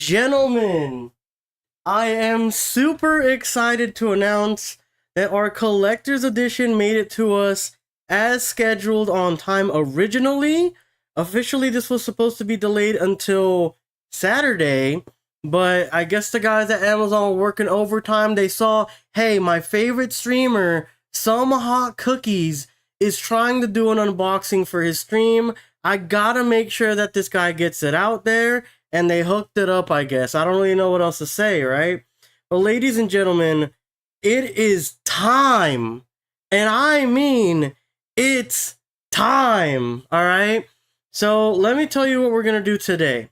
Gentlemen, I am super excited to announce that our collector's edition made it to us as scheduled on time originally. Officially, this was supposed to be delayed until Saturday, but I guess the guys at Amazon were working overtime. They saw, hey, my favorite streamer, Somehotcookies, is trying to do an unboxing for his stream. I gotta make sure that this guy gets it out there, and they hooked it up, I guess. I don't really know what else to say, right? But ladies and gentlemen, it is time. And I mean, it's time, all right? So let me tell you what we're gonna do today.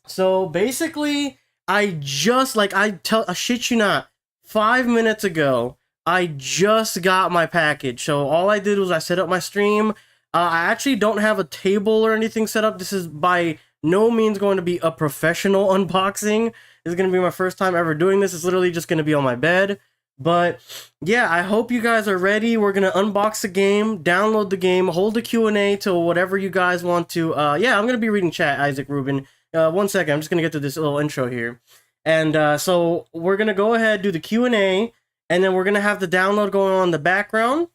So basically, I shit you not, 5 minutes ago, I just got my package. So all I did was I set up my stream. I actually don't have a table or anything set up. This is by no means going to be a professional unboxing. This is going to be my first time ever doing this. It's literally just going to be on my bed. But yeah, I hope you guys are ready. We're going to unbox the game, download the game, hold the Q&A to whatever you guys want to. Yeah, I'm going to be reading chat, Isaac Rubin. 1 second, I'm just going to get to this little intro here. And so we're going to go ahead, do the Q&A, and then we're going to have the download going on in the background.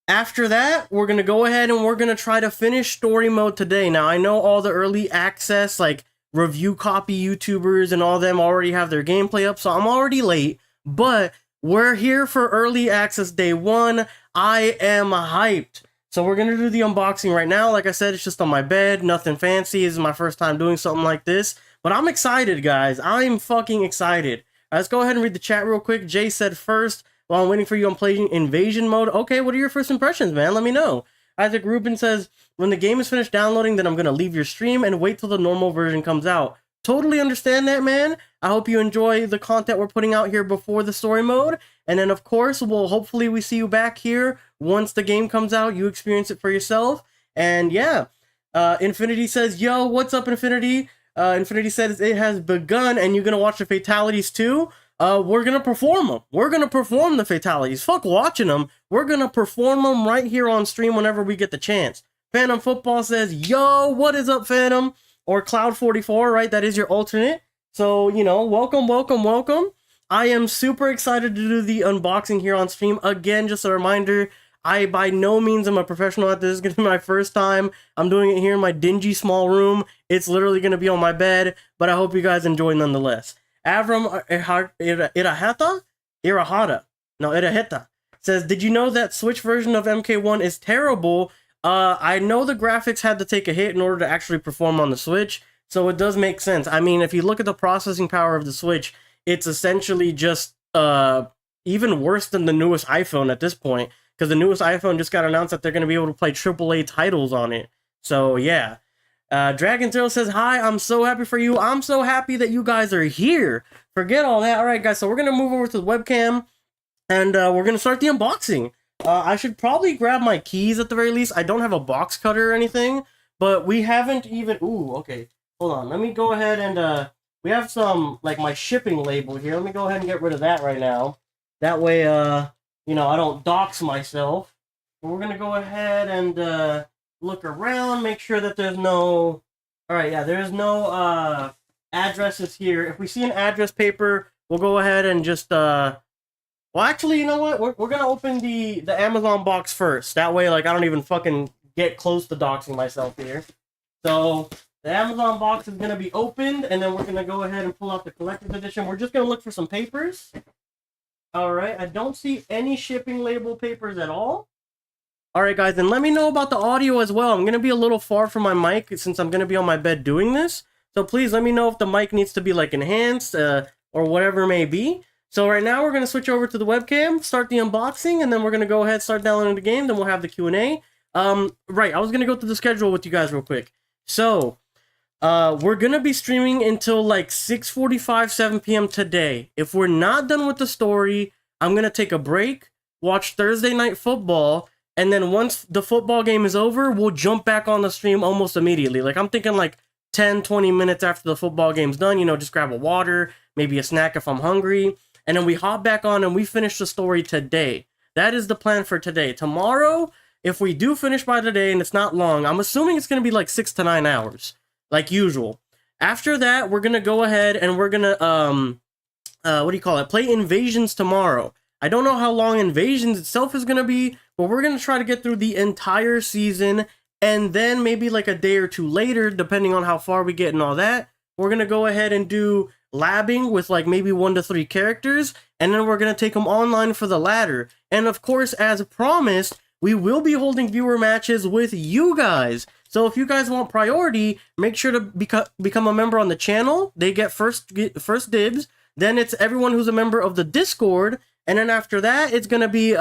After that, we're going to go ahead and we're going to try to finish story mode today. Now, I know all the early access, like, review copy YouTubers and all them already have their gameplay up, so I'm already late. But we're here for early access day one. I am hyped. So we're going to do the unboxing right now. Like I said, it's just on my bed. Nothing fancy. This is my first time doing something like this. But I'm excited, guys. I'm fucking excited. Let's go ahead and read the chat real quick. Jay said first, while I'm waiting for you, I'm playing invasion mode. Okay, what are your first impressions, man? Let me know. Isaac Rubin says, when the game is finished downloading, then I'm going to leave your stream and wait till the normal version comes out. Totally understand that, man. I hope you enjoy the content we're putting out here before the story mode. And then, of course, hopefully we see you back here once the game comes out. You experience it for yourself. And yeah, Infinity says, yo, what's up, Infinity? Infinity says it has begun, and you're going to watch the fatalities too. We're gonna perform them. We're gonna perform the fatalities. Fuck watching them. We're gonna perform them right here on stream whenever we get the chance. Phantom Football says, yo, what is up, Phantom? Or Cloud44, right? That is your alternate. So, you know, welcome, welcome, welcome. I am super excited to do the unboxing here on stream. Again, just a reminder, I by no means am a professional at this. This is gonna be my first time. I'm doing it here in my dingy small room. It's literally gonna be on my bed, but I hope you guys enjoy nonetheless. Avram Irahata says, did you know that Switch version of MK1 is terrible? I know the graphics had to take a hit in order to actually perform on the Switch, so it does make sense. I mean, if you look at the processing power of the Switch, it's essentially just even worse than the newest iPhone at this point, because the newest iPhone just got announced that they're going to be able to play AAA titles on it. So yeah. Dragon Zero says, hi, I'm so happy for you. I'm so happy that you guys are here. Forget all that. All right, guys, so we're going to move over to the webcam, and we're going to start the unboxing. I should probably grab my keys at the very least. I don't have a box cutter or anything, but we haven't even... Ooh, okay. Hold on. Let me go ahead and... we have some, like, my shipping label here. Let me go ahead and get rid of that right now. That way, you know, I don't dox myself. But we're going to go ahead and... look around, make sure that there's no... Alright, yeah, there's no addresses here. If we see an address paper, we'll go ahead and just... Well, actually, you know what? We're gonna open the Amazon box first. That way, like, I don't even fucking get close to doxing myself here. So, the Amazon box is gonna be opened, and then we're gonna go ahead and pull out the collector's edition. We're just gonna look for some papers. Alright, I don't see any shipping label papers at all. Alright guys, and let me know about the audio as well. I'm going to be a little far from my mic since I'm going to be on my bed doing this. So please let me know if the mic needs to be like enhanced or whatever it may be. So right now we're going to switch over to the webcam, start the unboxing, and then we're going to go ahead and start downloading the game. Then we'll have the Q&A. Right, I was going to go through the schedule with you guys real quick. So, we're going to be streaming until like 6:45, 7 p.m. today. If we're not done with the story, I'm going to take a break, watch Thursday Night Football, and then once the football game is over, we'll jump back on the stream almost immediately. Like, I'm thinking like 10, 20 minutes after the football game's done, you know, just grab a water, maybe a snack if I'm hungry. And then we hop back on and we finish the story today. That is the plan for today. Tomorrow, if we do finish by today and it's not long, I'm assuming it's going to be like 6 to 9 hours, like usual. After that, we're gonna go ahead and we're gonna what do you call it? Play Invasions tomorrow. I don't know how long Invasions itself is gonna be, but we're gonna try to get through the entire season, and then maybe like a day or two later, depending on how far we get and all that, we're gonna go ahead and do labbing with like maybe 1 to 3 characters, and then we're gonna take them online for the ladder. And of course, as promised, we will be holding viewer matches with you guys. So if you guys want priority, make sure to become a member on the channel. They get first dibs. Then it's everyone who's a member of the Discord, and then after that, it's gonna be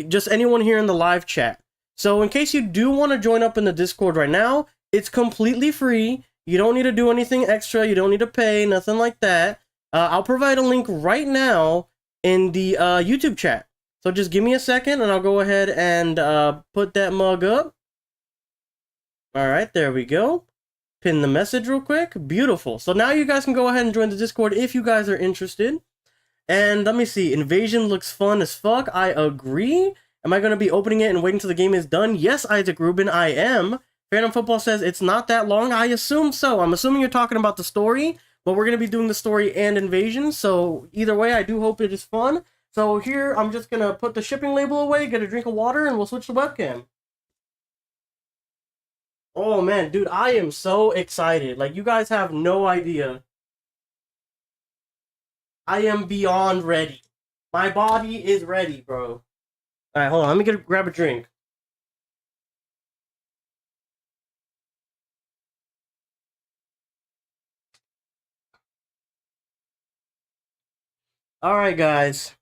just anyone here in the live chat. So in case you do want to join up in the Discord right now, it's completely free. You don't need to do anything extra. You don't need to pay, nothing like that. I'll provide a link right now in the YouTube chat. So just give me a second, and I'll go ahead and put that mug up. All right, there we go. Pin the message real quick. Beautiful. So now you guys can go ahead and join the Discord if you guys are interested. And let me see. Invasion looks fun as fuck. I agree. Am I going to be opening it and waiting till the game is done? Yes, Isaac Rubin, I am. Phantom Football says it's not that long. I assume so. I'm assuming you're talking about the story, but we're going to be doing the story and Invasion. So either way, I do hope it is fun. So here, I'm just going to put the shipping label away, get a drink of water, and we'll switch the webcam. Oh man, dude, I am so excited. Like, you guys have no idea. I am beyond ready. My body is ready, bro. Alright, hold on. Let me grab a drink. Alright, guys.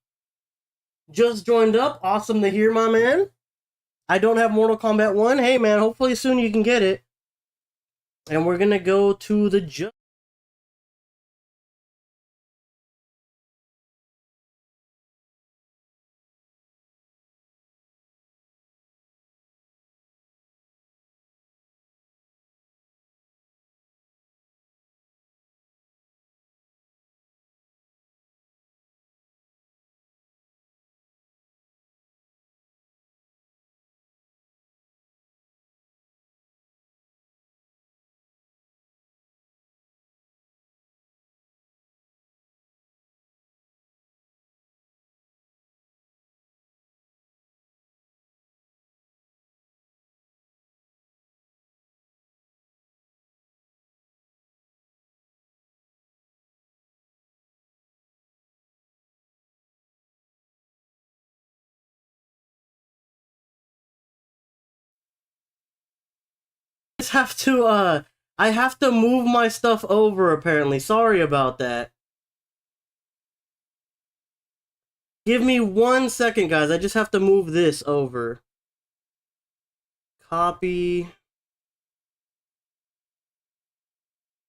Just joined up. Awesome to hear, my man. I don't have Mortal Kombat 1. Hey, man, hopefully soon you can get it. And we're gonna go to the judge. I have to move my stuff over, apparently. Sorry about that. Give me 1 second, guys. I just have to move this over. Copy.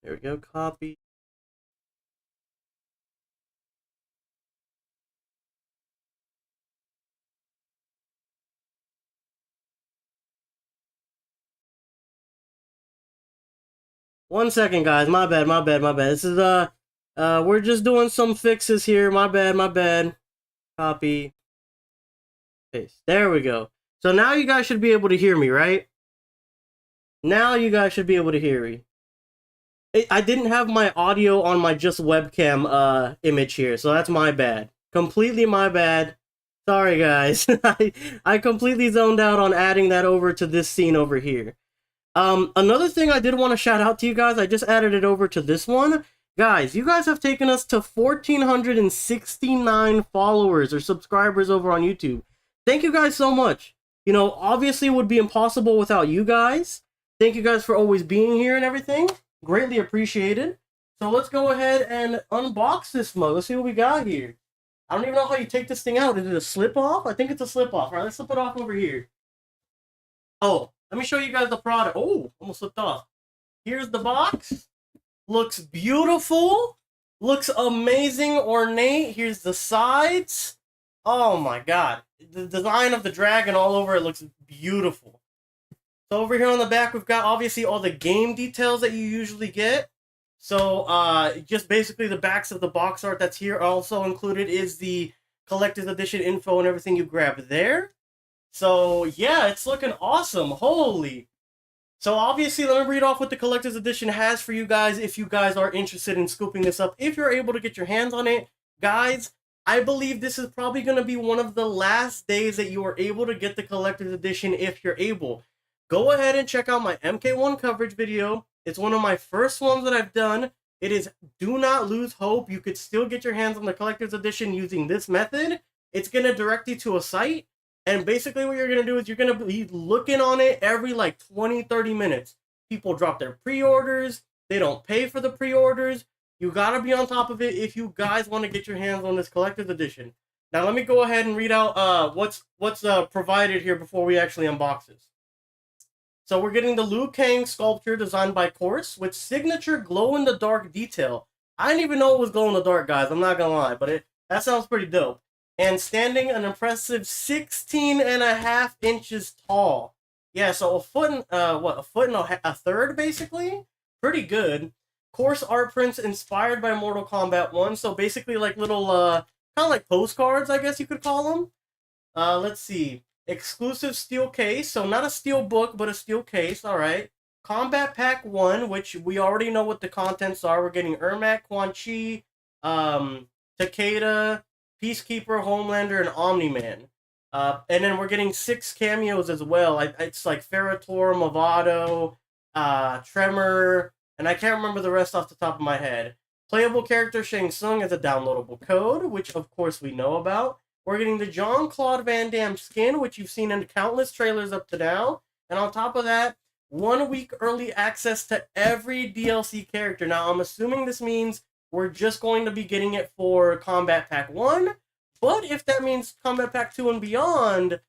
There we go, copy. One second, guys. My bad. This is, we're just doing some fixes here. My bad. Copy. Paste. There we go. So now you guys should be able to hear me, right? Now you guys should be able to hear me. I didn't have my audio on my just webcam, image here, so that's my bad. Completely my bad. Sorry, guys. I completely zoned out on adding that over to this scene over here. Another thing I did want to shout out to you guys, I just added it over to this one. Guys, you guys have taken us to 1,469 followers or subscribers over on YouTube. Thank you guys so much. You know, obviously it would be impossible without you guys. Thank you guys for always being here and everything. Greatly appreciated. So let's go ahead and unbox this mug. Let's see what we got here. I don't even know how you take this thing out. Is it a slip off? I think it's a slip off. All right, let's slip it off over here. Oh, let me show you guys the product. Oh, almost slipped off. Here's the box. Looks beautiful. Looks amazing, ornate. Here's the sides. Oh my god. The design of the dragon all over it looks beautiful. So over here on the back, we've got obviously all the game details that you usually get. So just basically the backs of the box art that's here. Also included is the collector's edition info and everything you grab there. So yeah, it's looking awesome. Holy. So obviously, let me read off what the collector's edition has for you guys if you guys are interested in scooping this up. If you're able to get your hands on it, guys, I believe this is probably going to be one of the last days that you are able to get the collector's edition if you're able. Go ahead and check out my MK1 coverage video. It's one of my first ones that I've done. It is do not lose hope. You could still get your hands on the collector's edition using this method. It's going to direct you to a site. And basically what you're going to do is you're going to be looking on it every like 20, 30 minutes. People drop their pre-orders. They don't pay for the pre-orders. You got to be on top of it if you guys want to get your hands on this collector's edition. Now let me go ahead and read out what's provided here before we actually unbox this. So we're getting the Liu Kang sculpture designed by Course with signature glow-in-the-dark detail. I didn't even know it was glow-in-the-dark, guys. I'm not going to lie, but that sounds pretty dope. And standing an impressive 16.5 inches tall. Yeah, so a foot and a third, basically? Pretty good. Course art prints inspired by Mortal Kombat 1. So basically like little, kind of like postcards, I guess you could call them. Let's see. Exclusive steel case. So not a steel book, but a steel case. All right. Combat Pack 1, which we already know what the contents are. We're getting Ermac, Quan Chi, Takeda, Peacekeeper, Homelander, and Omni-Man. And then we're getting 6 cameos as well. It's like Ferrator, Movado, Tremor, and I can't remember the rest off the top of my head. Playable character Shang Tsung as a downloadable code, which of course we know about. We're getting the Jean-Claude Van Damme skin, which you've seen in countless trailers up to now. And on top of that, 1 week early access to every DLC character. Now, I'm assuming this means we're just going to be getting it for Combat Pack 1. But if that means Combat Pack 2 and beyond,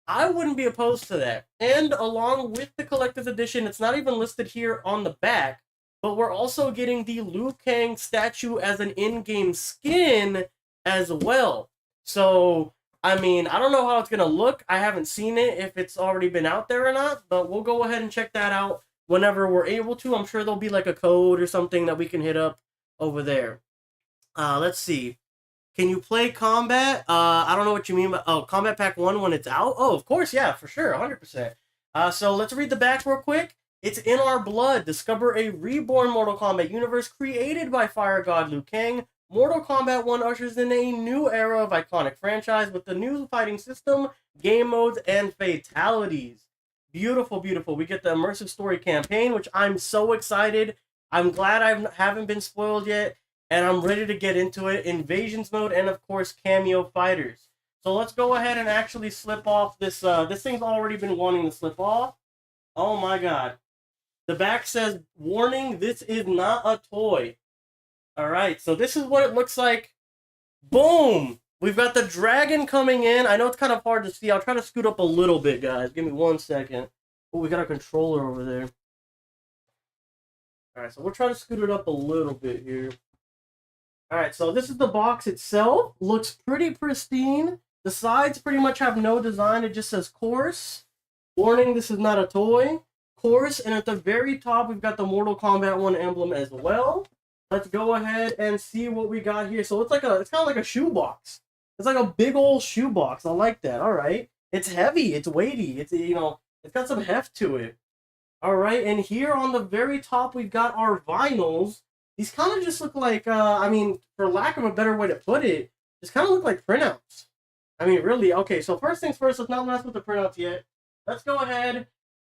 I wouldn't be opposed to that. And along with the Collector's Edition, it's not even listed here on the back, but we're also getting the Liu Kang statue as an in-game skin as well. So, I mean, I don't know how it's going to look. I haven't seen it, if it's already been out there or not, but we'll go ahead and check that out whenever we're able to. I'm sure there'll be like a code or something that we can hit up over there. Let's see. Can you play combat? I don't know what you mean by... Oh, Combat Pack 1 when it's out? Oh, of course, yeah, for sure, 100%. So let's read the back real quick. It's in our blood. Discover a reborn Mortal Kombat universe created by Fire God Liu Kang. Mortal Kombat 1 ushers in a new era of iconic franchise with the new fighting system, game modes, and fatalities. Beautiful, beautiful. We get the immersive story campaign, which I'm so excited. I'm glad I haven't been spoiled yet, and I'm ready to get into it. Invasions mode, and of course, cameo fighters. So let's go ahead and actually slip off this. This thing's already been wanting to slip off. Oh my god. The back says, warning, this is not a toy. Alright, so this is what it looks like. Boom! We've got the dragon coming in. I know it's kind of hard to see. I'll try to scoot up a little bit, guys. Give me 1 second. Oh, we got a controller over there. Alright, so we'll try to scoot it up a little bit here. Alright, so this is the box itself. Looks pretty pristine. The sides pretty much have no design. It just says Course. Warning, this is not a toy. Course, and at the very top, we've got the Mortal Kombat 1 emblem as well. Let's go ahead and see what we got here. So it's kind of like a shoebox. It's like a big old shoebox. I like that. All right. It's heavy. It's weighty. It's, it's got some heft to it. All right. And here on the very top, we've got our vinyls. These kind of just look like, I mean, for lack of a better way to put it, just kind of look like printouts. I mean, really. Okay. So first things first, let's not mess with the printouts yet. Let's go ahead.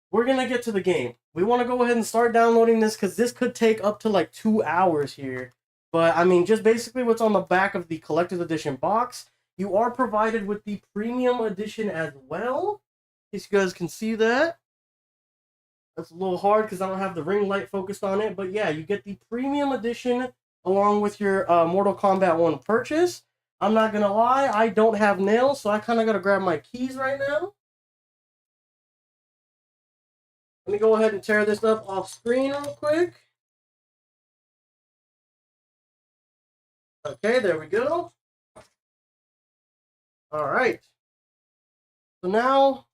We're going to get to the game. We want to go ahead and start downloading this because this could take up to like 2 hours here. But, I mean, just basically what's on the back of the Collector's Edition box. You are provided with the Premium Edition as well. In case you guys can see that. That's a little hard because I don't have the ring light focused on it. But, yeah, you get the Premium Edition along with your Mortal Kombat 1 purchase. I'm not going to lie. I don't have nails, so I kind of got to grab my keys right now. Let me go ahead and tear this up off screen real quick. Okay, there we go. All right. So now,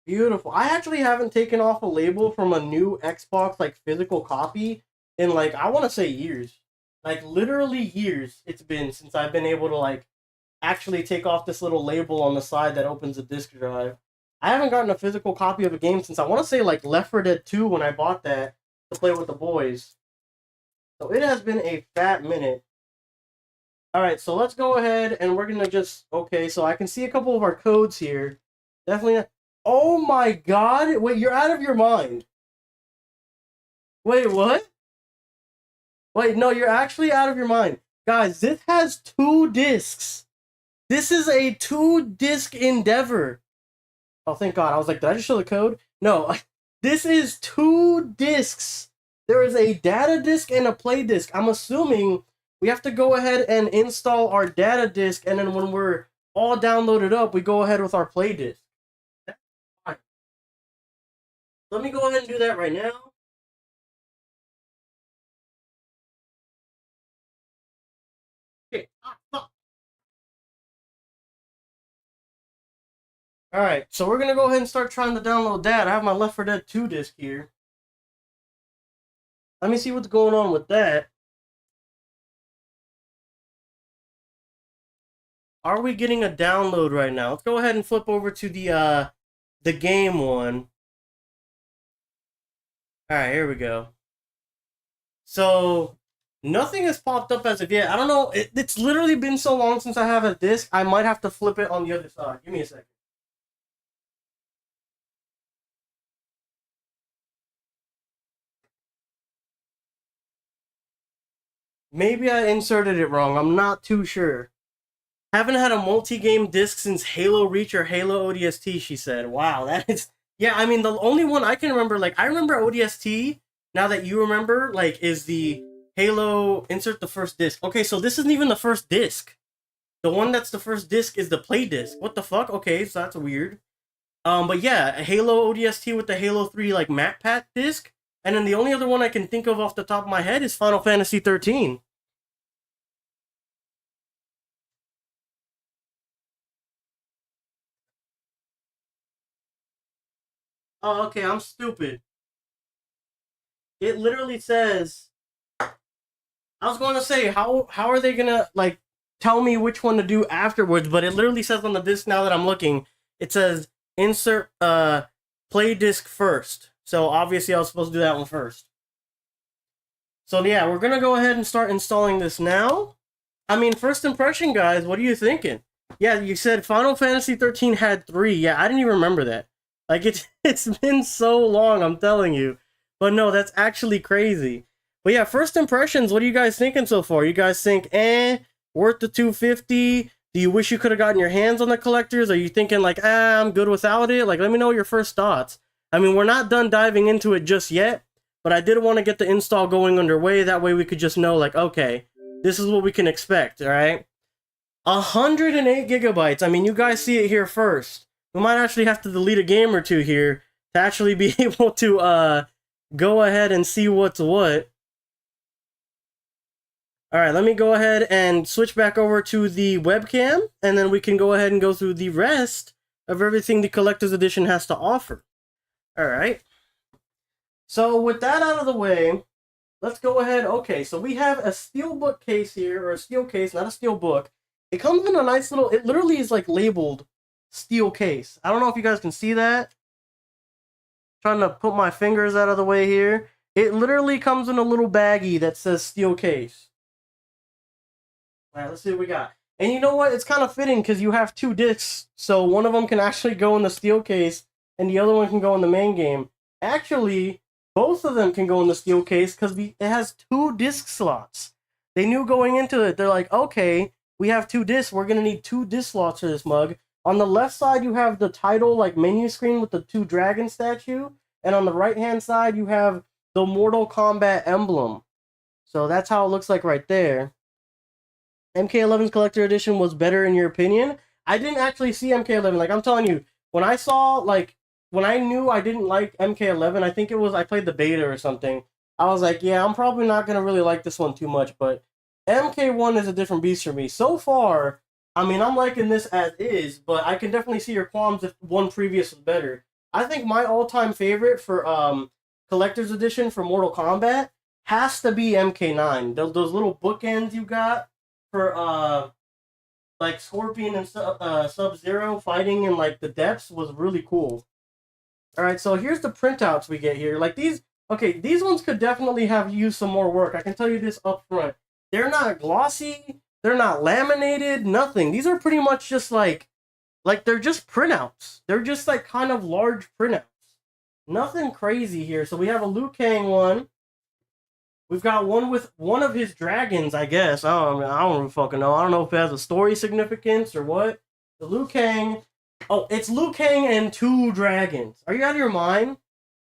beautiful. I actually haven't taken off a label from a new Xbox, like, physical copy in, like, I want to say years. Like, literally years it's been since I've been able to, like, actually take off this little label on the side that opens the disk drive. I haven't gotten a physical copy of a game since I want to say like Left 4 Dead 2 when I bought that to play with the boys. So it has been a fat minute. Alright, so let's go ahead and we're gonna just okay, so I can see a couple of our codes here. Definitely not. Oh my god! Wait, you're out of your mind. Wait, what? Wait, no, you're actually out of your mind. Guys, this has 2 discs. This is a 2-disc endeavor. Oh, thank God. I was like, did I just show the code? No, this is 2 discs. There is a data disc and a play disc. I'm assuming we have to go ahead and install our data disc, and then when we're all downloaded up, we go ahead with our play disc. Let me go ahead and do that right now. Okay. Alright, so we're gonna go ahead and start trying to download that. I have my Left 4 Dead 2 disc here. Let me see what's going on with that. Are we getting a download right now? Let's go ahead and flip over to the game one. Alright, here we go. So, nothing has popped up as of yet. I don't know. It's literally been so long since I have a disc. I might have to flip it on the other side. Give me a second. Maybe I inserted it wrong. I'm not too sure. Haven't had a multi-game disc since Halo Reach or Halo ODST, she said. Wow, that is... Yeah, I mean, the only one I can remember, like, I remember ODST, now that you remember, like, is the Halo... Insert the first disc. Okay, so this isn't even the first disc. The one that's the first disc is the play disc. What the fuck? Okay, so that's weird. But yeah, Halo ODST with the Halo 3, like, map pack disc. And then the only other one I can think of off the top of my head is Final Fantasy 13. Oh, okay, I'm stupid. It literally says... I was going to say, how are they going to, like, tell me which one to do afterwards, but it literally says on the disc now that I'm looking, it says, insert, play disc first. So, obviously, I was supposed to do that one first. So, yeah, we're going to go ahead and start installing this now. I mean, first impression, guys, what are you thinking? Yeah, you said Final Fantasy 13 had 3. Yeah, I didn't even remember that. Like, it's been so long, I'm telling you. But no, that's actually crazy. But yeah, first impressions, what are you guys thinking so far? You guys think, worth the $250? Do you wish you could have gotten your hands on the collectors? Are you thinking like, I'm good without it? Like, let me know your first thoughts. I mean, we're not done diving into it just yet, but I did want to get the install going underway. That way we could just know, like, okay, this is what we can expect, all right? 108 gigabytes. I mean, you guys see it here first. We might actually have to delete a game or two here to actually be able to go ahead and see what's what. Alright, let me go ahead and switch back over to the webcam, and then we can go ahead and go through the rest of everything the Collector's Edition has to offer. Alright. So, with that out of the way, let's go ahead. Okay, so we have a steelbook case here, or a steel case, not a steel book. It comes in a nice little, it literally is like labeled steel case. I don't know if you guys can see that. Trying to put my fingers out of the way here. It literally comes in a little baggie that says steel case. Alright, let's see what we got. And you know what? It's kind of fitting because you have 2 discs. So one of them can actually go in the steel case and the other one can go in the main game. Actually, both of them can go in the steel case because it has 2 disc slots. They knew going into it. They're like, okay, we have 2 discs. We're going to need 2 disc slots for this mug. On the left side, you have the title like menu screen with the 2 dragon statue. And on the right-hand side, you have the Mortal Kombat emblem. So that's how it looks like right there. MK11's Collector Edition was better in your opinion? I didn't actually see MK11. Like, I'm telling you, when I saw, like, when I knew I didn't like MK11, I think it was, I played the beta or something. I was like, yeah, I'm probably not going to really like this one too much, but MK1 is a different beast for me. So far, I mean, I'm liking this as is, but I can definitely see your qualms if one previous was better. I think my all-time favorite for Collector's Edition for Mortal Kombat has to be MK9. Those little bookends you got for like Scorpion and Sub-Zero fighting in like the depths was really cool. All right, so here's the printouts we get here. Like these, okay, these ones could definitely have used some more work. I can tell you this up front. They're not glossy. They're not laminated. Nothing. These are pretty much just like they're just printouts. They're just like kind of large printouts. Nothing crazy here. So we have a Liu Kang one. We've got one with one of his dragons, I guess. I don't really fucking know. I don't know if it has a story significance or what. The Liu Kang. Oh, it's Liu Kang and 2 dragons. Are you out of your mind?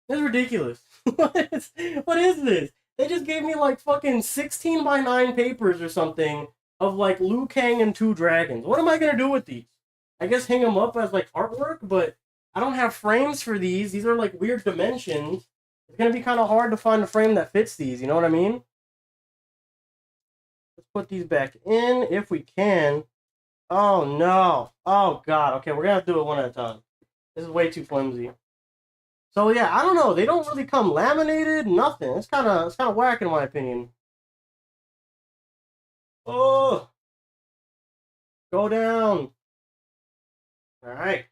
That's ridiculous. What is this? They just gave me like fucking 16 by 9 papers or something of like Liu Kang and 2 dragons. What am I gonna do with these? I guess hang them up as like artwork, but I don't have frames for these. These are like weird dimensions. It's gonna be kind of hard to find a frame that fits these. You know what I mean? Let's put these back in if we can. Oh no! Oh god! Okay, we're gonna have to do it one at a time. This is way too flimsy. So yeah, I don't know. They don't really come laminated. Nothing. It's kind of whack in my opinion. Oh, go down. All right.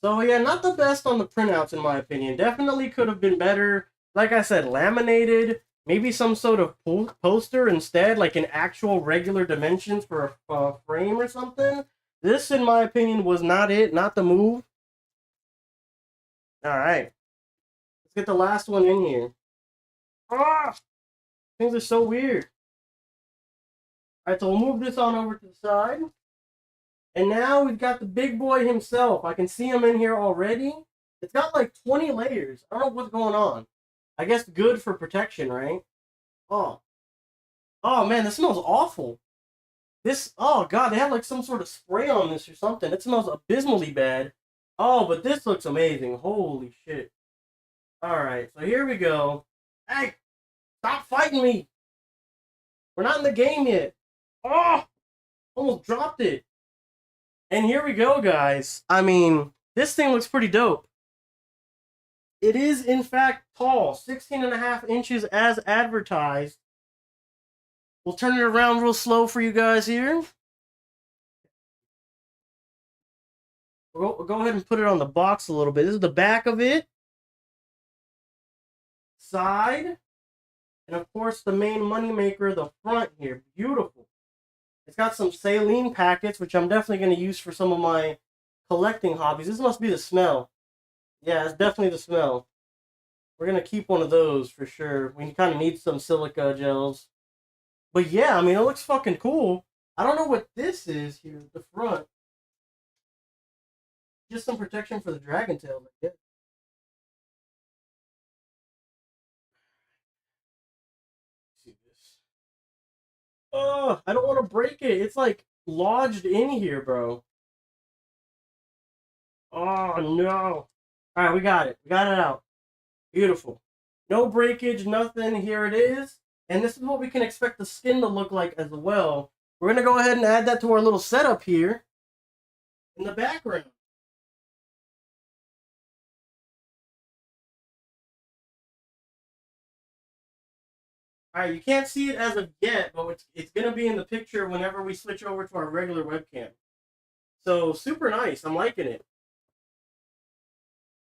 So yeah, not the best on the printouts in my opinion. Definitely could have been better. Like I said, laminated. Maybe some sort of poster instead, like in actual regular dimensions for a frame or something. This, in my opinion, was not it. Not the move. All right. Let's get the last one in here. Ah! Things are so weird. All right, so we'll move this on over to the side. And now we've got the big boy himself. I can see him in here already. It's got like 20 layers. I don't know what's going on. I guess good for protection, right? Oh. Oh, man, this smells awful. This, oh, God, they have like some sort of spray on this or something. It smells abysmally bad. Oh, but this looks amazing. Holy shit. All right, so here we go. Hey, stop fighting me. We're not in the game yet. Oh, almost dropped it. And here we go, guys. I mean, this thing looks pretty dope. It is, in fact, tall. 16.5 inches as advertised. We'll turn it around real slow for you guys here. We'll go ahead and put it on the box a little bit. This is the back of it. Side. And, of course, the main moneymaker, the front here. Beautiful. It's got some saline packets, which I'm definitely going to use for some of my collecting hobbies. This must be the smell. Yeah, it's definitely the smell. We're going to keep one of those for sure. We kind of need some silica gels. But yeah, I mean, it looks fucking cool. I don't know what this is here at the front. Just some protection for the dragon tail, I guess. See this. Oh, I don't want to break it. It's like lodged in here, bro. Oh, no. All right, we got it. We got it out. Beautiful. No breakage, nothing. Here it is. And this is what we can expect the skin to look like as well. We're going to go ahead and add that to our little setup here in the background. All right, you can't see it as of yet, but it's going to be in the picture whenever we switch over to our regular webcam. So, super nice. I'm liking it.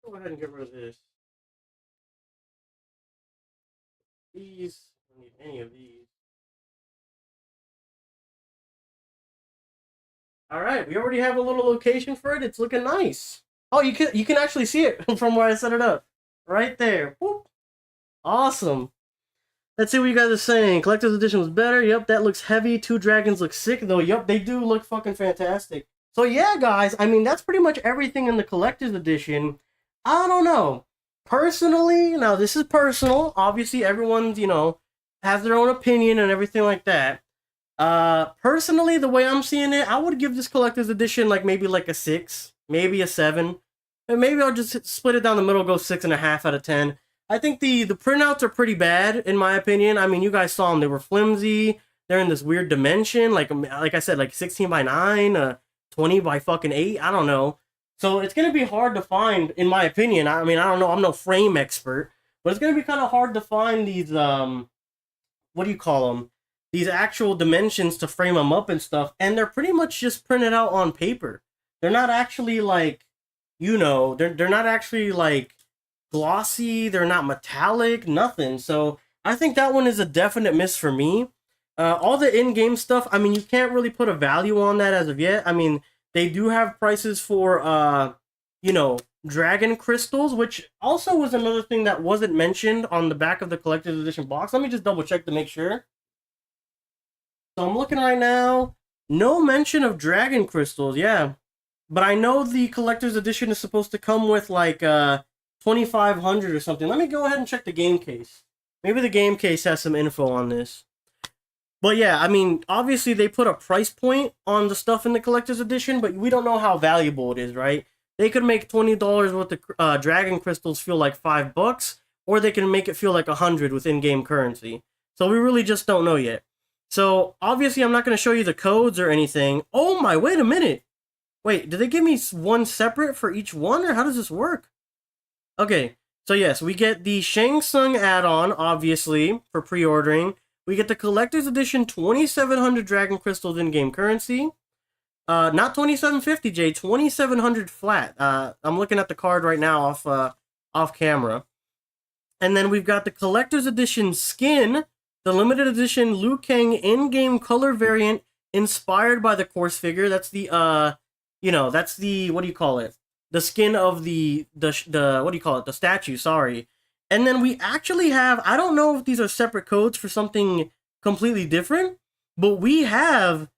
Go ahead and get rid of this. These, I don't need any of these. All right, we already have a little location for it. It's looking nice. Oh, you can actually see it from where I set it up. Right there. Whoop. Awesome. Let's see what you guys are saying. Collector's edition was better. Yep, that looks heavy. 2 dragons look sick, though. Yep, they do look fucking fantastic. So yeah, guys, I mean, that's pretty much everything in the collector's edition. I don't know. Personally, now this is personal. Obviously, everyone's, has their own opinion and everything like that. Personally, the way I'm seeing it, I would give this collector's edition like maybe like a 6, maybe a 7. And maybe I'll just split it down the middle, go 6.5 out of 10. I think the printouts are pretty bad, in my opinion. I mean, you guys saw them. They were flimsy. They're in this weird dimension. Like I said, like 16 by 9, 20 by fucking 8. I don't know. So it's going to be hard to find, in my opinion. I mean, I don't know. I'm no frame expert. But it's going to be kind of hard to find these, what do you call them? these actual dimensions to frame them up and stuff, and they're pretty much just printed out on paper. They're not actually like, they're not actually like glossy, they're not metallic, nothing. So I think that one is a definite miss for me. All the in-game stuff, I mean, you can't really put a value on that as of yet. I mean, they do have prices for, dragon crystals, which also was another thing that wasn't mentioned on the back of the collector's edition box. Let me just double check to make sure. So I'm looking right now. No mention of dragon crystals, yeah. But I know the collector's edition is supposed to come with like 2,500 or something. Let me go ahead and check the game case. Maybe the game case has some info on this. But yeah, I mean, obviously they put a price point on the stuff in the collector's edition, but we don't know how valuable it is, right? They could make $20 worth of dragon crystals feel like $5, or they can make it feel like 100 with in-game currency. So we really just don't know yet. So obviously I'm not going to show you the codes or anything. Oh my, wait a minute. Wait, did they give me one separate for each one, or how does this work? Okay, so yes, we get the Shang Tsung add-on, obviously, for pre-ordering. We get the Collector's Edition 2,700 Dragon Crystals in-game currency. Not 2,750, Jay, 2,700 flat. I'm looking at the card right now off camera. And then we've got the Collector's Edition skin, the limited edition Liu Kang in-game color variant inspired by the course figure. That's the, that's the, what do you call it? The skin of the what do you call it? The statue, sorry. And then we actually have, I don't know if these are separate codes for something completely different, but we have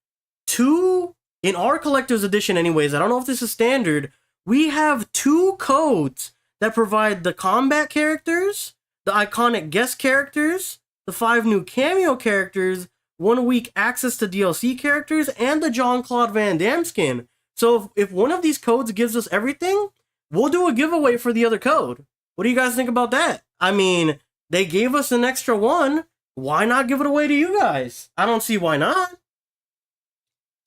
two, in our collector's edition anyways, I don't know if this is standard, we have two codes that provide the combat characters, the iconic guest characters, the 5 new cameo characters, 1 week access to DLC characters, and the Jean-Claude Van Damme skin. So if one of these codes gives us everything, we'll do a giveaway for the other code. What do you guys think about that? I mean, they gave us an extra one. Why not give it away to you guys? I don't see why not.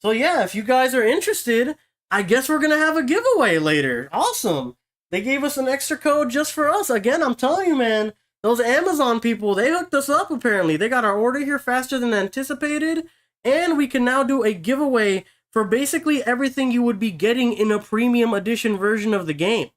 So yeah, if you guys are interested, I guess we're going to have a giveaway later. Awesome. They gave us an extra code just for us. Again, I'm telling you, man, those Amazon people, they hooked us up apparently. They got our order here faster than anticipated. And we can now do a giveaway for basically everything you would be getting in a premium edition version of the game.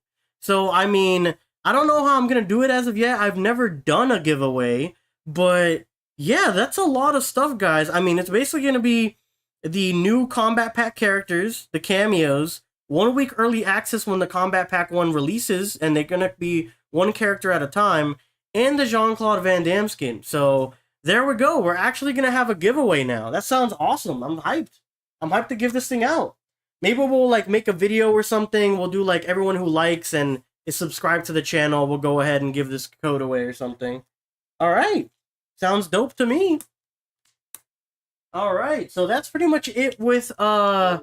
So, I mean, I don't know how I'm going to do it as of yet. I've never done a giveaway, but yeah, that's a lot of stuff, guys. I mean, it's basically going to be the new Combat Pack characters, the cameos, 1 week early access when the Combat Pack 1 releases, and they're going to be one character at a time, and the Jean-Claude Van Damme skin. So, there we go. We're actually going to have a giveaway now. That sounds awesome. I'm hyped. I'm hyped to give this thing out. Maybe we'll like make a video or something. We'll do like everyone who likes and is subscribed to the channel, we'll go ahead and give this code away or something. Alright. Sounds dope to me. Alright, so that's pretty much it with Mortal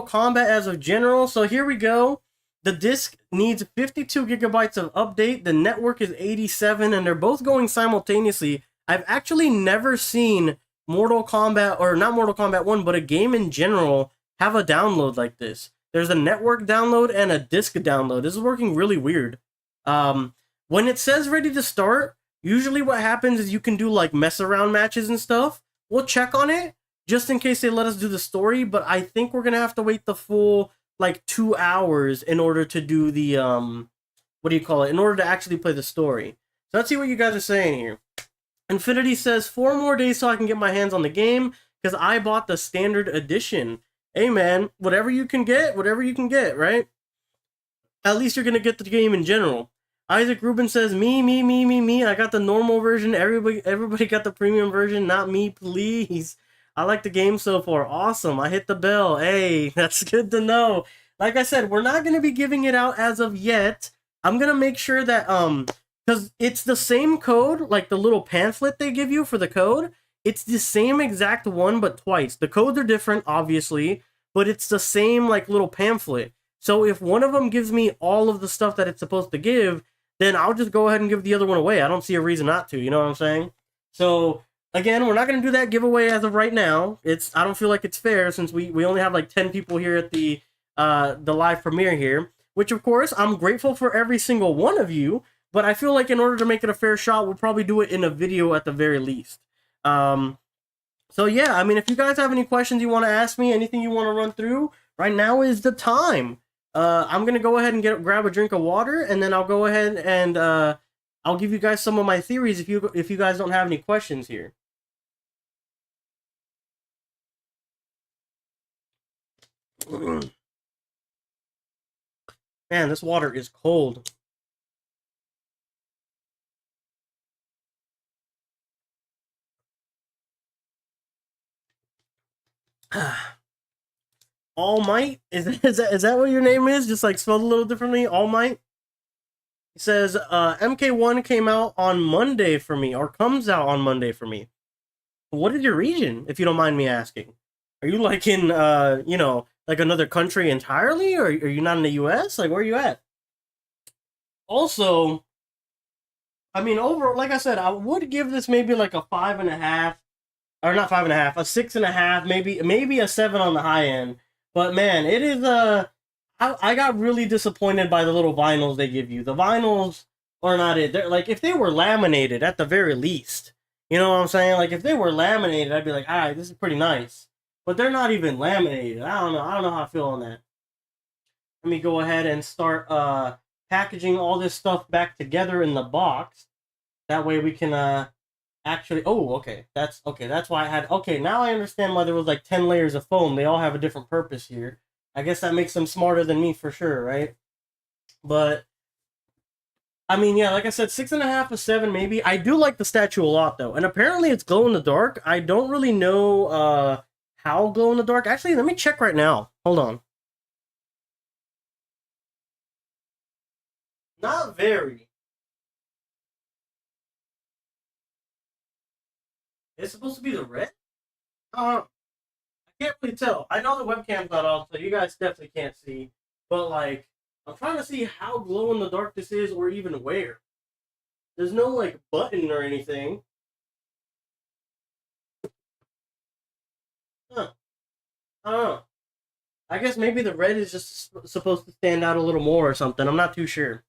Kombat as of general. So here we go. The disc needs 52 gigabytes of update. The network is 87, and they're both going simultaneously. I've actually never seen Mortal Kombat, or not Mortal Kombat 1, but a game in general have a download like this. There's a network download and a disc download. This is working really weird. When it says ready to start, usually what happens is you can do like mess around matches and stuff. We'll check on it just in case they let us do the story, but I think we're going to have to wait the full like 2 hours in order to do the, what do you call it? In order to actually play the story. So let's see what you guys are saying here. Infinity says 4 more days so I can get my hands on the game because I bought the standard edition. Hey man, whatever you can get, right? At least you're gonna get the game in general. Isaac Rubin says, me. I got the normal version. Everybody got the premium version. Not me, please. I like the game so far. Awesome. I hit the bell. Hey, that's good to know. Like I said, we're not gonna be giving it out as of yet. I'm gonna make sure that because it's the same code, like the little pamphlet they give you for the code. It's the same exact one, but twice. The codes are different, obviously, but it's the same, like, little pamphlet. So if one of them gives me all of the stuff that it's supposed to give, then I'll just go ahead and give the other one away. I don't see a reason not to, you know what I'm saying? So, again, we're not going to do that giveaway as of right now. I don't feel like it's fair since we only have, like, 10 people here at the live premiere here, which, of course, I'm grateful for every single one of you, but I feel like in order to make it a fair shot, we'll probably do it in a video at the very least. So yeah, I mean, if you guys have any questions you want to ask me, anything you want to run through, right now is the time. I'm gonna go ahead and grab a drink of water, and then I'll go ahead and I'll give you guys some of my theories if you guys don't have any questions here. Man, this water is cold. All Might? Is that what your name is? Just like spelled a little differently? All Might? It says MK1 came out on Monday for me, or comes out on Monday for me. What is your region, if you don't mind me asking? Are you like in like another country entirely, or are you not in the US? Like, where are you at? Also, I mean, over like I said, I would give this maybe like a 5.5, or not 5.5, a 6.5, maybe a 7 on the high end. But man, it is I got really disappointed by the little vinyls they give you. The vinyls are not it. They're like, if they were laminated at the very least, you know what I'm saying? Like, if they were laminated, I'd be like, all right, this is pretty nice. But they're not even laminated. I don't know. I don't know how I feel on that. Let me go ahead and start packaging all this stuff back together in the box. That way we can actually, oh, okay. That's okay. That's why I had, okay, now I understand why there was like 10 layers of foam. They all have a different purpose here. I guess that makes them smarter than me for sure, right? But I mean, yeah, like I said, 6.5 to 7 maybe. I do like the statue a lot though, and apparently it's glow in the dark. I don't really know how glow in the dark. Actually, let me check right now. Hold on. Not very. It's supposed to be the red. I can't really tell. I know the webcam's not on, so you guys definitely can't see. But like, I'm trying to see how glow in the dark this is, or even where. There's no like button or anything. Huh. I don't know. I guess maybe the red is just supposed to stand out a little more or something. I'm not too sure.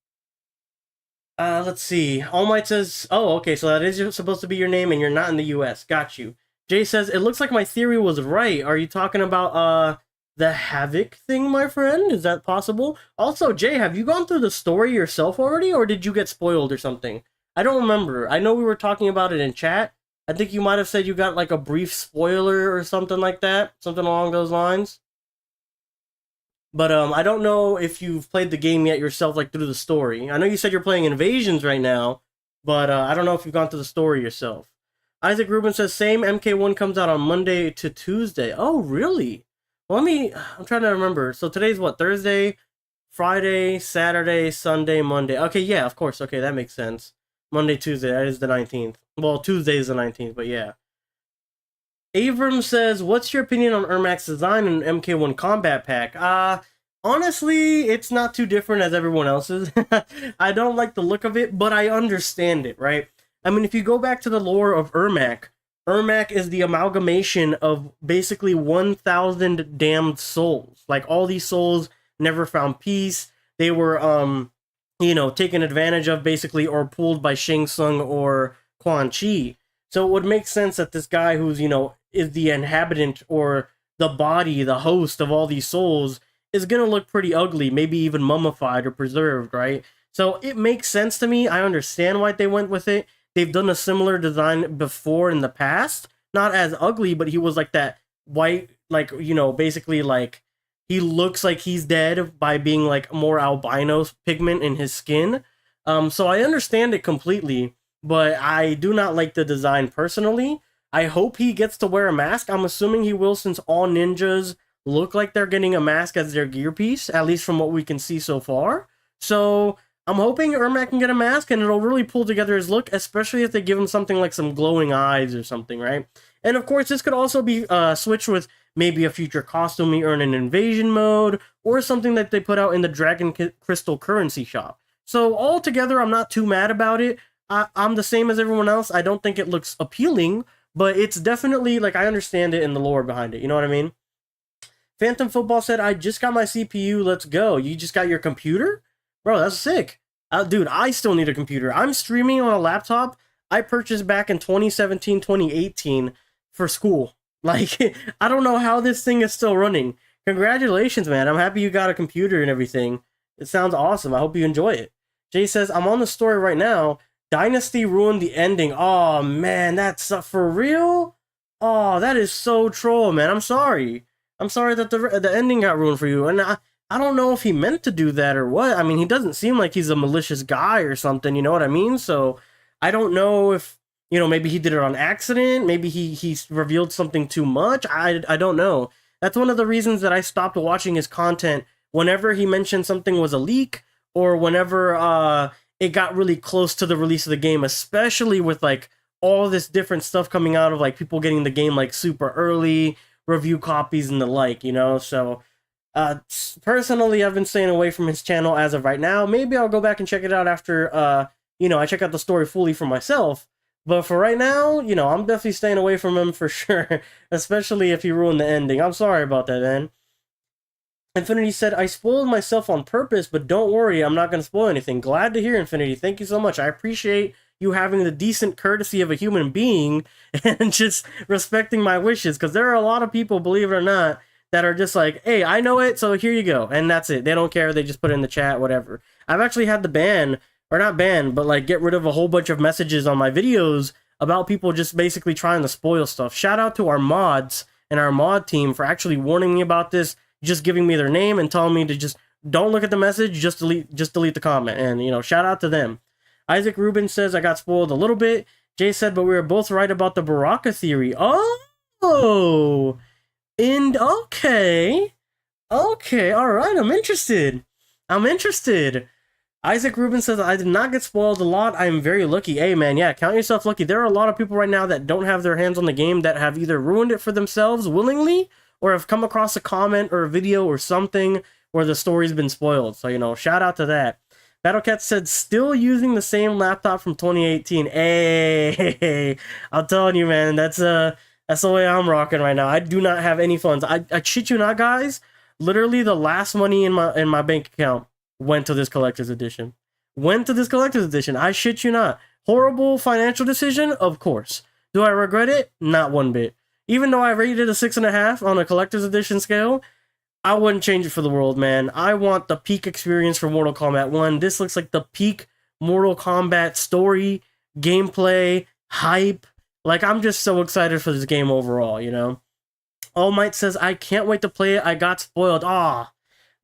Let's see. All Might says, "Oh, okay, so that is supposed to be your name, and you're not in the U.S. Got you." Jay says, "It looks like my theory was right. Are you talking about the Havoc thing, my friend? Is that possible?" Also, Jay, have you gone through the story yourself already, or did you get spoiled or something? I don't remember. I know we were talking about it in chat. I think you might have said you got like a brief spoiler or something like that, something along those lines. But I don't know if you've played the game yet yourself, like through the story. I know you said you're playing Invasions right now, but I don't know if you've gone through the story yourself. Isaac Rubin says same MK1 comes out on Monday to Tuesday. Oh, really? Well, I'm trying to remember. So today's what? Thursday, Friday, Saturday, Sunday, Monday. Okay, yeah, of course. Okay, that makes sense. Monday, Tuesday. That is the 19th. Well, Tuesday is the 19th, but yeah. Avram says, "What's your opinion on Ermac's design in MK1 Combat Pack?" Honestly, it's not too different as everyone else's. I don't like the look of it, but I understand it, right? I mean, if you go back to the lore of Ermac, Ermac is the amalgamation of basically 1,000 damned souls. Like, all these souls never found peace. They were, taken advantage of basically, or pulled by Shang Tsung or Quan Chi. So it would make sense that this guy who's, is the inhabitant or the body, the host of all these souls, is gonna look pretty ugly, maybe even mummified or preserved, right? So it makes sense to me. I understand why they went with it. They've done a similar design before in the past. Not as ugly, but he was like that white, like, basically like he looks like he's dead by being like more albino pigment in his skin. So I understand it completely, but I do not like the design personally. I hope he gets to wear a mask. I'm assuming he will, since all ninjas look like they're getting a mask as their gear piece, at least from what we can see so far. So I'm hoping Ermac can get a mask, and it'll really pull together his look, especially if they give him something like some glowing eyes or something, right? And of course, this could also be switched with maybe a future costume you earn in invasion mode, or something that they put out in the Dragon Crystal currency shop. So altogether, I'm not too mad about it. I'm the same as everyone else. I don't think it looks appealing, but it's definitely, like, I understand it and the lore behind it. You know what I mean? Phantom Football said, "I just got my CPU. Let's go." You just got your computer? Bro, that's sick. Dude, I still need a computer. I'm streaming on a laptop I purchased back in 2017, 2018 for school. Like, I don't know how this thing is still running. Congratulations, man. I'm happy you got a computer and everything. It sounds awesome. I hope you enjoy it. Jay says, I'm on the story right now. Dynasty ruined the ending. Oh, man, that's for real? Oh, that is so troll, man. I'm sorry. I'm sorry that the ending got ruined for you. And I don't know if he meant to do that or what. I mean, he doesn't seem like he's a malicious guy or something, you know what I mean? So I don't know if, you know, maybe he did it on accident. Maybe he revealed something too much. I don't know. That's one of the reasons that I stopped watching his content whenever he mentioned something was a leak or whenever it got really close to the release of the game, especially with like all this different stuff coming out of like people getting the game like super early, review copies and the like, you know? So personally, I've been staying away from his channel as of right now. Maybe I'll go back and check it out after, you know, I check out the story fully for myself. But for right now, you know, I'm definitely staying away from him for sure, especially if he ruined the ending. I'm sorry about that, man. Infinity said, I spoiled myself on purpose, but don't worry, I'm not going to spoil anything. Glad to hear, Infinity. Thank you so much. I appreciate you having the decent courtesy of a human being and just respecting my wishes, because there are a lot of people, believe it or not, that are just like, hey, I know it, so here you go. And that's it. They don't care. They just put it in the chat, whatever. I've actually had to ban, or not ban, but like get rid of a whole bunch of messages on my videos about people just basically trying to spoil stuff. Shout out to our mods and our mod team for actually warning me about this, just giving me their name and telling me to just don't look at the message, just delete the comment. And, you know, shout out to them. Isaac Rubin says, I got spoiled a little bit. Jay said, but we were both right about the Baraka theory. Oh, and okay, all right, I'm interested. Isaac Rubin says, I did not get spoiled a lot. I am very lucky. Hey, man, yeah, count yourself lucky. There are a lot of people right now that don't have their hands on the game that have either ruined it for themselves willingly or have come across a comment or a video or something where the story's been spoiled. So, you know, shout out to that. Battlecat said, still using the same laptop from 2018. Hey, I'm telling you, man, that's the way I'm rocking right now. I do not have any funds. I shit you not, guys. Literally, the last money in my bank account went to this collector's edition. I shit you not. Horrible financial decision, of course. Do I regret it? Not one bit. Even though I rated a 6.5 on a collector's edition scale, I wouldn't change it for the world, man. I want the peak experience for Mortal Kombat 1. This looks like the peak Mortal Kombat story, gameplay, hype. Like, I'm just so excited for this game overall, you know? All Might says, I can't wait to play it. I got spoiled. Ah,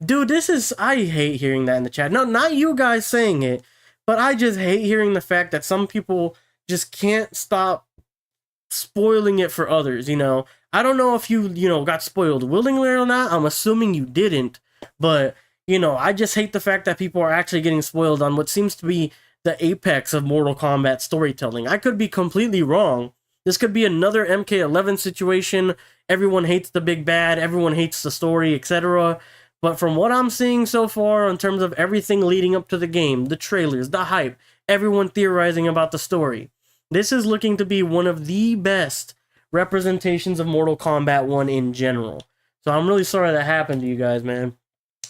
dude, I hate hearing that in the chat. No, not you guys saying it, but I just hate hearing the fact that some people just can't stop spoiling it for others, you know? I don't know if you know, got spoiled willingly or not. I'm assuming you didn't, but, you know, I just hate the fact that people are actually getting spoiled on what seems to be the apex of Mortal Kombat storytelling. I could be completely wrong. This could be another MK11 situation. Everyone hates the big bad, everyone hates the story, etc. But from what I'm seeing so far, in terms of everything leading up to the game, the trailers, the hype, everyone theorizing about the story, this is looking to be one of the best representations of Mortal Kombat 1 in general. So I'm really sorry that happened to you guys, man.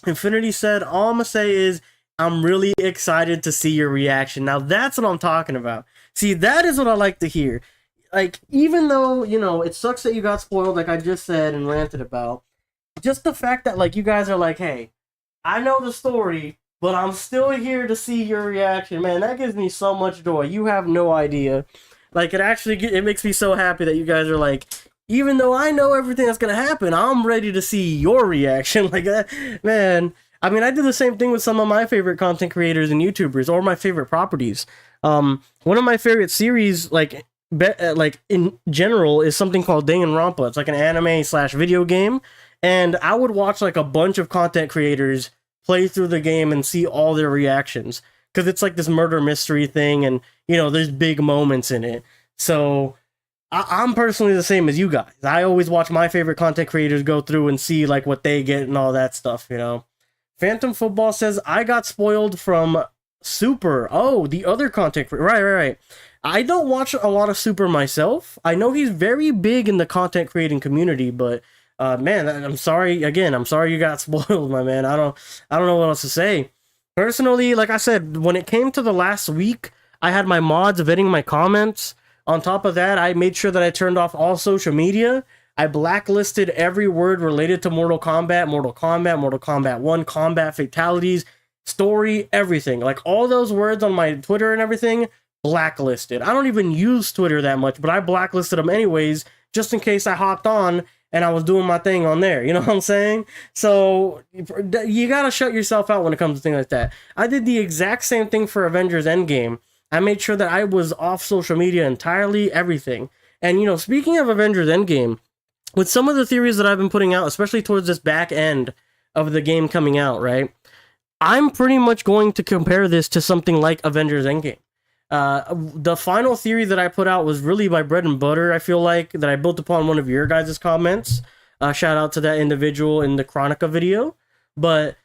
Infinity said, all I'm gonna say is, I'm really excited to see your reaction. Now that's what I'm talking about. See, that is what I like to hear. Like, even though, you know, it sucks that you got spoiled, like I just said and ranted about, just the fact that, like, you guys are like, hey, I know the story, but I'm still here to see your reaction. Man, that gives me so much joy. You have no idea. Like, it makes me so happy that you guys are like, even though I know everything that's gonna happen, I'm ready to see your reaction. Like that, man. I mean, I do the same thing with some of my favorite content creators and YouTubers, or my favorite properties. One of my favorite series, like in general, is something called Danganronpa. It's like an anime/video game, and I would watch like a bunch of content creators play through the game and see all their reactions, because it's like this murder mystery thing, and you know, there's big moments in it. So I'm personally the same as you guys. I always watch my favorite content creators go through and see like what they get and all that stuff, you know. Phantom Football says, I got spoiled from Super. Oh, the other content creator. Right. I don't watch a lot of Super myself. I know he's very big in the content creating community, but man, I'm sorry again. I'm sorry you got spoiled, my man. I don't know what else to say. Personally, like I said, when it came to the last week, I had my mods vetting my comments On top of that, I made sure that I turned off all social media. I blacklisted every word related to Mortal Kombat, Mortal Kombat, Mortal Kombat 1, combat fatalities, story, everything. Like all those words on my Twitter and everything, blacklisted. I don't even use Twitter that much, but I blacklisted them anyways, just in case I hopped on and I was doing my thing on there. You know what I'm saying? So you gotta shut yourself out when it comes to things like that. I did the exact same thing for Avengers Endgame. I made sure that I was off social media entirely, everything. And, you know, speaking of Avengers Endgame, with some of the theories that I've been putting out, especially towards this back end of the game coming out, right? I'm pretty much going to compare this to something like Avengers Endgame. The final theory that I put out was really my bread and butter, I feel like, that I built upon one of your guys' comments. Shout out to that individual in the Chronica video. But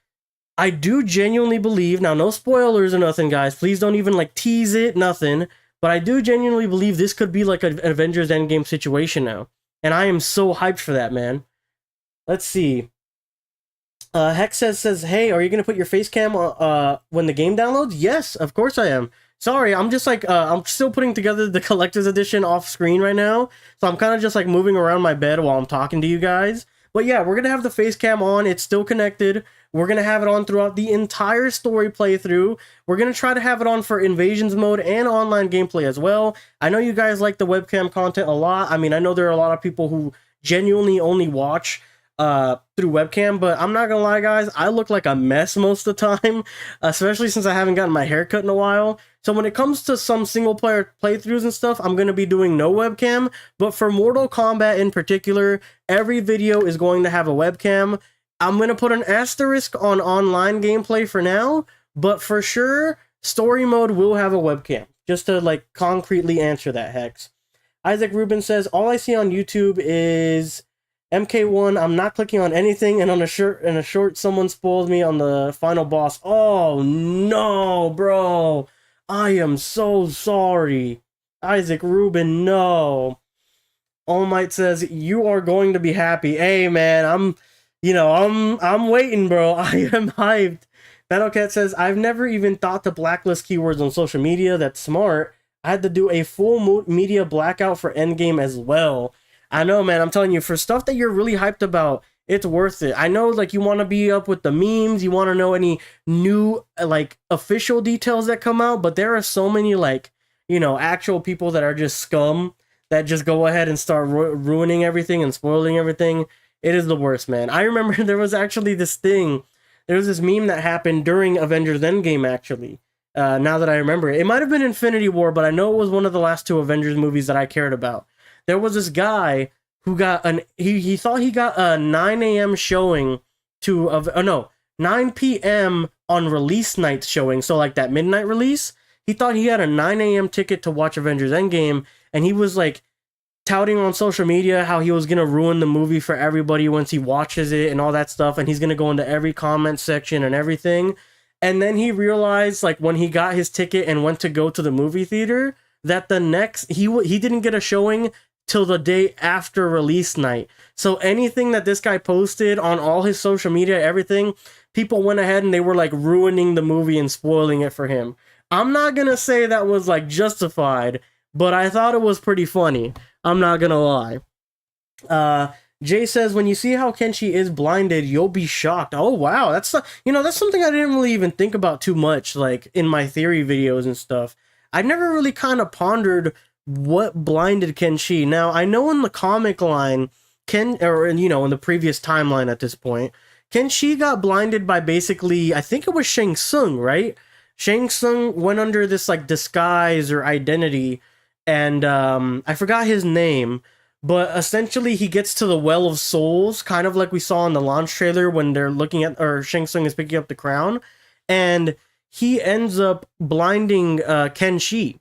I do genuinely believe, now no spoilers or nothing, guys, please don't even like tease it, nothing, but I do genuinely believe this could be like an Avengers Endgame situation now. And I am so hyped for that, man. Let's see. Hex says, hey, are you going to put your face cam when the game downloads? Yes, of course I am. Sorry, I'm just like, I'm still putting together the collector's edition off screen right now. So I'm kind of just like moving around my bed while I'm talking to you guys. But yeah, we're going to have the face cam on. It's still connected. We're going to have it on throughout the entire story playthrough. We're going to try to have it on for invasions mode and online gameplay as well. I know you guys like the webcam content a lot. I mean, I know there are a lot of people who genuinely only watch through webcam, but I'm not gonna lie, guys, I look like a mess most of the time, especially since I haven't gotten my hair cut in a while. So when it comes to some single player playthroughs and stuff, I'm gonna be doing no webcam, but for Mortal Kombat in particular, every video is going to have a webcam. I'm gonna put an asterisk on online gameplay for now, but for sure, story mode will have a webcam, just to like concretely answer that, Hex. Isaac Rubin says, all I see on YouTube is MK1, I'm not clicking on anything, and on a short, someone spoiled me on the final boss. Oh no, bro. I am so sorry. Isaac Rubin, no. All Might says, you are going to be happy. Hey man, I'm waiting, bro. I am hyped. Battlecat says, I've never even thought to blacklist keywords on social media. That's smart. I had to do a full media blackout for Endgame as well. I know, man. I'm telling you, for stuff that you're really hyped about, it's worth it. I know, like, you want to be up with the memes. You want to know any new, like, official details that come out. But there are so many, like, you know, actual people that are just scum that just go ahead and start ruining everything and spoiling everything. It is the worst, man. I remember there was actually this thing. There was this meme that happened during Avengers Endgame, actually. Now that I remember it. It might have been Infinity War, but I know it was one of the last two Avengers movies that I cared about. There was this guy who got he thought he got a 9 a.m. showing to 9 p.m. on release night showing, so like that midnight release. He thought he had a 9 a.m. ticket to watch Avengers Endgame, and he was like touting on social media how he was gonna ruin the movie for everybody once he watches it and all that stuff, and he's gonna go into every comment section and everything. And then he realized, like, when he got his ticket and went to go to the movie theater, that the next he didn't get a showing till the day after release night. So anything that this guy posted on all his social media, everything, people went ahead and they were like ruining the movie and spoiling it for him. I'm not gonna say that was like justified, but I thought it was pretty funny. I'm not gonna lie. Jay says, when you see how Kenshi is blinded, you'll be shocked. Oh wow, that's something I didn't really even think about too much, like in my theory videos and stuff. I never really kind of pondered what blinded Kenshi. Now, I know in the comic line, in the previous timeline at this point, Kenshi got blinded by basically, I think it was Shang Tsung, right? Shang Tsung went under this like disguise or identity, and I forgot his name, but essentially he gets to the Well of Souls, kind of like we saw in the launch trailer when they're looking at, or Shang Tsung is picking up the crown, and he ends up blinding Kenshi.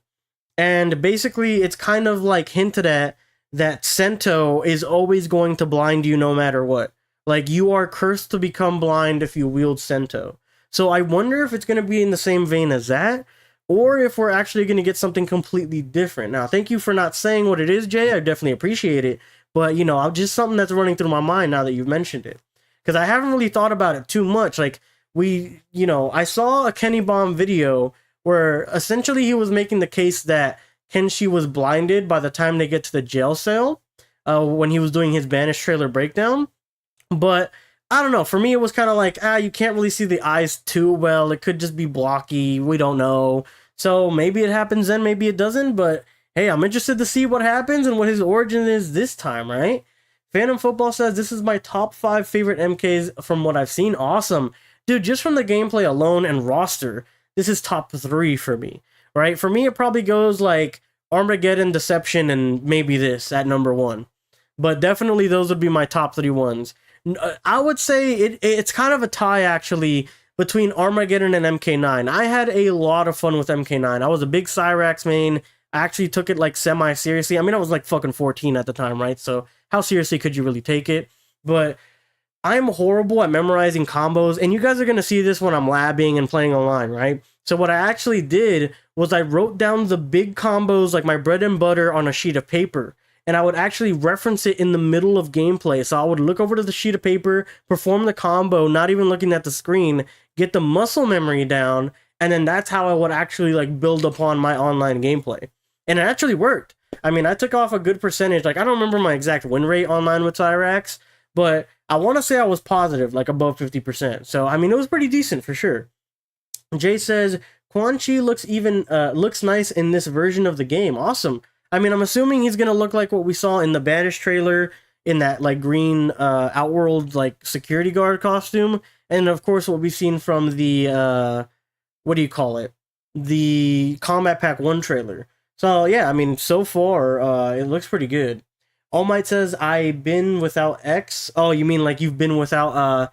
And basically, it's kind of like hinted at that Sento is always going to blind you no matter what. Like, you are cursed to become blind if you wield Sento. So I wonder if it's going to be in the same vein as that, or if we're actually going to get something completely different. Now, thank you for not saying what it is, Jay. I definitely appreciate it. But, just something that's running through my mind now that you've mentioned it. Because I haven't really thought about it too much. Like, I saw a Kenny Bomb video where essentially he was making the case that Kenshi was blinded by the time they get to the jail cell when he was doing his Banished trailer breakdown. But I don't know. For me, it was kind of like, you can't really see the eyes too well. It could just be blocky. We don't know. So maybe it happens then, maybe it doesn't. But hey, I'm interested to see what happens and what his origin is this time, right? Phantom Football says, this is my top 5 favorite MKs from what I've seen. Awesome. Dude, just from the gameplay alone and roster, this is top 3 for me, right? For me, it probably goes like Armageddon, Deception, and maybe this at number 1. But definitely those would be my top 3 ones. I would say it's kind of a tie, actually, between Armageddon and MK9. I had a lot of fun with MK9. I was a big Cyrax main. I actually took it like semi-seriously. I mean, I was like fucking 14 at the time, right? So how seriously could you really take it? But I'm horrible at memorizing combos, and you guys are going to see this when I'm labbing and playing online, right? So what I actually did was I wrote down the big combos, like my bread and butter, on a sheet of paper. And I would actually reference it in the middle of gameplay. So I would look over to the sheet of paper, perform the combo, not even looking at the screen, get the muscle memory down, and then that's how I would actually like build upon my online gameplay. And it actually worked. I mean, I took off a good percentage. Like, I don't remember my exact win rate online with Cyrax, but I want to say I was positive, like above 50%. So, I mean, it was pretty decent for sure. Jay says, Quan Chi looks nice in this version of the game. Awesome. I mean, I'm assuming he's going to look like what we saw in the Banished trailer in that, like, green Outworld, like, security guard costume. And, of course, what we've seen from the, what do you call it? The Combat Pack 1 trailer. So, yeah, I mean, so far, it looks pretty good. All Might says, I've been without X. Oh, you mean, like, you've been without,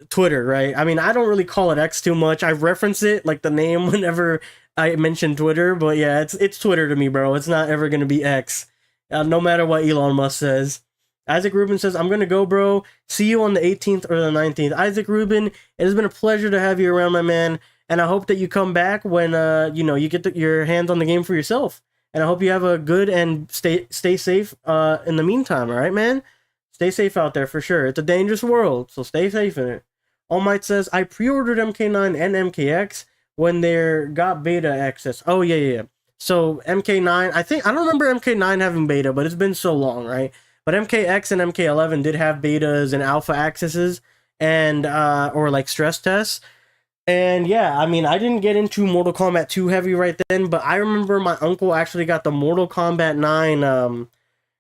Twitter, right? I mean, I don't really call it X too much. I reference it, like, the name whenever I mentioned Twitter, but yeah, it's Twitter to me, bro. It's not ever going to be X, no matter what Elon Musk says. Isaac Rubin says, I'm going to go, bro. See you on the 18th or the 19th. Isaac Rubin, it has been a pleasure to have you around, my man, and I hope that you come back when, you get your hands on the game for yourself. And I hope you have a good and stay safe in the meantime, all right, man? Stay safe out there for sure. It's a dangerous world, so stay safe in it. All Might says, I pre-ordered MK9 and MKX when they got beta access. Oh, yeah. So, MK9, I don't remember MK9 having beta, but it's been so long, right? But MKX and MK11 did have betas and alpha accesses, and, or like stress tests. And yeah, I mean, I didn't get into Mortal Kombat 2 heavy right then, but I remember my uncle actually got the Mortal Kombat 9,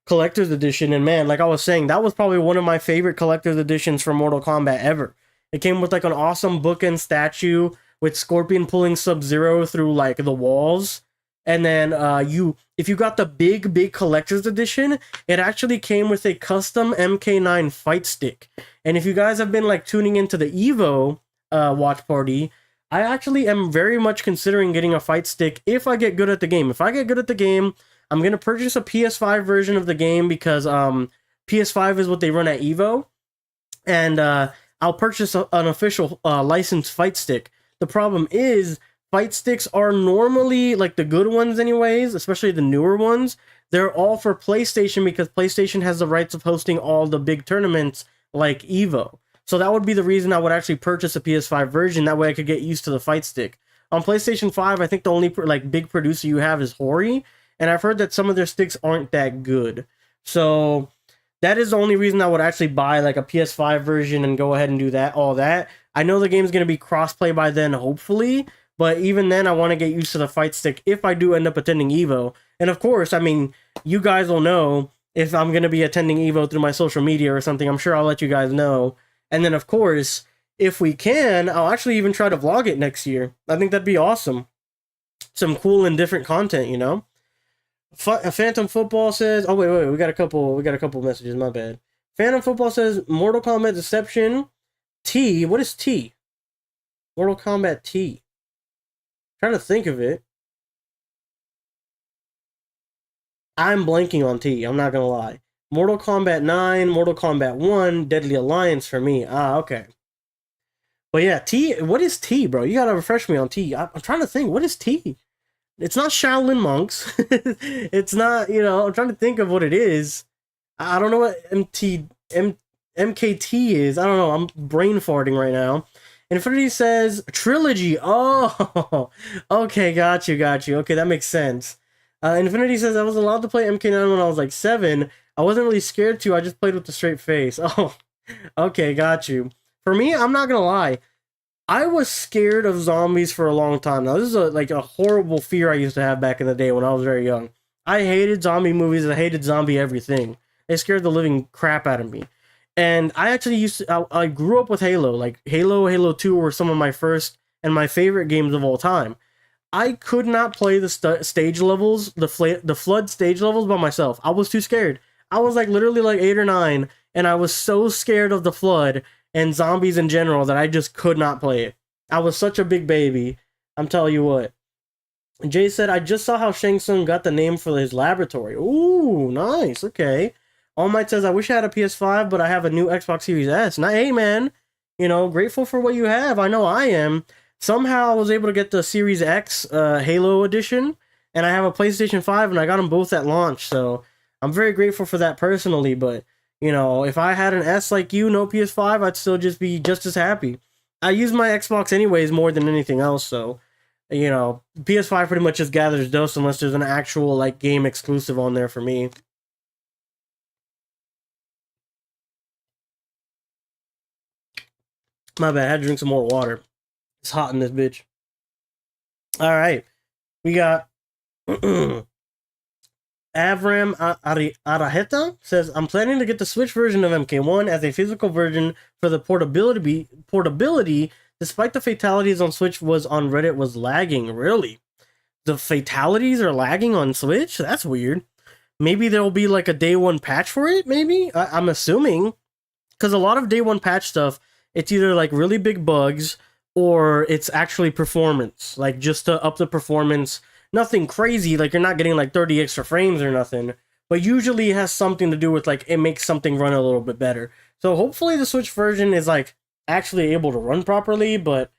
Collector's Edition, and man, like I was saying, that was probably one of my favorite Collector's Editions for Mortal Kombat ever. It came with like an awesome bookend statue with Scorpion pulling Sub-Zero through like the walls. And then if you got the big Collector's Edition, it actually came with a custom MK9 fight stick. And if you guys have been like tuning into the Evo watch party, I actually am very much considering getting a fight stick if I get good at the game. If I get good at the game, I'm going to purchase a PS5 version of the game because PS5 is what they run at Evo. And I'll purchase an official licensed fight stick. The problem is, fight sticks are normally, like the good ones anyways, especially the newer ones, they're all for PlayStation because PlayStation has the rights of hosting all the big tournaments like Evo. So that would be the reason I would actually purchase a PS5 version, that way I could get used to the fight stick. On PlayStation 5, I think the only like big producer you have is Hori, and I've heard that some of their sticks aren't that good. So that is the only reason I would actually buy like a PS5 version and go ahead and do all that. I know the game's going to be crossplay by then, hopefully, but even then I want to get used to the fight stick if I do end up attending Evo. And of course, I mean, you guys will know if I'm going to be attending Evo through my social media or something. I'm sure I'll let you guys know. And then of course, if we can, I'll actually even try to vlog it next year. I think that'd be awesome. Some cool and different content, you know? Phantom Football says, oh wait, we got a couple messages, my bad. Phantom Football says, Mortal Kombat Deception T. What is T? Mortal Kombat T. Trying to think of it. I'm blanking on T, I'm not gonna lie. Mortal Kombat 9, Mortal Kombat 1, Deadly Alliance for me. Okay. But yeah, T, what is T, bro? You gotta refresh me on T. I'm trying to think, what is T? It's not Shaolin monks. It's not, I'm trying to think of what it is. I don't know what MKT is. I don't know. I'm brain farting right now. Infinity says Trilogy. Oh, okay. Got you. Okay, that makes sense. Infinity says, I was allowed to play MK9 when I was like 7. I wasn't really scared to, I just played with a straight face. Oh, okay, got you. For me, I'm not gonna lie. I was scared of zombies for a long time. Now, this is like a horrible fear I used to have back in the day when I was very young. I hated zombie movies. I hated zombie everything. It scared the living crap out of me. And I actually I grew up with Halo. Like Halo 2 were some of my first and my favorite games of all time. I could not play the stage levels, the flood stage levels by myself. I was too scared. I was like literally like 8 or 9, and I was so scared of the flood and zombies in general that I just could not play it. I was such a big baby. I'm telling you what. Jay said, I just saw how Shang Tsung got the name for his laboratory. Ooh, nice. Okay. All Might says, I wish I had a PS5, but I have a new Xbox Series S. Now, hey, man, grateful for what you have. I know I am. Somehow I was able to get the Series X Halo edition, and I have a PlayStation 5, and I got them both at launch, so I'm very grateful for that personally, but, if I had an S like you, no PS5, I'd still just be just as happy. I use my Xbox anyways more than anything else, so, PS5 pretty much just gathers dust unless there's an actual, like, game exclusive on there for me. My bad, I had to drink some more water. It's hot in this bitch. All right. We got Avram Araheta says, I'm planning to get the Switch version of MK1 as a physical version for the portability, despite the fatalities on Switch was on Reddit was lagging. Really? The fatalities are lagging on Switch? That's weird. Maybe there'll be like a day one patch for it, maybe? I'm assuming. Because a lot of day one patch stuff, it's either like really big bugs or it's actually performance, like just to up the performance. Nothing crazy, like you're not getting like 30 extra frames or nothing, but usually it has something to do with like it makes something run a little bit better. So hopefully the Switch version is like actually able to run properly, but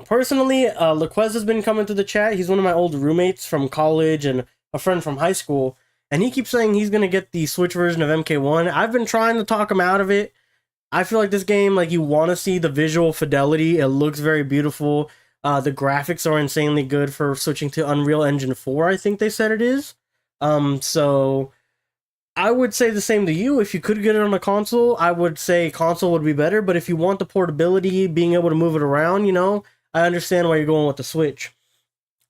personally, Laquez has been coming to the chat. He's one of my old roommates from college and a friend from high school, and he keeps saying he's gonna get the Switch version of MK1. I've been trying to talk him out of it. I feel like this game, like, you want to see the visual fidelity. It looks very beautiful. The graphics are insanely good for switching to Unreal Engine 4, I think they said it is. So I would say the same to you. If you could get it on a console, I would say console would be better. But if you want the portability, being able to move it around, I understand why you're going with the Switch.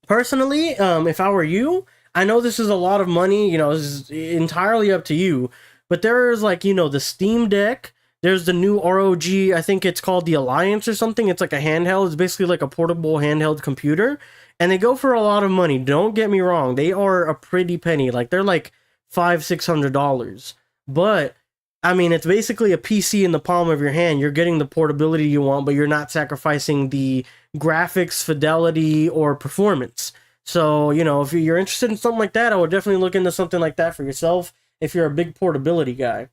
Personally, if I were you, I know this is a lot of money. This is entirely up to you. But there's, like, the Steam Deck. There's the new ROG, I think it's called the Alliance or something. It's like a handheld. It's basically like a portable handheld computer. And they go for a lot of money. Don't get me wrong. They are a pretty penny. Like, they're like $500-$600. But, I mean, it's basically a PC in the palm of your hand. You're getting the portability you want, but you're not sacrificing the graphics, fidelity, or performance. So, if you're interested in something like that, I would definitely look into something like that for yourself if you're a big portability guy.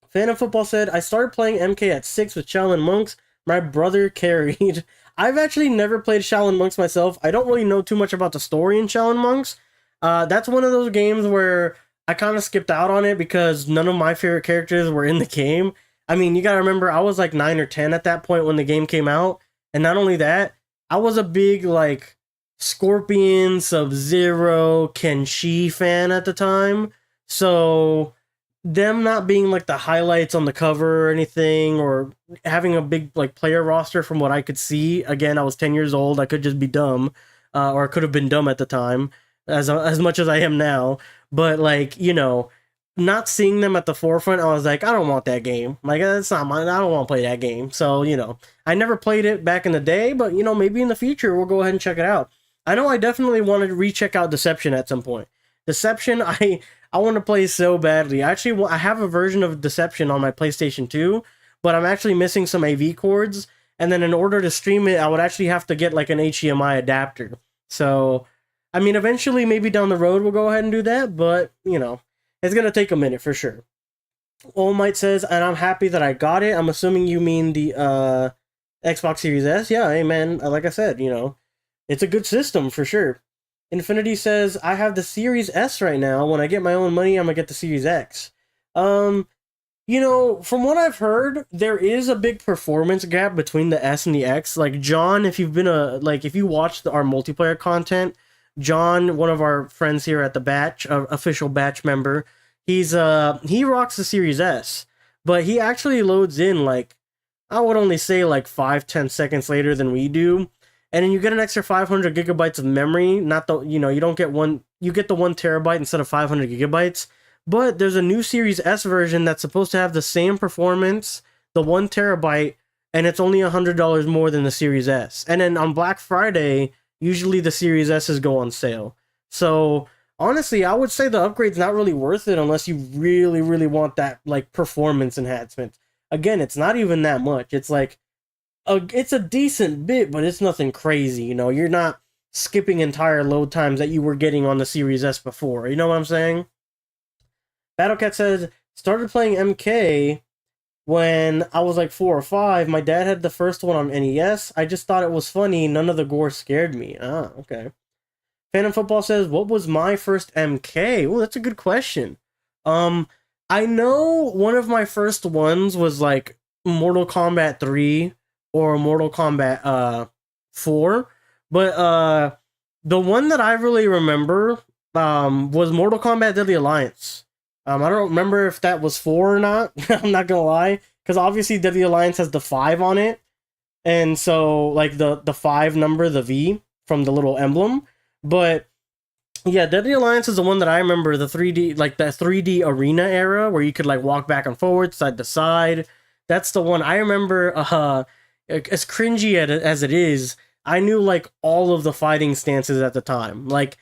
Fan of Football said, I started playing MK at 6 with Shaolin Monks. My brother carried. I've actually never played Shaolin Monks myself. I don't really know too much about the story in Shaolin Monks. That's one of those games where I kind of skipped out on it because none of my favorite characters were in the game. I mean, you gotta remember, I was like 9 or 10 at that point when the game came out. And not only that, I was a big, like, Scorpion, Sub-Zero, Kenshi fan at the time. So them not being like the highlights on the cover or anything, or having a big like player roster from what I could see, again, I was 10 years old, I could just be dumb, or I could have been dumb at the time, as much as I am now, but like, not seeing them at the forefront, I was like, I don't want that game, like, that's not mine, I don't want to play that game. So, I never played it back in the day, but maybe in the future we'll go ahead and check it out. I know I definitely wanted to recheck out Deception at some point. Deception, I want to play so badly. Actually, I have a version of Deception on my PlayStation 2, but I'm actually missing some AV cords, and then in order to stream it, I would actually have to get like an HDMI adapter. So, I mean, eventually, maybe down the road, we'll go ahead and do that, but, it's going to take a minute for sure. All Might says, and I'm happy that I got it. I'm assuming you mean the Xbox Series S. Yeah, hey man, like I said, it's a good system for sure. Infinity says, I have the Series S right now. When I get my own money, I'm gonna get the Series X. From what I've heard, there is a big performance gap between the S and the X. Like, John, if you watched our multiplayer content, John, one of our friends here at the batch, official batch member, he rocks the Series S, but he actually loads in like, I would only say like 5-10 seconds later than we do. And then you get an extra 500 gigabytes of memory. Not the, you don't get you get the 1 terabyte instead of 500 gigabytes. But there's a new Series S version that's supposed to have the same performance, the 1 terabyte, and it's only $100 more than the Series S. And then on Black Friday, usually the Series S's go on sale. So honestly, I would say the upgrade's not really worth it unless you really, really want that like performance enhancement. Again, it's not even that much. It's like it's a decent bit, but it's nothing crazy. You're not skipping entire load times that you were getting on the Series S before. You know what I'm saying? Battlecat says, started playing MK when I was like 4 or 5. My dad had the first one on NES. I just thought it was funny. None of the gore scared me. Ah, okay. Phantom Football says, what was my first MK? Oh, that's a good question. I know one of my first ones was like Mortal Kombat 3 or Mortal Kombat 4, but the one that I really remember was Mortal Kombat Deadly Alliance. I don't remember if that was 4 or not. I'm not gonna lie, because obviously Deadly Alliance has the 5 on it, and so like the 5 number, the V from the little emblem. But yeah, Deadly Alliance is the one that I remember, the 3D, like the 3D arena era where you could like walk back and forward, side to side. That's the one I remember. As cringy as it is, I knew like all of the fighting stances at the time. Like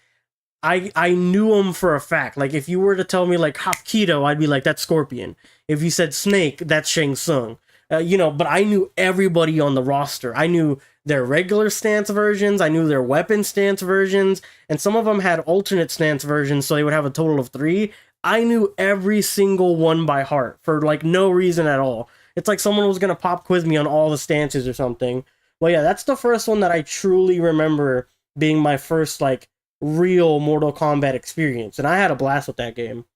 I knew them for a fact. Like if you were to tell me like Hapkido, I'd be like, that's Scorpion. If you said Snake, that's Shang Tsung. But I knew everybody on the roster. I knew their regular stance versions, I knew their weapon stance versions, and some of them had alternate stance versions, so they would have a total of 3. I knew every single one by heart for like no reason at all. It's like someone was gonna pop quiz me on all the stances or something. Well, yeah, that's the first one that I truly remember being my first like real Mortal Kombat experience, and I had a blast with that game.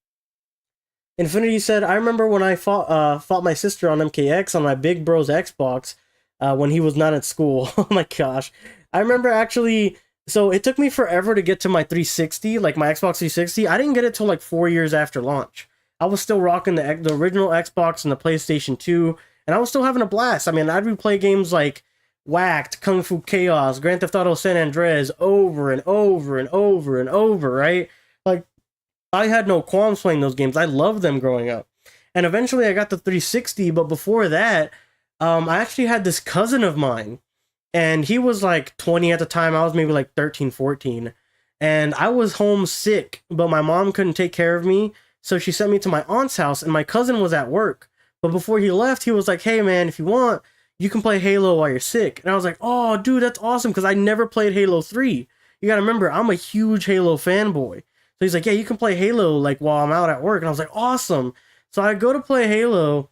Infinity said, I remember when I fought my sister on MKX on my big bro's Xbox when he was not at school. Oh my gosh. I remember actually, so it took me forever to get to my 360, like my Xbox 360. I didn't get it till like 4 years after launch. I was still rocking the original Xbox and the PlayStation 2, and I was still having a blast. I mean, I'd replay games like Whacked, Kung Fu Chaos, Grand Theft Auto San Andreas over and over and over and over, right? Like, I had no qualms playing those games. I loved them growing up. And eventually I got the 360, but before that, I actually had this cousin of mine, and he was like 20 at the time. I was maybe like 13, 14. And I was homesick, but my mom couldn't take care of me, so she sent me to my aunt's house, and my cousin was at work. But before he left, he was like, hey man, if you want, you can play Halo while you're sick. And I was like, oh dude, that's awesome, because I never played Halo 3. You gotta remember, I'm a huge Halo fanboy. So he's like, yeah, you can play Halo like while I'm out at work. And I was like, awesome. So I go to play Halo,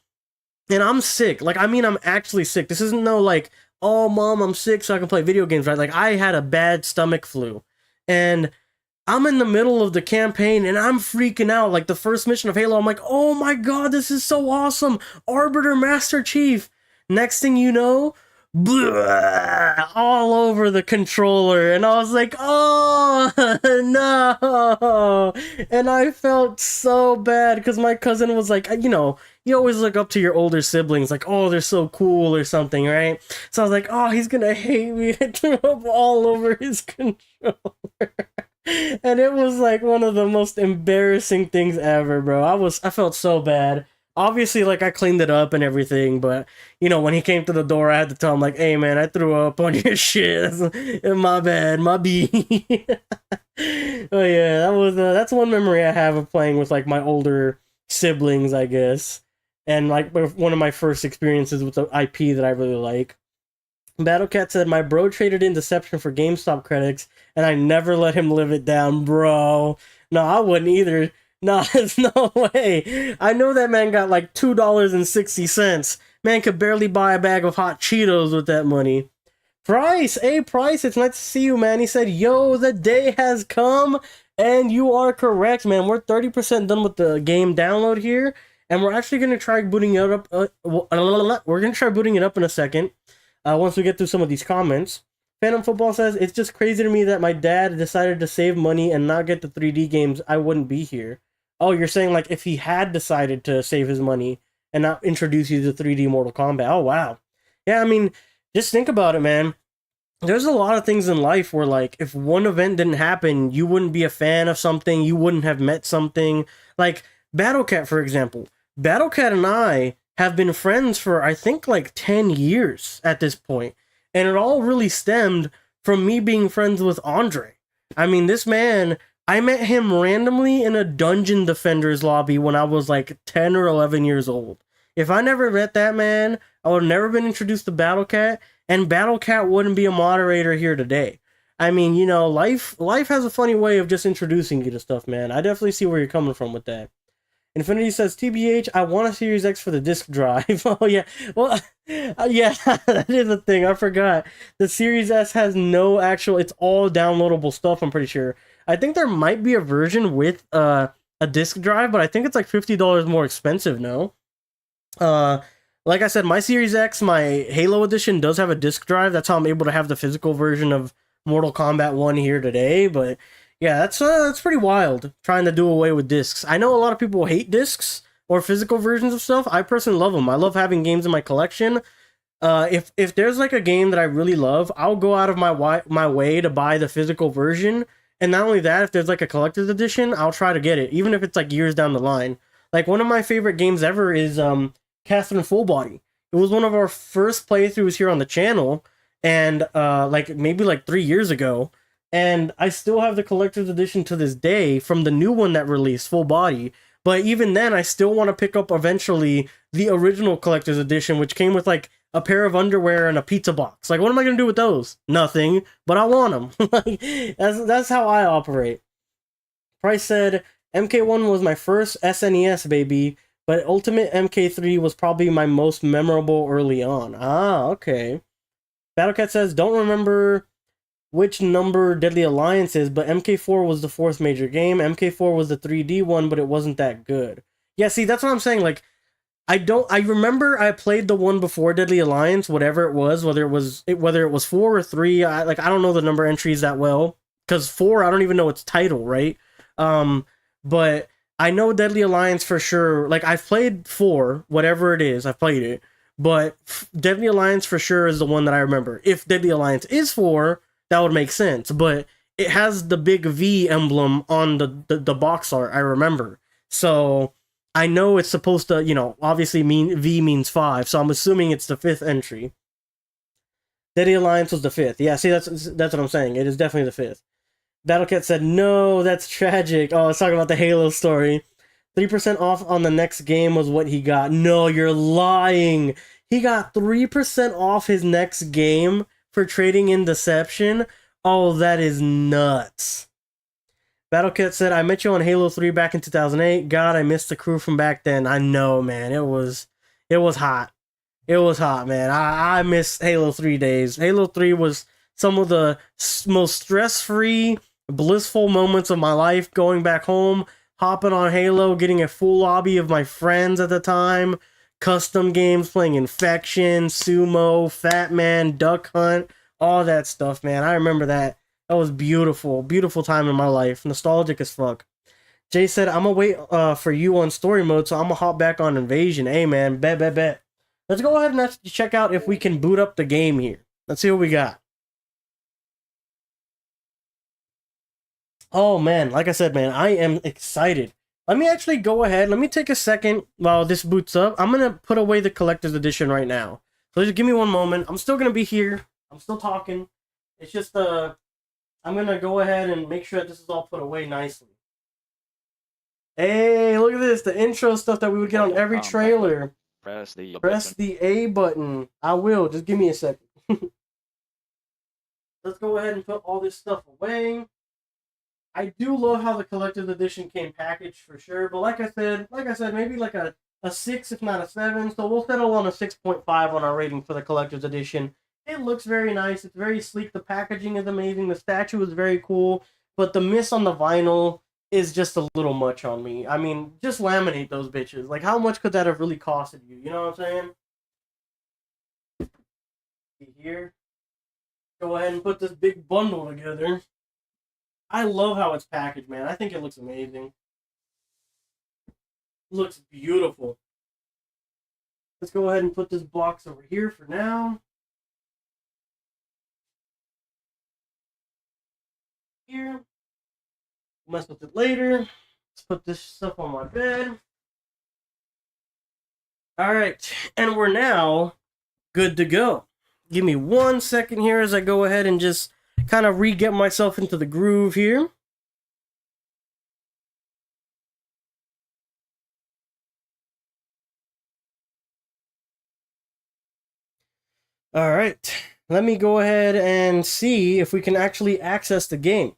and I'm sick. Like, I mean, I'm actually sick. This isn't no like, oh mom, I'm sick so I can play video games, right? Like, I had a bad stomach flu. And I'm in the middle of the campaign, and I'm freaking out. Like, the first mission of Halo, I'm like, oh my god, this is so awesome. Arbiter Master Chief. Next thing you know, blah, all over the controller, and I was like, oh no. And I felt so bad because my cousin was like, you always look up to your older siblings like, oh, they're so cool or something, right? So I was like, oh, he's gonna hate me. I threw up all over his controller. And it was like one of the most embarrassing things ever, bro. I felt so bad. Obviously, like, I cleaned it up and everything, but, when he came to the door, I had to tell him, like, hey, man, I threw up on your shit. My bad, my B. Oh, yeah, that's one memory I have of playing with, like, my older siblings, I guess. And, like, one of my first experiences with the IP that I really like. Battlecat said, my bro traded in Deception for GameStop credits, and I never let him live it down, bro. No, I wouldn't either. No, there's no way. I know that man got like $2.60. Man could barely buy a bag of hot Cheetos with that money. Price, hey Price, it's nice to see you, man. He said, yo, the day has come, and you are correct, man. We're 30% done with the game download here, and we're actually going to try booting it up. We're going to try booting it up in a second, once we get through some of these comments. Phantom Football says, it's just crazy to me that my dad decided to save money and not get the 3D games. I wouldn't be here. Oh, you're saying like if he had decided to save his money and not introduce you to 3D Mortal Kombat. Oh, wow. Yeah, I mean, just think about it, man. There's a lot of things in life where like if one event didn't happen, you wouldn't be a fan of something, you wouldn't have met something. Like Battlecat, for example. Battlecat and I have been friends for I think like 10 years at this point. And it all really stemmed from me being friends with Andre. I mean, this man, I met him randomly in a Dungeon Defenders lobby when I was like 10 or 11 years old. If I never met that man, I would have never been introduced to Battlecat, and Battlecat wouldn't be a moderator here today. I mean, you know, life has a funny way of just introducing you to stuff, man. I definitely see where you're coming from with that. Infinity says, TBH, I want a Series X for the disk drive. Oh, yeah. Well, yeah, that is a thing. I forgot. The Series S has no actual, it's all downloadable stuff, I'm pretty sure. I think there might be a version with a disk drive, but I think it's like $50 more expensive now. Like I said, my Series X, my Halo edition does have a disk drive. That's how I'm able to have the physical version of Mortal Kombat 1 here today, but yeah, that's pretty wild, trying to do away with discs. I know a lot of people hate discs or physical versions of stuff. I personally love them. I love having games in my collection. If there's like a game that I really love, I'll go out of my way to buy the physical version. And not only that, if there's like a collector's edition, I'll try to get it, even if it's like years down the line. Like one of my favorite games ever is Catherine Full Body. It was one of our first playthroughs here on the channel, and like maybe like 3 years ago. And I still have the collector's edition to this day from the new one that released, Full Body. But even then, I still want to pick up eventually the original collector's edition, which came with like a pair of underwear and a pizza box. Like, what am I going to do with those? Nothing, but I want them. Like, that's how I operate. Price said, MK1 was my first SNES, baby, but Ultimate MK3 was probably my most memorable early on. Ah, okay. Battlecat says, don't remember which number Deadly Alliance is, but MK4 was the fourth major game. MK4 was the 3D one, but it wasn't that good. Yeah, see, that's what I'm saying. Like, I remember I played the one before Deadly Alliance, whatever it was, whether it was 4 or 3. I don't know the number entries that well, because 4, I don't even know its title, right? But I know Deadly Alliance for sure. Like, I've played 4, whatever it is, I've played it. But Deadly Alliance for sure is the one that I remember. If Deadly Alliance is 4, that would make sense, but it has the big V emblem on the box art, I remember. So I know it's supposed to, you know, obviously V means 5, so I'm assuming it's the 5th entry. Deadly Alliance was the 5th. Yeah, see, that's what I'm saying. It is definitely the 5th. Battlecat said, no, that's tragic. Oh, let's talk about the Halo story. 3% off on the next game was what he got. No, you're lying. He got 3% off his next game for trading in Deception. Oh, that is nuts. Battlecat said, I met you on Halo 3 back in 2008. God, I missed the crew from back then. I know, man. It was hot. It was hot, man. I miss Halo 3 days. Halo 3 was some of the most stress-free, blissful moments of my life, going back home, hopping on Halo, getting a full lobby of my friends at the time, custom games, playing Infection, Sumo, Fat Man, Duck Hunt, all that stuff, man. I remember that. That was beautiful. Beautiful time in my life. Nostalgic as fuck. Jay said, I'm gonna wait for you on story mode, so I'm gonna hop back on Invasion. Hey, man, bet. Let's go ahead and check out if we can boot up the game here. Let's see what we got. Oh, man, like I said, man, I am excited. Let me actually go ahead. Let me take a second while this boots up. I'm going to put away the collector's edition right now. So just give me one moment. I'm still going to be here. I'm still talking. It's just, I'm going to go ahead and make sure that this is all put away nicely. Hey, look at this. The intro stuff that we would get on every trailer. Press the A button. I will. Just give me a second. Let's go ahead and put all this stuff away. I do love how the collector's edition came packaged for sure, but like I said, maybe like a 6, if not a 7. So we'll settle on a 6.5 on our rating for the collector's edition. It looks very nice. It's very sleek. The packaging is amazing. The statue is very cool, but the miss on the vinyl is just a little much on me. I mean, just laminate those bitches. Like, how much could that have really costed you? You know what I'm saying? Here. Go ahead and put this big bundle together. I love how it's packaged, man. I think it looks amazing. Looks beautiful. Let's go ahead and put this box over here for now. Here. Mess with it later. Let's put this stuff on my bed. Alright, and we're now good to go. Give me 1 second here as I go ahead and just kind of re-get myself into the groove here. Alright, let me go ahead and see if we can actually access the game.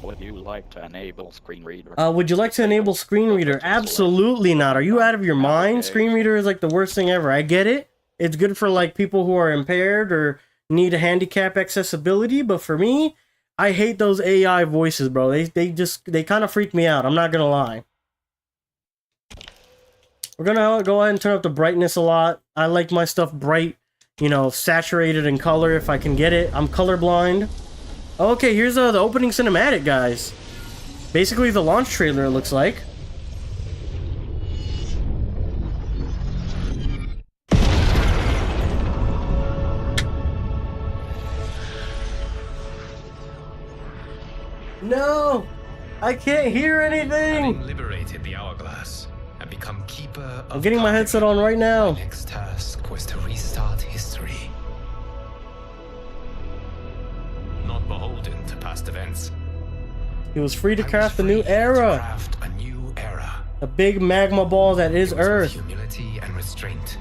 Would you like to enable screen reader? Would you like to enable screen reader? Absolutely not. Are you out of your mind? Screen reader is like the worst thing ever. I get it. It's good for like people who are impaired or need a handicap accessibility, but for me, I hate those AI voices, bro. They kind of freak me out. I'm not gonna lie. We're gonna go ahead and turn up the brightness a lot. I like my stuff bright, you know, saturated in color if I can get it. I'm colorblind. Okay, here's the opening cinematic, guys. Basically the launch trailer, it looks like. No! I can't hear anything! Having liberated the hourglass and become keeper of I'm getting my headset on right now. My next task was to restart history. Not beholden to past events. He was free to craft a new era. Craft a new era. A big magma ball that is Earth. Humility and restraint.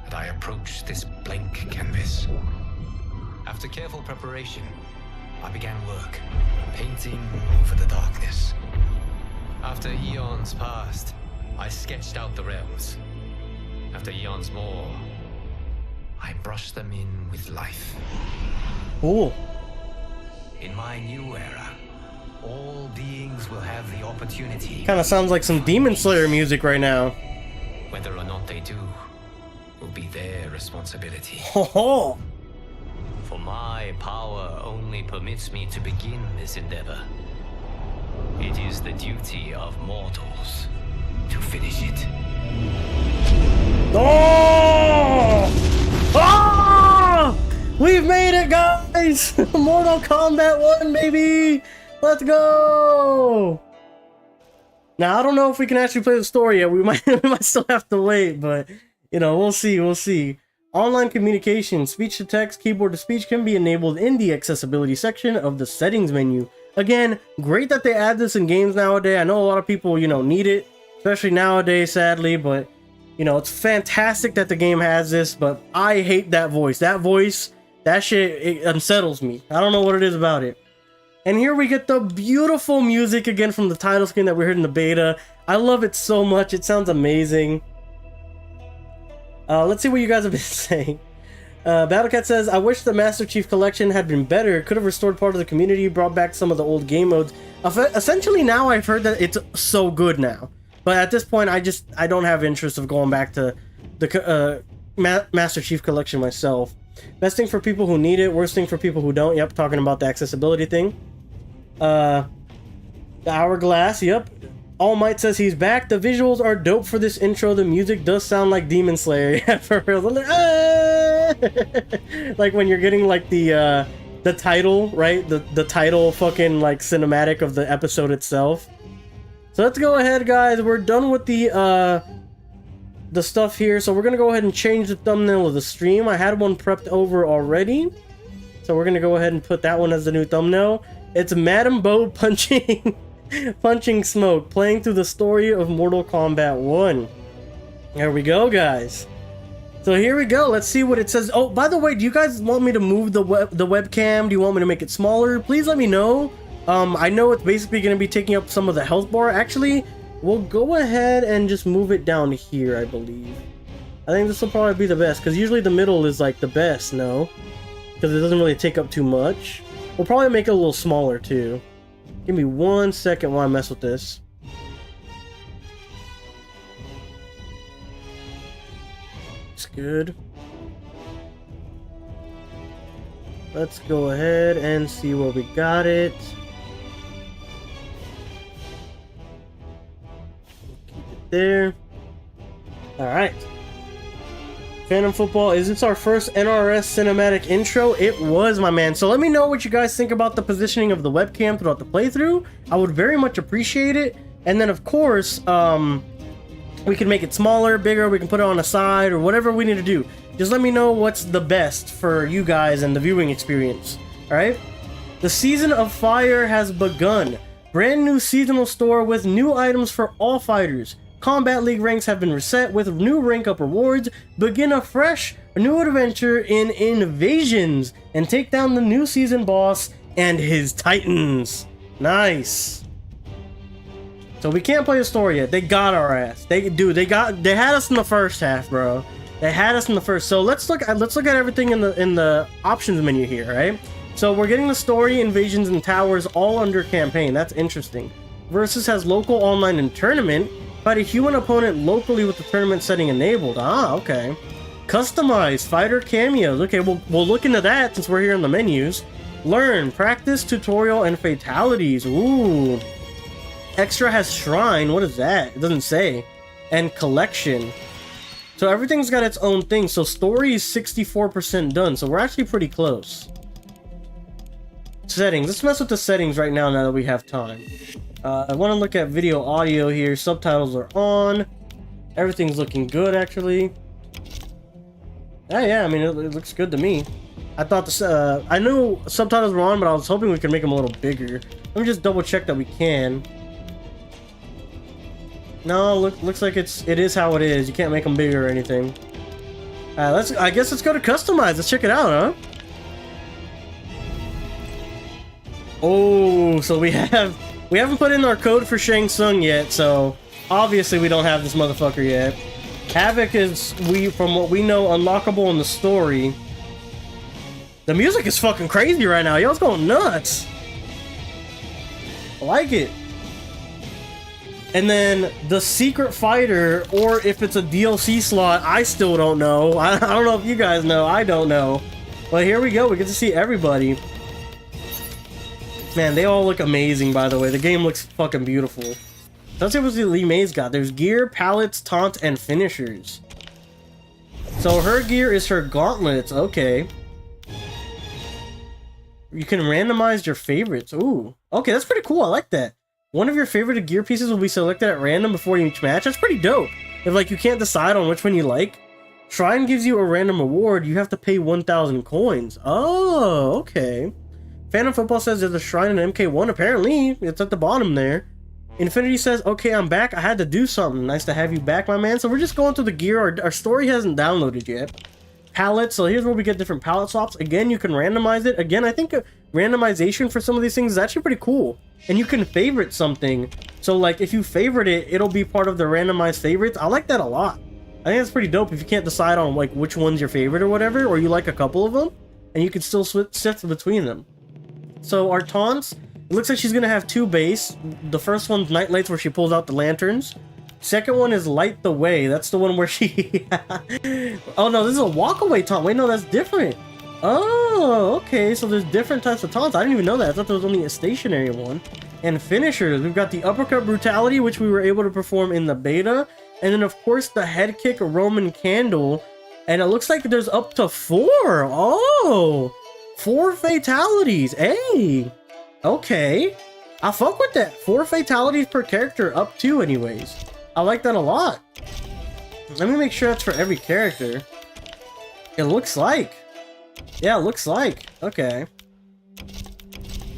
And I approached this blank canvas. After careful preparation, I began work, painting over the darkness. After eons passed, I sketched out the realms. After eons more, I brushed them in with life. Cool. In my new era, all beings will have the opportunity. Kind of sounds like some Demon Slayer music right now. Whether or not they do, will be their responsibility. Ho ho! For my power only permits me to begin this endeavor. It is the duty of mortals to finish it. Oh! Oh! We've made it, guys! Mortal Kombat 1, baby! Let's go! Now, I don't know if we can actually play the story yet. We might still have to wait, but, you know, we'll see. Online communication, speech-to-text, keyboard-to-speech can be enabled in the accessibility section of the settings menu. Again, great that they add this in games nowadays. I know a lot of people, you know, need it, especially nowadays, sadly, but, you know, it's fantastic that the game has this, but I hate that voice. That shit, it unsettles me. I don't know what it is about it. And here we get the beautiful music again from the title screen that we heard in the beta. I love it so much. It sounds amazing. Let's see what you guys have been saying. Battlecat says, I wish the Master Chief Collection had been better. Could have restored part of the community, brought back some of the old game modes. Essentially now I've heard that it's so good now. But at this point I don't have interest of going back to the Master Chief Collection myself. Best thing for people who need it, worst thing for people who don't. Yep, talking about the accessibility thing. The Hourglass, yep. All Might says he's back. The visuals are dope for this intro. The music does sound like Demon Slayer. Yeah, for real. Like when you're getting like the title, right? The title fucking like cinematic of the episode itself. So let's go ahead, guys. We're done with the stuff here. So we're gonna go ahead and change the thumbnail of the stream. I had one prepped over already. So we're gonna go ahead and put that one as the new thumbnail. It's Madam Bo punching smoke, playing through the story of Mortal Kombat 1. There we go, guys. So here we go. Let's see what it says. Oh, by the way, do you guys want me to move the webcam? Do you want me to make it smaller? Please let me know. I know it's basically going to be taking up some of the health bar. Actually, we'll go ahead and just move it down here, I believe. I think this will probably be the best, because usually the middle is like the best, no? Because it doesn't really take up too much. We'll probably make it a little smaller too. Give me 1 second while I mess with this. It's good. let's go ahead and see where we got it. Keep it there. Alright. Phantom Football, is this our first NRS cinematic intro? It was, my man. So let me know what you guys think about the positioning of the webcam throughout the playthrough. I would very much appreciate it. And then, of course, we can make it smaller, bigger, we can put it on a side, or whatever we need to do. Just let me know what's the best for you guys and the viewing experience. Alright? The Season of Fire has begun. Brand new seasonal store with new items for all fighters. Combat League ranks have been reset with new rank up rewards. Begin a fresh, new adventure in Invasions and take down the new season boss and his titans. Nice. So we can't play the story yet. They got our ass. They had us in the first half, bro. They had us in the first. So let's look at everything in the options menu here, right? So we're getting the story, invasions, and towers all under campaign. That's interesting. Versus has local, online, and tournament. Fight a human opponent locally with the tournament setting enabled. Ah, okay. Customize fighter cameos. Okay, we'll look into that since we're here in the menus. Learn, practice, tutorial, and fatalities. Ooh. Extra has shrine. What is that? It doesn't say. And collection. So everything's got its own thing. So story is 64% done. So we're actually pretty close. Settings. Let's mess with the settings right now that we have time. I want to look at video audio here. Subtitles are on. Everything's looking good, actually. Yeah, I mean, it looks good to me. I thought I knew subtitles were on, but I was hoping we could make them a little bigger. Let me just double check that we can. No, looks like it is how it is. You can't make them bigger or anything. I guess let's go to customize. Let's check it out, huh? Oh, so we haven't put in our code for Shang Tsung yet, so obviously we don't have this motherfucker yet. Havoc is, from what we know, unlockable in the story. The music is fucking crazy right now. Y'all's going nuts. I like it. And then the secret fighter, or if it's a DLC slot, I still don't know. I don't know if you guys know. I don't know. But here we go. We get to see everybody. Man, they all look amazing, by the way. The game looks fucking beautiful. Let's see what Lee May's got. There's gear, pallets, taunt, and finishers. So her gear is her gauntlets. Okay. You can randomize your favorites. Ooh. Okay, that's pretty cool. I like that. One of your favorite gear pieces will be selected at random before each match. That's pretty dope. If, like, you can't decide on which one you like. Shrine gives you a random reward. You have to pay 1,000 coins. Oh, okay. Phantom Football says there's a shrine in MK1. Apparently, it's at the bottom there. Infinity says, okay, I'm back. I had to do something. Nice to have you back, my man. So we're just going through the gear. Our story hasn't downloaded yet. Pallets. So here's where we get different pallet swaps. Again, you can randomize it. Again, I think randomization for some of these things is actually pretty cool. And you can favorite something. So, like, if you favorite it, it'll be part of the randomized favorites. I like that a lot. I think that's pretty dope if you can't decide on, like, which one's your favorite or whatever, or you like a couple of them, and you can still shift between them. So our taunts, it looks like she's gonna have two base. The first one's Night Lights, where she pulls out the lanterns. Second one is Light the Way. That's the one where she... Oh no, this is a walk away taunt. Wait, no, that's different. Oh, okay, so there's different types of taunts. I didn't even know that. I thought there was only a stationary one. And finishers, we've got the Uppercut Brutality, which we were able to perform in the beta. And then, of course, the Head Kick Roman Candle. And it looks like there's up to 4. Oh, 4 fatalities. Hey, okay. I fuck with that. 4 fatalities per character, up to anyways. I like that a lot. Let me make sure that's for every character. It looks like. Yeah, it looks like. Okay.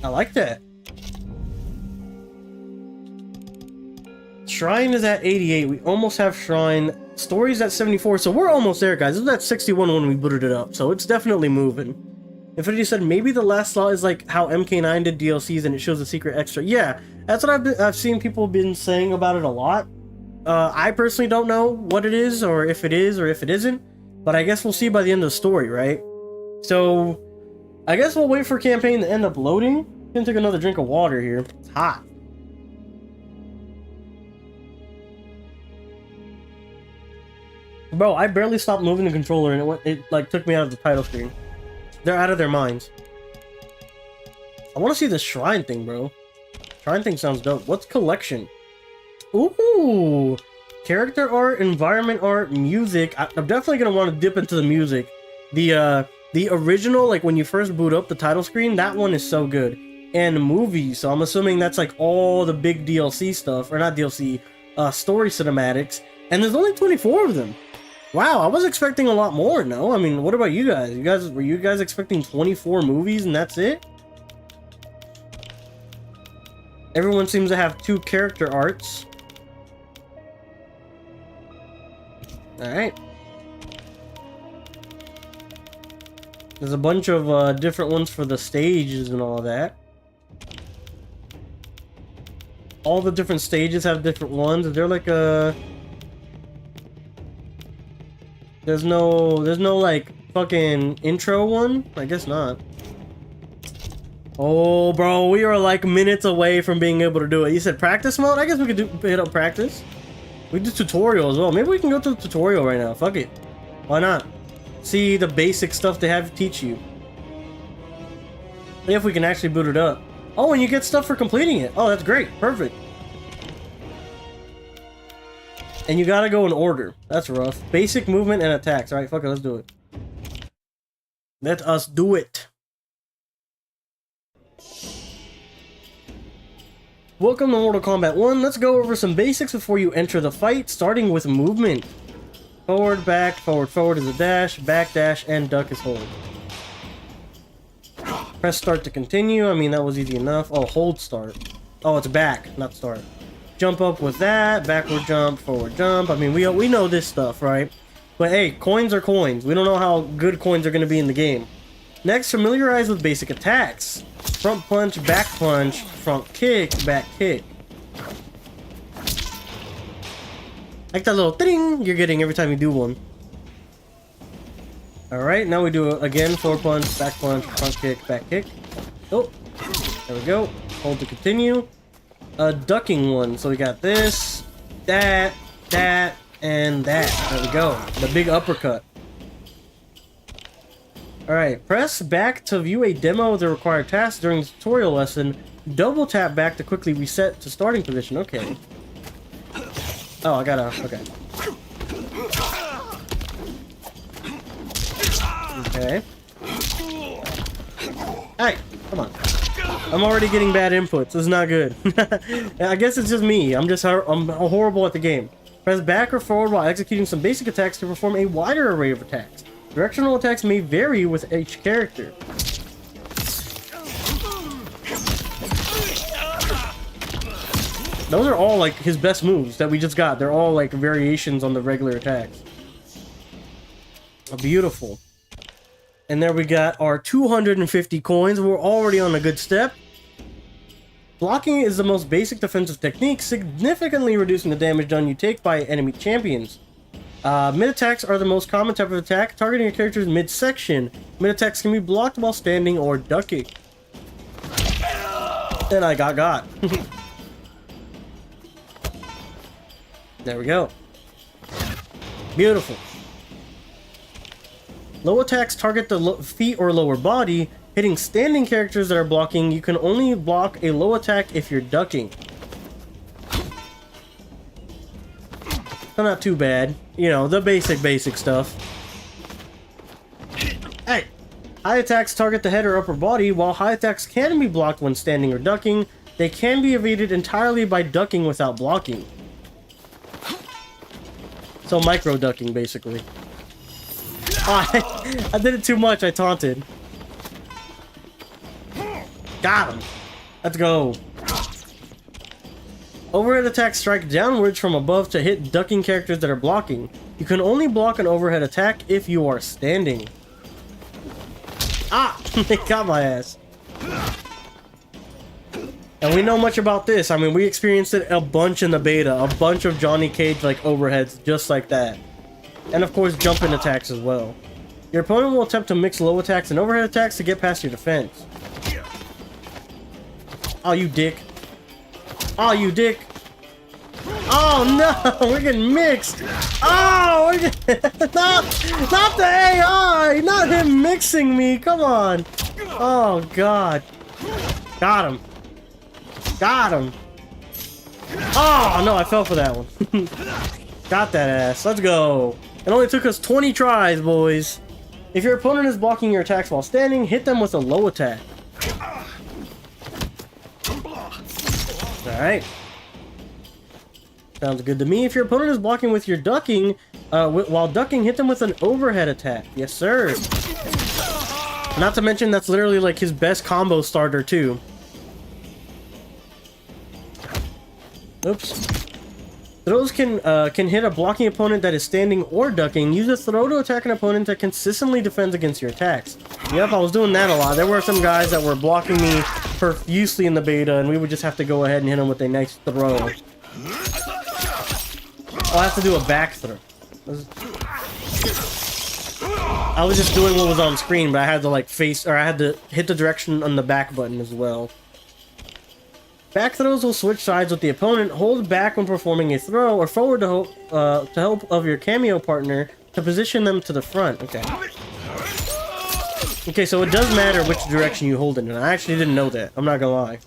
I like that. Shrine is at 88. We almost have Shrine. Story's at 74. So we're almost there, guys. It was at 61 when we booted it up. So it's definitely moving. Infinity said maybe the last slot is like how MK9 did DLCs and it shows a secret extra. Yeah, that's what I've seen people been saying about it a lot. I personally don't know what it is or if it isn't, but I guess we'll see by the end of the story, right? So I guess we'll wait for campaign to end up loading. Gonna take another drink of water here. It's hot. Bro, I barely stopped moving the controller and it like took me out of the title screen. They're out of their minds. I want to see the shrine thing, bro. Shrine thing sounds dope. What's collection? Ooh, character art, environment art, music. I'm definitely gonna want to dip into the music. The original, like when you first boot up the title screen, that one is so good. And movies, so I'm assuming that's like all the big DLC stuff, or not DLC, story cinematics. And there's only 24 of them. Wow, I was expecting a lot more. No, I mean, what about you guys? Were you guys expecting 24 movies and that's it? Everyone seems to have 2 character arts. Alright. There's a bunch of different ones for the stages and all that. All the different stages have different ones. Is there like a... There's no like fucking intro one? I guess not. Oh, bro, we are like minutes away from being able to do it. You said practice mode? I guess we could hit up practice. We do tutorial as well. Maybe we can go to the tutorial right now. Fuck it. Why not? See the basic stuff they have to teach you. If we can actually boot it up. Oh, and you get stuff for completing it. Oh, that's great. Perfect. And you gotta go in order. That's rough. Basic movement and attacks. Alright, fuck it. Let's do it. Let us do it. Welcome to Mortal Kombat 1. Let's go over some basics before you enter the fight, starting with movement. Forward, back, forward is a dash, back dash, and duck is hold. Press start to continue. I mean, that was easy enough. Oh, hold start. Oh, it's back, not start. Jump up with that, backward jump, forward jump. I mean, we know this stuff, right? But hey, coins are coins. We don't know how good coins are going to be in the game. Next, familiarize with basic attacks. Front punch, front kick, back kick. Like that little ding you're getting every time you do one. Alright, now we do it again. Forward punch, back punch, front kick, back kick. Oh, there we go. Hold to continue. A ducking one. So we got this, that, and that. There we go. The big uppercut. Alright, press back to view a demo of the required tasks during the tutorial lesson. Double tap back to quickly reset to starting position. Okay. Oh, I gotta... Okay. Okay. Hey, come on. I'm already getting bad inputs. This is not good. I guess it's just me. I'm horrible at the game. Press back or forward while executing some basic attacks to perform a wider array of attacks. Directional attacks may vary with each character. Those are all like his best moves that we just got. They're all like variations on the regular attacks. Oh, beautiful. And there we got our 250 coins. We're already on a good step. Blocking is the most basic defensive technique, significantly reducing the damage done you take by enemy champions. Mid-attacks are the most common type of attack, targeting your character's midsection. Mid-attacks can be blocked while standing or ducking. And I got. There we go. Beautiful. Low attacks target the feet or lower body. Hitting standing characters that are blocking, you can only block a low attack if you're ducking. So not too bad. You know, the basic stuff. Hey! High attacks target the head or upper body. While high attacks can be blocked when standing or ducking, they can be evaded entirely by ducking without blocking. So micro ducking, basically. Oh, I did it too much, I taunted. Got him! Let's go. Overhead attacks strike downwards from above to hit ducking characters that are blocking. You can only block an overhead attack if you are standing. Ah! They got my ass. And we know much about this. I mean, we experienced it a bunch in the beta. A bunch of Johnny Cage like overheads just like that. And of course, jumping attacks as well. Your opponent will attempt to mix low attacks and overhead attacks to get past your defense. Oh, you dick. Oh, you dick. Oh, no. We're getting mixed. Oh, we're getting... not the AI. Not him mixing me. Come on. Oh, God. Got him. Got him. Oh, no, I fell for that one. Got that ass. Let's go. It only took us 20 tries, boys. If your opponent is blocking your attacks while standing, hit them with a low attack. Alright. Sounds good to me. If your opponent is blocking with your ducking, while ducking, hit them with an overhead attack. Yes, sir. Not to mention, that's literally like his best combo starter, too. Oops. Throws can hit a blocking opponent that is standing or ducking. Use a throw to attack an opponent that consistently defends against your attacks. Yep, I was doing that a lot. There were some guys that were blocking me profusely in the beta, and we would just have to go ahead and hit them with a nice throw. I'll have to do a back throw. I was just doing what was on screen, but I had to like face, or I had to hit the direction on the back button as well. Back throws will switch sides with the opponent. Hold back when performing a throw, or forward to help of your cameo partner to position them to the front. Okay. Okay, so it does matter which direction you hold it in. I actually didn't know that. I'm not gonna lie.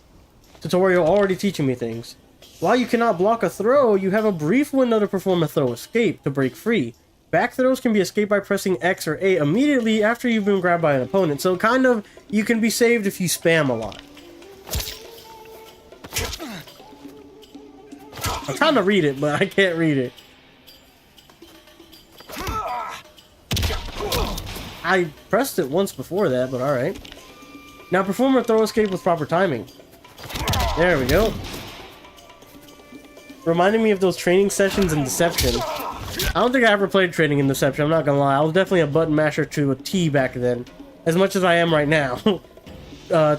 Tutorial already teaching me things. While you cannot block a throw, you have a brief window to perform a throw escape to break free. Back throws can be escaped by pressing X or A immediately after you've been grabbed by an opponent. So kind of, you can be saved if you spam a lot. I'm trying to read it, but I can't read it. I pressed it once before that, but alright. Now perform a throw escape with proper timing. There we go. Reminding me of those training sessions in Deception. I don't think I ever played training in Deception, I'm not gonna lie. I was definitely a button masher to a T back then. As much as I am right now.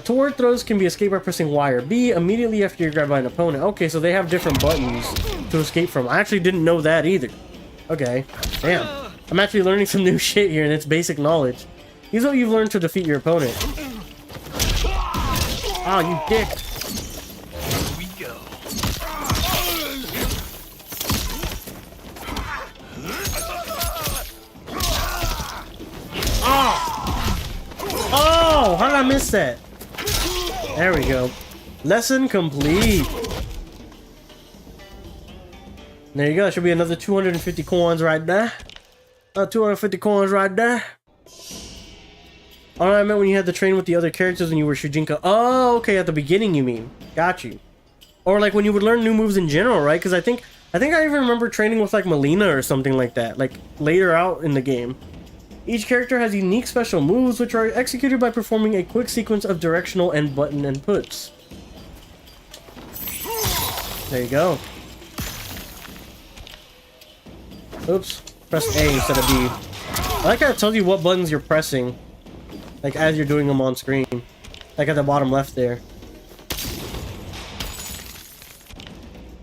Toward throws can be escaped by pressing Y or B immediately after you're grabbed by an opponent. Okay, so they have different buttons to escape from. I actually didn't know that either. Okay, damn. I'm actually learning some new shit here, and it's basic knowledge. Here's what you've learned to defeat your opponent. Oh, you dick. Here we go. Oh, how did I miss that? There we go. Lesson complete. There you go. Should be another 250 coins right there. 250 coins right there. Oh, I meant when you had to train with the other characters when you were Shujinko. Oh, okay. At the beginning, you mean? Got you. Or like when you would learn new moves in general, right? Because I think I even remember training with like Melina or something like that. Like later out in the game. Each character has unique special moves which are executed by performing a quick sequence of directional and button inputs. There you go. Oops. Press A instead of B. I like how it tells you what buttons you're pressing. Like as you're doing them on screen. Like at the bottom left there.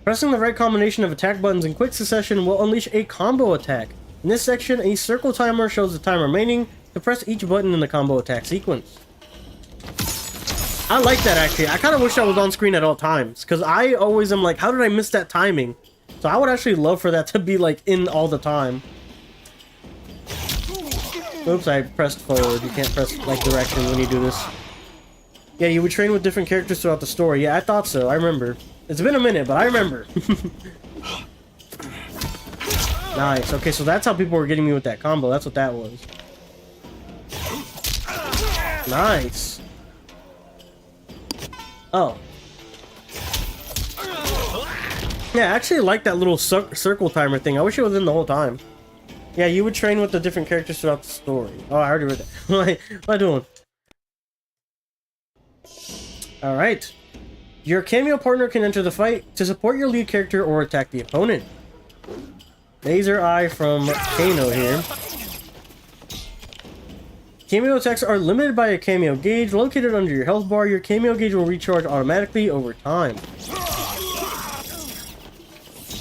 Pressing the right combination of attack buttons in quick succession will unleash a combo attack. In this section, a circle timer shows the time remaining to press each button in the combo attack sequence. I like that actually. I kind of wish I was on screen at all times, because I always am like, how did I miss that timing? So I would actually love for that to be like in all the time. Oops, I pressed forward. You can't press like direction when you do this. Yeah, you would train with different characters throughout the story. Yeah, I thought so. I remember. It's been a minute, but I remember. Nice. Okay, so that's how people were getting me with that combo. That's what that was. Nice. Oh. Yeah, I actually like that little circle timer thing. I wish it was in the whole time. Yeah, you would train with the different characters throughout the story. Oh, I already read that. What am I doing? Alright. Your cameo partner can enter the fight to support your lead character or attack the opponent. Laser Eye from Kano here. Cameo attacks are limited by a cameo gauge located under your health bar. Your cameo gauge will recharge automatically over time.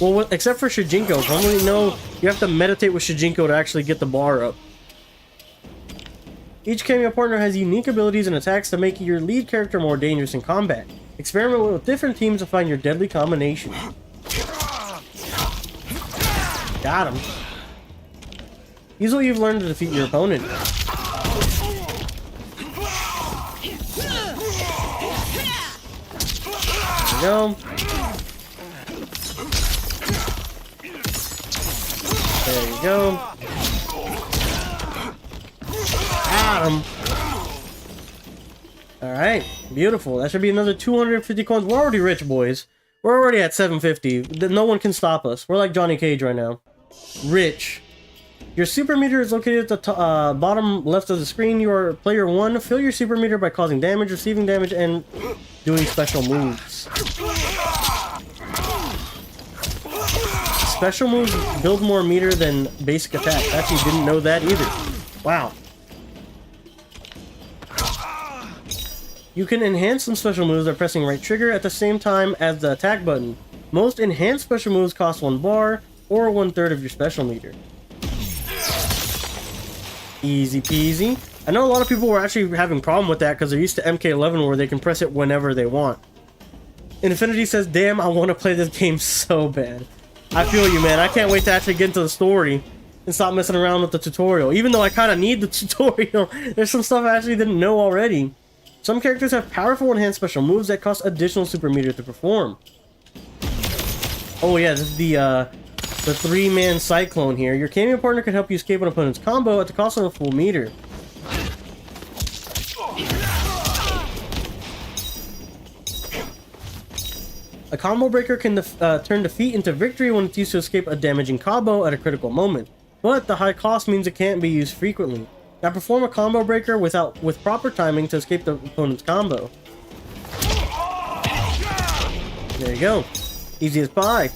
Well, except for Shujinko. Normally, no, you have to meditate with Shujinko to actually get the bar up. Each cameo partner has unique abilities and attacks to make your lead character more dangerous in combat. Experiment with different teams to find your deadly combination. Got him. Use what you've learned to defeat your opponent. we go. There you go. Got him. Alright, beautiful. That should be another 250 coins. We're already rich, boys. We're already at 750. No one can stop us. We're like Johnny Cage right now. Rich. Your super meter is located at the bottom left of the screen. You are player 1. Fill your super meter by causing damage, receiving damage, and doing special moves. Special moves build more meter than basic attacks. Actually, didn't know that either. Wow. You can enhance some special moves by pressing right trigger at the same time as the attack button. Most enhanced special moves cost 1 bar or 1/3 of your special meter. Easy peasy. I know a lot of people were actually having a problem with that because they're used to MK11 where they can press it whenever they want. Infinity says, damn, I want to play this game so bad. I feel you, man. I can't wait to actually get into the story and stop messing around with the tutorial. Even though I kind of need the tutorial, there's some stuff I actually didn't know already. Some characters have powerful enhanced special moves that cost additional super meter to perform. Oh yeah, this is the 3-man cyclone here. Your cameo partner can help you escape an opponent's combo at the cost of a full meter. A combo breaker can turn defeat into victory when it's used to escape a damaging combo at a critical moment, but the high cost means it can't be used frequently. Now perform a combo breaker with proper timing to escape the opponent's combo. There you go. Easy as pie.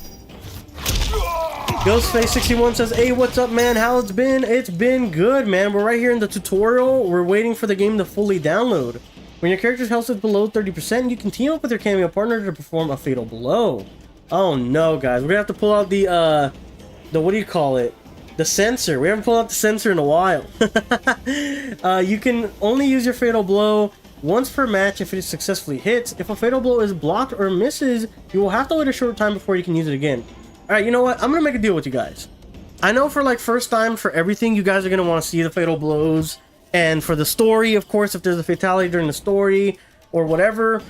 Ghostface61 says, hey, what's up, man? How it's been? It's been good, man. We're right here in the tutorial. We're waiting for the game to fully download. When your character's health is below 30%, you can team up with your cameo partner to perform a fatal blow. Oh no, guys. We're gonna have to pull out the what do you call it? The sensor. We haven't pulled out the sensor in a while. You can only use your fatal blow once per match if it successfully hits. If a fatal blow is blocked or misses, you will have to wait a short time before you can use it again. Alright, you know what? I'm gonna make a deal with you guys. I know for like first time for everything, you guys are gonna want to see the fatal blows. And for the story, of course, if there's a fatality during the story or whatever,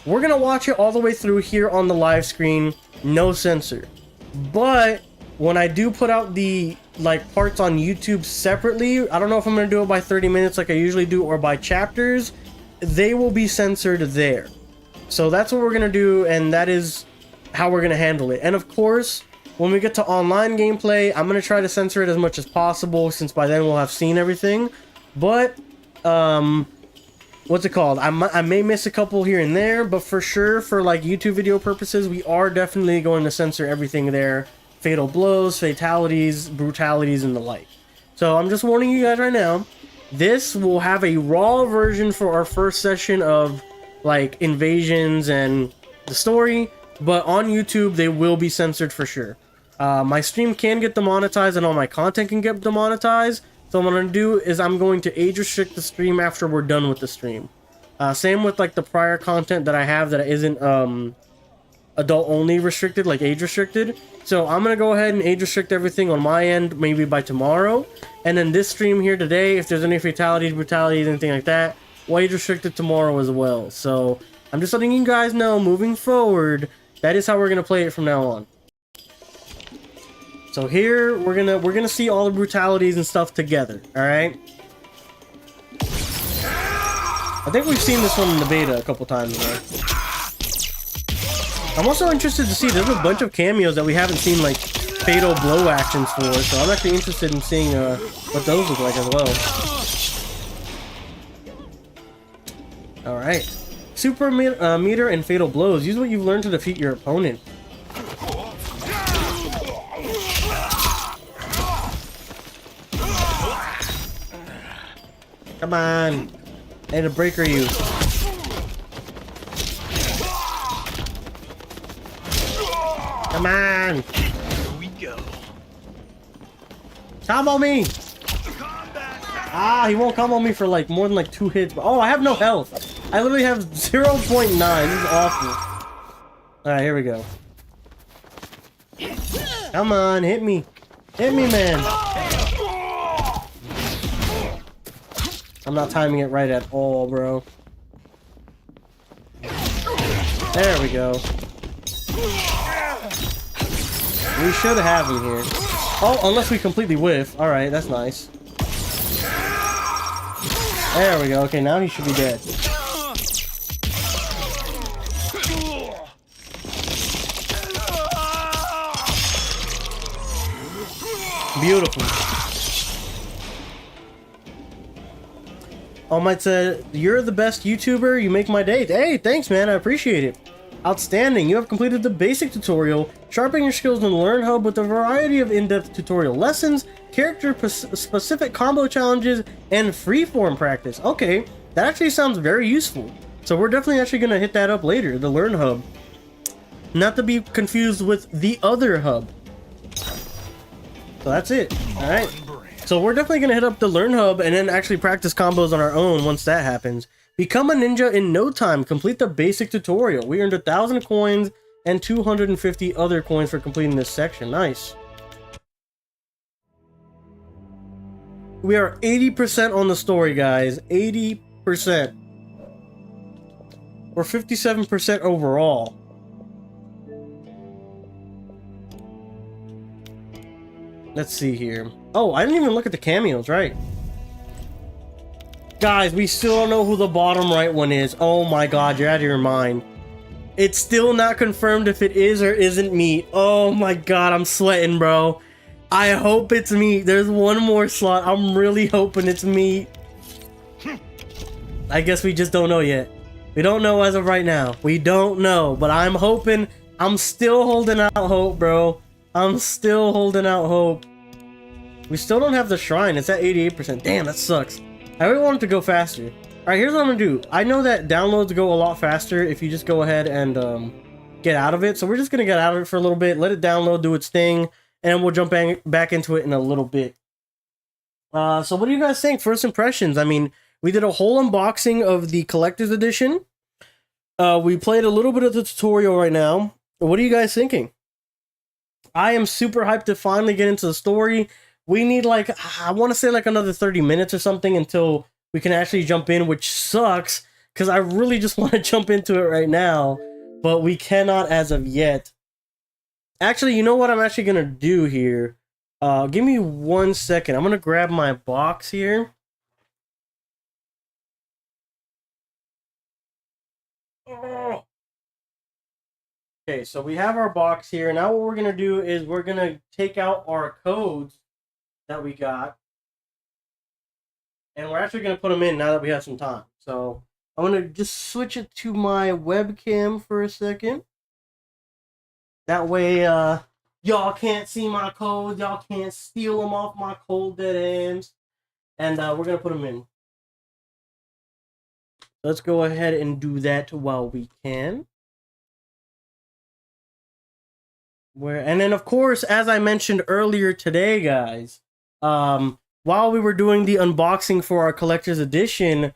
we're gonna watch it all the way through here on the live screen, no censor. But when I do put out the like parts on YouTube separately, I don't know if I'm gonna do it by 30 minutes like I usually do or by chapters, they will be censored there. So that's what we're gonna do, and that is how we're gonna handle it. And of course, when we get to online gameplay, I'm gonna try to censor it as much as possible, since by then we'll have seen everything. But what's it called? I may miss a couple here and there, but for sure, for like YouTube video purposes, we are definitely going to censor everything there. Fatal blows, fatalities, brutalities, and the like. So I'm just warning you guys right now. This will have a raw version for our first session of like invasions and the story, but on YouTube they will be censored for sure. My stream can get demonetized and all my content can get demonetized. So what I'm gonna do is I'm going to age restrict the stream after we're done with the stream. Same with like the prior content that I have that isn't adult only restricted, like age restricted. So I'm gonna go ahead and age restrict everything on my end, maybe by tomorrow. And then this stream here today, if there's any fatalities, brutalities, anything like that, we'll age restrict it tomorrow as well. So I'm just letting you guys know, moving forward, that is how we're gonna play it from now on. So here we're gonna see all the brutalities and stuff together. All right. I think we've seen this one in the beta a couple times now. I'm also interested to see, there's a bunch of cameos that we haven't seen like fatal blow actions for, so I'm actually interested in seeing what those look like as well. Alright. Super meter and fatal blows. Use what you've learned to defeat your opponent. Come on. I need to breaker you. Come on. Here we go. Combo me. Ah, he won't combo me for like more than like 2 hits. Oh, I have no health. I literally have 0.9. This is awful. Alright, here we go. Come on, hit me. Hit me, man. I'm not timing it right at all, bro. There we go. We should have him here. Oh, unless we completely whiff. Alright, that's nice. There we go. Okay, now he should be dead. Beautiful. All Might said, "You're the best YouTuber. You make my day." Hey, thanks, man. I appreciate it. Outstanding. You have completed the basic tutorial. Sharpen your skills in the Learn Hub with a variety of in-depth tutorial lessons, character-specific combo challenges, and freeform practice. Okay, that actually sounds very useful. So we're definitely actually going to hit that up later, the Learn Hub. Not to be confused with the other hub. So that's it. All right. So we're definitely going to hit up the Learn Hub and then actually practice combos on our own once that happens. Become a ninja in no time. Complete the basic tutorial. We earned 1,000 coins and 250 other coins for completing this section. Nice. We are 80% on the story, guys. 80%. We're 57% overall. Let's see here. Oh, I didn't even look at the cameos, right? Guys, we still don't know who the bottom right one is. Oh my god, you're out of your mind. It's still not confirmed if it is or isn't meat. Oh my god, I'm sweating, bro. I hope it's meat. There's one more slot. I'm really hoping it's meat. I guess we just don't know yet. We don't know as of right now. We don't know, but I'm hoping. I'm still holding out hope, bro. I'm still holding out hope. We still don't have the shrine. It's at 88%. Damn, that sucks. I really want it to go faster. Alright, here's what I'm gonna do. I know that downloads go a lot faster if you just go ahead and get out of it. So we're just gonna get out of it for a little bit, let it download, do its thing, and we'll jump back into it in a little bit. So what do you guys think? First impressions. I mean, we did a whole unboxing of the collector's edition. We played a little bit of the tutorial right now. What are you guys thinking? I am super hyped to finally get into the story. We need like, I want to say like another 30 minutes or something until we can actually jump in, which sucks because I really just want to jump into it right now, but we cannot as of yet. Actually, you know what I'm actually going to do here? Give me 1 second. I'm going to grab my box here. Oh. Okay, so we have our box here. Now what we're going to do is we're going to take out our codes that we got. And we're actually going to put them in now that we have some time. So I'm going to just switch it to my webcam for a second. That way, y'all can't see my codes. Y'all can't steal them off my cold dead hands. And we're going to put them in. Let's go ahead and do that while we can. And then, of course, as I mentioned earlier today, guys, while we were doing the unboxing for our collector's edition,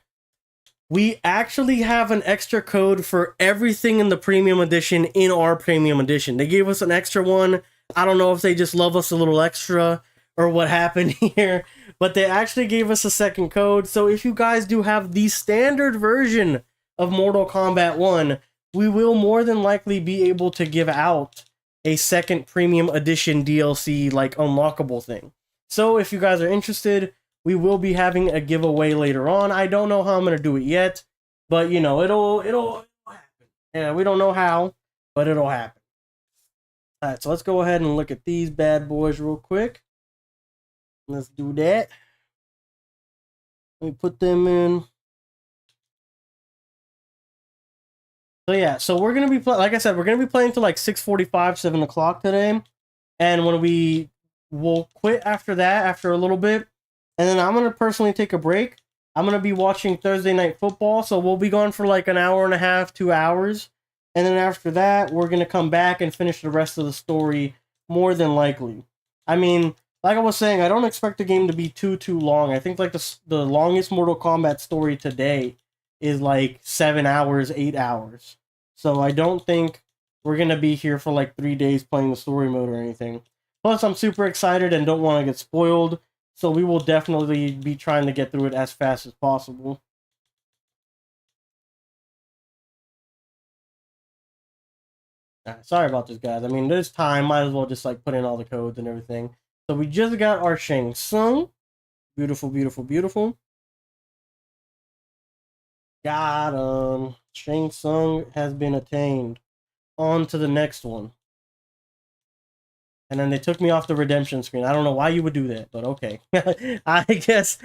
we actually have an extra code for everything in the premium edition in our premium edition. They gave us an extra one. I don't know if they just love us a little extra or what happened here, but they actually gave us a second code. So if you guys do have the standard version of Mortal Kombat 1, we will more than likely be able to give out a second premium edition DLC like unlockable thing. So if you guys are interested, we will be having a giveaway later on. I don't know how I'm going to do it yet, but you know, it'll happen. Yeah, we don't know how, but it'll happen. All right, so let's go ahead and look at these bad boys real quick. Let's do that. Let me put them in. So yeah, so we're gonna be like I said, we're gonna be playing till like 6:45, 7 o'clock today, and when we'll quit after that, after a little bit, and then I'm gonna personally take a break. I'm gonna be watching Thursday Night Football, so we'll be gone for like an hour and a half, 2 hours, and then after that, we're gonna come back and finish the rest of the story more than likely. I mean, like I was saying, I don't expect the game to be too long. I think like the longest Mortal Kombat story today is like 7 hours, 8 hours. So I don't think we're going to be here for like 3 days playing the story mode or anything. Plus, I'm super excited and don't want to get spoiled. So we will definitely be trying to get through it as fast as possible. Sorry about this, guys. I mean, there's time. Might as well just like put in all the codes and everything. So we just got our Shang Tsung. Beautiful, beautiful, beautiful. Got him. Shang Tsung has been attained. On to the next one. And then they took me off the redemption screen. I don't know why you would do that, but okay. I guess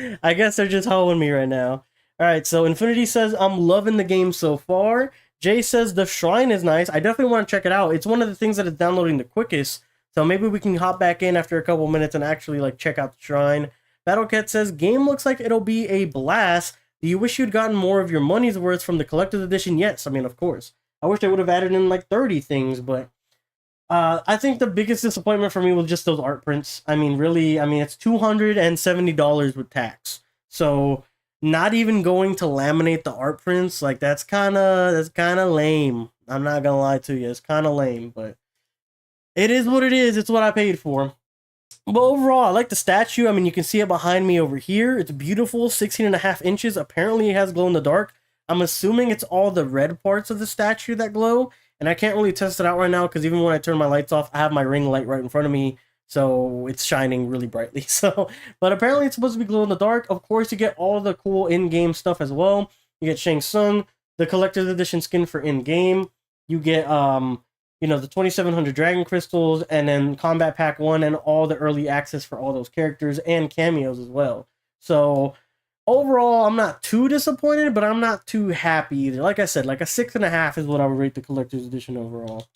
they're just hoeing me right now. Alright, so Infinity says, I'm loving the game so far. Jay says, the shrine is nice. I definitely want to check it out. It's one of the things that is downloading the quickest. So maybe we can hop back in after a couple minutes and actually like check out the shrine. Battlecat says, game looks like it'll be a blast. Do you wish you'd gotten more of your money's worth from the collector's edition? Yes, I mean, of course. I wish they would have added in like 30 things, but I think the biggest disappointment for me was just those art prints. I mean, really, I mean, it's $270 with tax. So not even going to laminate the art prints, like that's kind of lame. I'm not gonna lie to you, it's kind of lame, but it is what it is. It's what I paid for. But overall, I like the statue. I mean, you can see it behind me over here. It's beautiful, 16.5 inches. Apparently, it has glow in the dark. I'm assuming it's all the red parts of the statue that glow. And I can't really test it out right now because even when I turn my lights off, I have my ring light right in front of me. So it's shining really brightly. So, but apparently it's supposed to be glow in the dark. Of course, you get all the cool in-game stuff as well. You get Shang Tsung, the collector's edition skin for in-game. You get, you know, the 2700 Dragon Crystals, and then Combat Pack 1 and all the early access for all those characters and cameos as well. So overall, I'm not too disappointed, but I'm not too happy either. Like I said, like a 6.5 is what I would rate the collector's edition overall.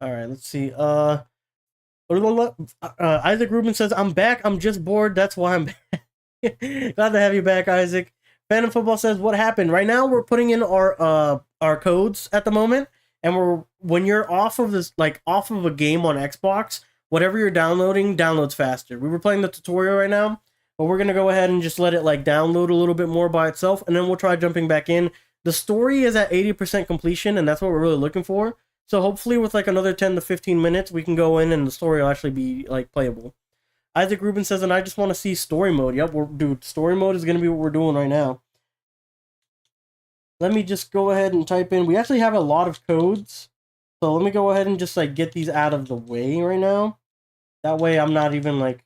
Alright, let's see. Isaac Rubin says, I'm back, I'm just bored, that's why I'm back. Glad to have you back, Isaac. Phantom Football says, what happened? Right now, we're putting in our codes at the moment, and when you're off of this, like, off of a game on Xbox, whatever you're downloading downloads faster. We were playing the tutorial right now, but we're going to go ahead and just let it like download a little bit more by itself, and then we'll try jumping back in. The story is at 80% completion, and that's what we're really looking for. So hopefully with like another 10 to 15 minutes, we can go in and the story will actually be like playable. Isaac Rubin says, and I just want to see story mode. Yep, dude, story mode is going to be what we're doing right now. Let me just go ahead and type in. We actually have a lot of codes. So let me go ahead and just like get these out of the way right now. That way I'm not even like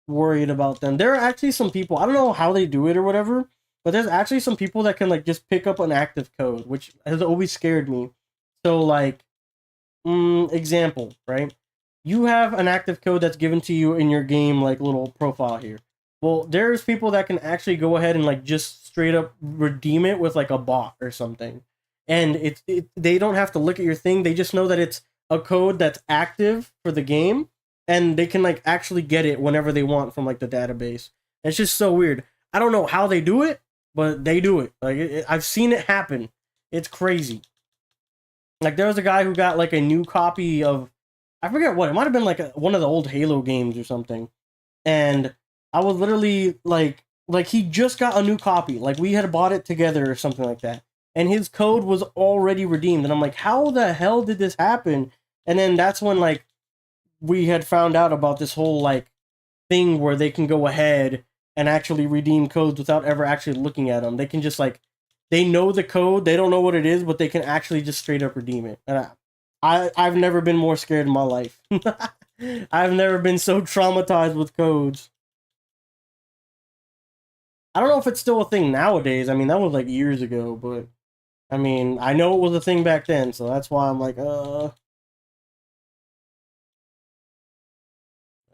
worried about them. There are actually some people, I don't know how they do it or whatever, but there's actually some people that can like just pick up an active code, which has always scared me. So like, example, right? You have an active code that's given to you in your game like little profile here. Well, there's people that can actually go ahead and like just straight up redeem it with like a bot or something. And they don't have to look at your thing. They just know that it's a code that's active for the game, and they can like actually get it whenever they want from like the database. It's just so weird. I don't know how they do it, but they do it. Like I've seen it happen. It's crazy. Like there was a guy who got like a new copy of, I forget what, it might have been like one of the old Halo games or something. And I was literally like he just got a new copy. Like we had bought it together or something like that. And his code was already redeemed. And I'm like, how the hell did this happen? And then that's when, like, we had found out about this whole, like, thing where they can go ahead and actually redeem codes without ever actually looking at them. They can just, like, they know the code, they don't know what it is, but they can actually just straight up redeem it. And I've never been more scared in my life. I've never been so traumatized with codes. I don't know if it's still a thing nowadays. I mean, that was, like, years ago, but I mean, I know it was a thing back then, so that's why I'm like,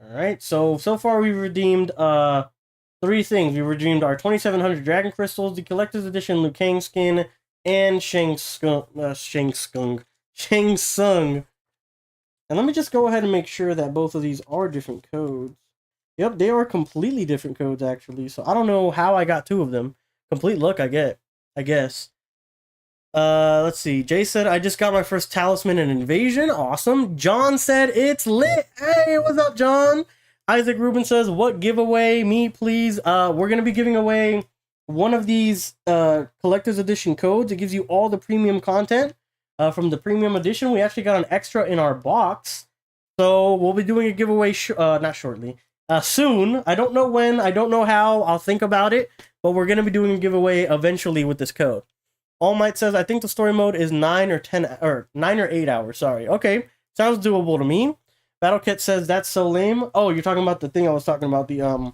Alright, so far we've redeemed, 3 things. We redeemed our 2700 Dragon Crystals, the Collector's Edition Liu Kang skin, and Shang Tsung. And let me just go ahead and make sure that both of these are different codes. Yep, they are completely different codes, actually, so I don't know how I got 2 of them. Complete luck, I guess. Let's see. Jay said, I just got my first talisman in Invasion. Awesome. John said, it's lit. Hey, what's up, John? Isaac Rubin says, what giveaway? Me, please. We're going to be giving away one of these collector's edition codes. It gives you all the premium content from the premium edition. We actually got an extra in our box. So we'll be doing a giveaway, not shortly. Soon. I don't know when. I don't know how. I'll think about it. But we're going to be doing a giveaway eventually with this code. All Might says, I think the story mode is 9 or 8 hours. Sorry. Okay. Sounds doable to me. BattleKit says, that's so lame. Oh, you're talking about the thing I was talking about, the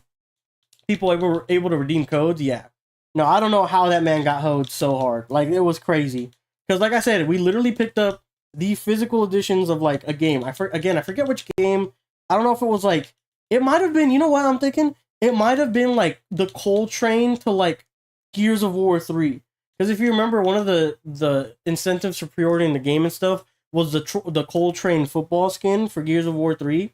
people were able to redeem codes? Yeah. No, I don't know how that man got hoed so hard. Like, it was crazy. Because, like I said, we literally picked up the physical editions of, like, a game. I forget which game. I don't know if it was, like, it might have been, you know what I'm thinking? It might have been, like, the Coltrane to, like, Gears of War 3. Because if you remember, one of the incentives for pre-ordering the game and stuff was the Coltrane football skin for Gears of War 3.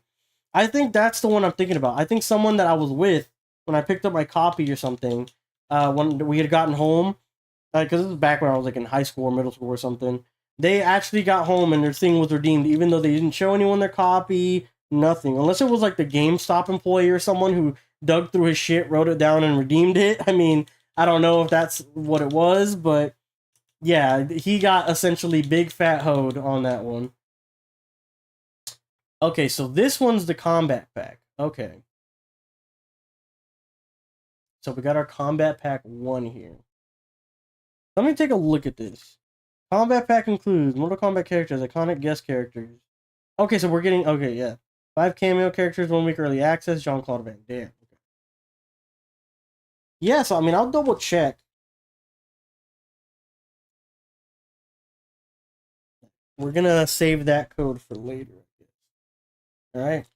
I think that's the one I'm thinking about. I think someone that I was with when I picked up my copy or something, when we had gotten home, because this was back when I was like in high school or middle school or something, they actually got home and their thing was redeemed, even though they didn't show anyone their copy, nothing. Unless it was like the GameStop employee or someone who dug through his shit, wrote it down, and redeemed it. I mean, I don't know if that's what it was, but yeah, he got essentially big fat hoed on that one. Okay, so this one's the combat pack. Okay. So we got our combat pack 1 here. Let me take a look at this. Combat pack includes Mortal Kombat characters, iconic guest characters. Okay, so we're getting, okay, yeah. 5 cameo characters, 1 week early access, Jean-Claude Van Damme. Okay. Yeah, so I mean, I'll double check. We're gonna save that code for later. Alright.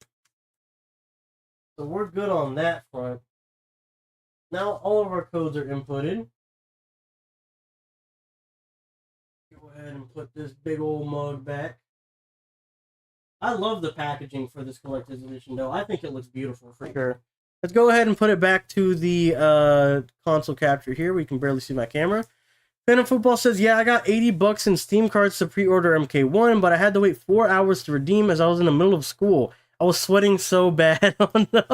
So we're good on that front. Now all of our codes are inputted. Go ahead and put this big old mug back. I love the packaging for this collector's edition, though. I think it looks beautiful for sure. Let's go ahead and put it back to the console capture here. We can barely see my camera. Phantom Football says, yeah, I got $80 in Steam cards to pre-order MK1, but I had to wait 4 hours to redeem as I was in the middle of school. I was sweating so bad. Oh, no.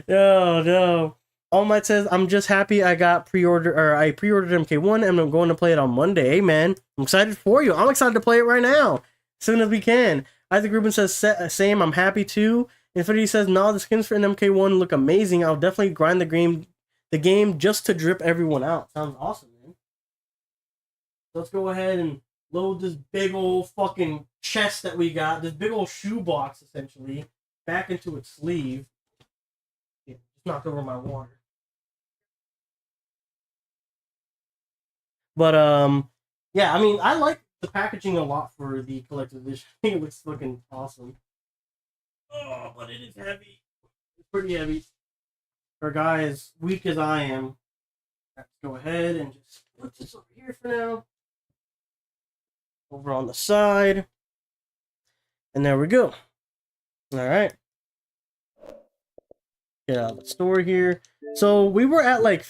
No, no. All Might says, I'm just happy I pre-ordered MK1 and I'm going to play it on Monday. Hey, man, I'm excited for you. I'm excited to play it right now, as soon as we can. Isaac Rubin says, same, I'm happy too. Infinity says, no, the skins for an MK1 look amazing. I'll definitely grind the game just to drip everyone out. Sounds awesome, man. Let's go ahead and load this big old fucking chest that we got, this big old shoebox, essentially, back into its sleeve. Yeah, just knocked over my water. But, yeah, I mean, I like the packaging a lot for the collector's edition. I think it looks fucking awesome. Oh, but it is heavy. It's pretty heavy. For a guy as weak as I am, let's go ahead and just put this over here for now. Over on the side. And there we go. Alright. Get out of the store here. So we were at like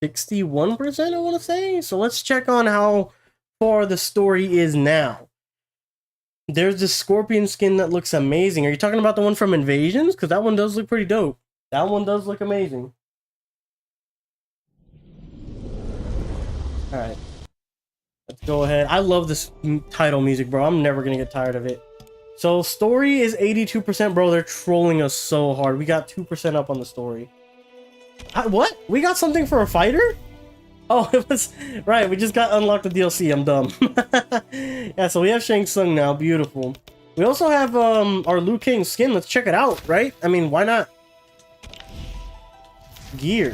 61%, I want to say. So let's check on how far the story is now. There's this scorpion skin that looks amazing. Are you talking about the one from Invasions? Because that one does look pretty dope. That one does look amazing. Alright. Let's go ahead. I love this title music, bro. I'm never going to get tired of it. So, story is 82%, bro. They're trolling us so hard. We got 2% up on the story. What? We got something for a fighter? Oh, it was... Right, we just got unlocked the DLC. I'm dumb. Yeah, so we have Shang Tsung now. Beautiful. We also have our Liu Kang skin. Let's check it out, right? I mean, why not? Gear.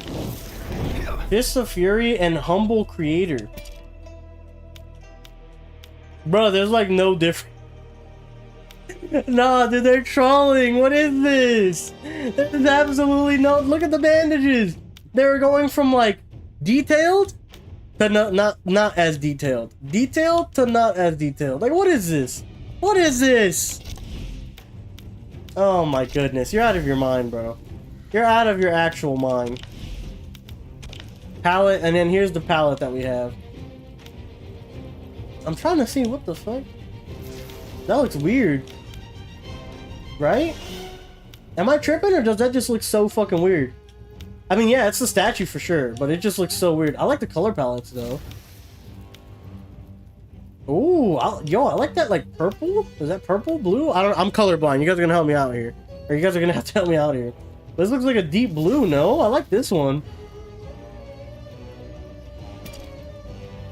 Fist of Fury and Humble Creator. Bro, there's like no difference. Nah, dude, they're trolling. What is this? There's absolutely no... Look at the bandages. They're going from like detailed to not as detailed. Detailed to not as detailed. Like, what is this? What is this? Oh my goodness. You're out of your mind, bro. You're out of your actual mind. Palette, and then here's the palette that we have. I'm trying to see what the fuck. That looks weird. Right? Am I tripping, or does that just look so fucking weird? I mean, yeah, it's the statue for sure, but it just looks so weird. I like the color palettes, though. Ooh, I like that, like, purple? Is that purple? Blue? I'm colorblind. You guys are gonna help me out here. Or you guys are gonna have to help me out here. This looks like a deep blue, no? I like this one.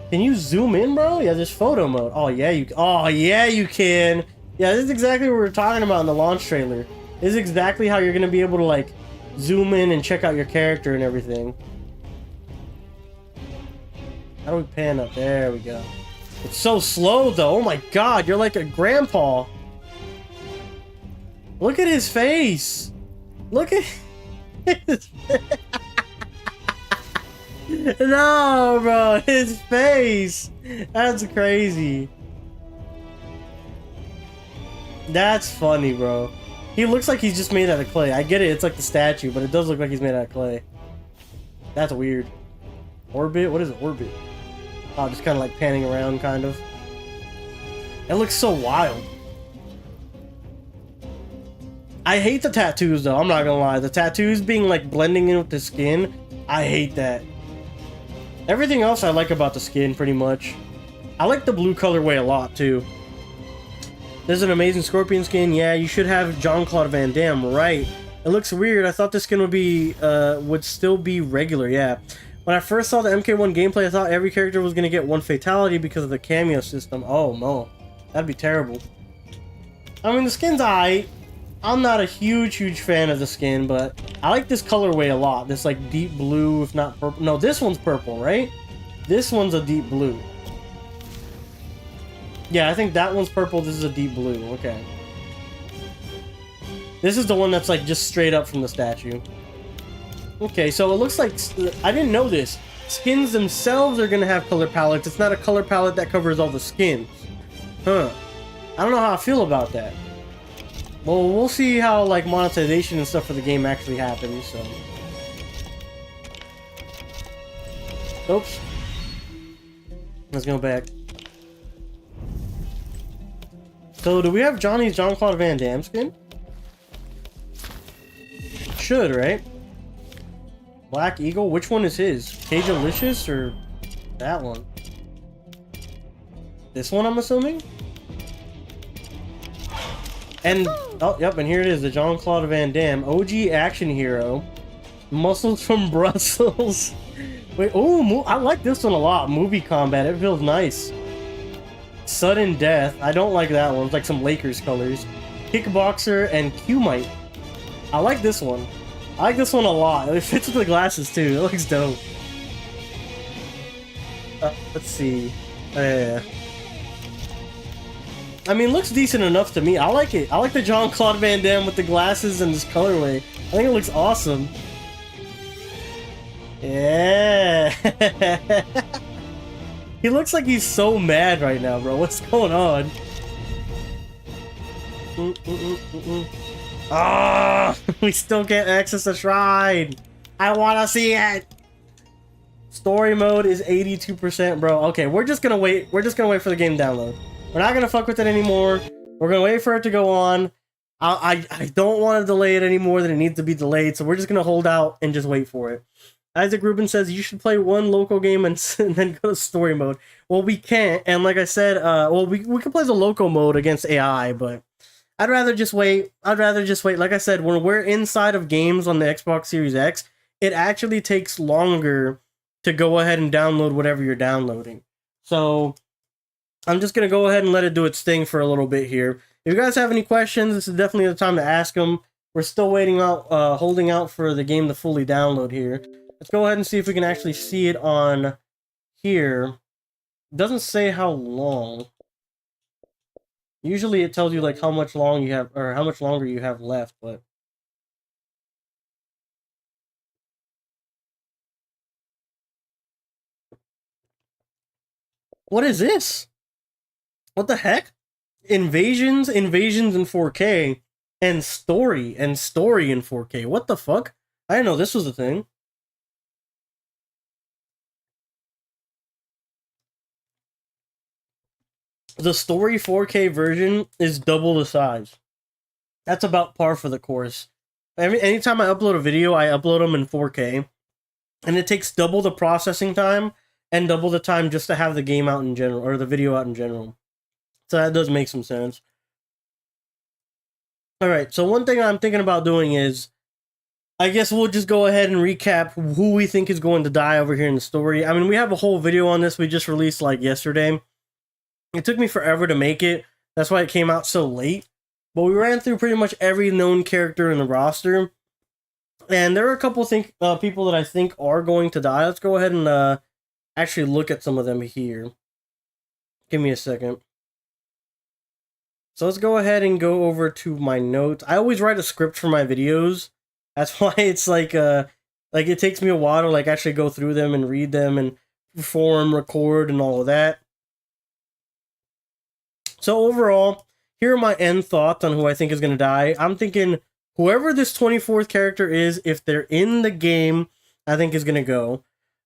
Can you zoom in, bro? Yeah, there's photo mode. Oh yeah, you can. Yeah, this is exactly what we were talking about in the launch trailer. This is exactly how you're gonna be able to like zoom in and check out your character and everything. How do we pan up? There we go. It's so slow though. Oh my god, you're like a grandpa. Look at his face. Look at his No, bro, his face. That's crazy. That's funny, bro. He looks like he's just made out of clay. I get it, it's like the statue, but it does look like he's made out of clay. That's weird. Orbit? What is orbit? Oh, just kind of like panning around, kind of. It looks so wild. I hate the tattoos, though. I'm not gonna lie. The tattoos being like blending in with the skin, I hate that. Everything else I like about the skin, pretty much. I like the blue colorway a lot, too. There's an amazing Scorpion skin. Yeah, you should have Jean-Claude Van Damme, right? It looks weird. I thought the skin would still be regular, yeah. When I first saw the MK1 gameplay, I thought every character was gonna get one fatality because of the cameo system. Oh, no. That'd be terrible. I mean, the skin's alright. I'm not a huge fan of the skin, but I like this colorway a lot. This like deep blue, if not purple. No, this one's purple, right? This one's a deep blue. Yeah, I think that one's purple. This is a deep blue. Okay. This is the one that's like just straight up from the statue. Okay, so it looks like... I didn't know this. Skins themselves are going to have color palettes. It's not a color palette that covers all the skins. Huh. I don't know how I feel about that. Well, we'll see how like monetization and stuff for the game actually happens, so... Oops. Let's go back. So, do we have Johnny's Jean-Claude Van Damme skin? Should, right? Black Eagle? Which one is his? Cage-alicious or that one? This one, I'm assuming? And, oh, yep, and here it is, the Jean-Claude Van Damme, OG action hero. Muscles from Brussels. Wait, oh, I like this one a lot. Movie combat, it feels nice. Sudden death, I don't like that one. It's like some Lakers colors. Kickboxer and Q-Mite. I like this one. I like this one a lot. It fits with the glasses too. It looks dope. Let's see. Yeah. I mean, it looks decent enough to me. I like it. I like the Jean-Claude Van Damme with the glasses and this colorway. I think it looks awesome. Yeah. He looks like he's so mad right now, bro. What's going on? Ah, we still can't access the shrine. I want to see it. Story mode is 82%, bro. Okay, we're just gonna wait. We're just gonna wait for the game to download. We're not gonna fuck with it anymore. We're gonna wait for it to go on. I don't want to delay it any more than it needs to be delayed, so we're just gonna hold out and just wait for it. Isaac Rubin says you should play one local game and then go to story mode. Well, we can't, and like I said, well, we can play the local mode against AI, but I'd rather just wait. Like I said, when we're inside of games on the Xbox Series X, it actually takes longer to go ahead and download whatever you're downloading. So I'm just going to go ahead and let it do its thing for a little bit here. If you guys have any questions, this is definitely the time to ask them. We're still waiting out, holding out for the game to fully download here. Let's go ahead and see if we can actually see it on here. It doesn't say how long. Usually it tells you like how much long you have, or how much longer you have left, but what is this? What the heck? Invasions in 4K, and story in 4K. What the fuck? I didn't know this was a thing. The story 4K version is double the size. That's about par for the course. Anytime I upload a video, I upload them in 4K. And it takes double the processing time and double the time just to have the game out in general, or the video out in general. So that does make some sense. Alright, so one thing I'm thinking about doing is I guess we'll just go ahead and recap who we think is going to die over here in the story. I mean, we have a whole video on this we just released like yesterday. It took me forever to make it. That's why it came out so late. But we ran through pretty much every known character in the roster. And there are a couple people that I think are going to die. Let's go ahead and actually look at some of them here. Give me a second. So let's go ahead and go over to my notes. I always write a script for my videos. That's why it's like it takes me a while to like actually go through them and read them and perform, record, and all of that. So overall, here are my end thoughts on who I think is going to die. I'm thinking whoever this 24th character is, if they're in the game, I think is going to go.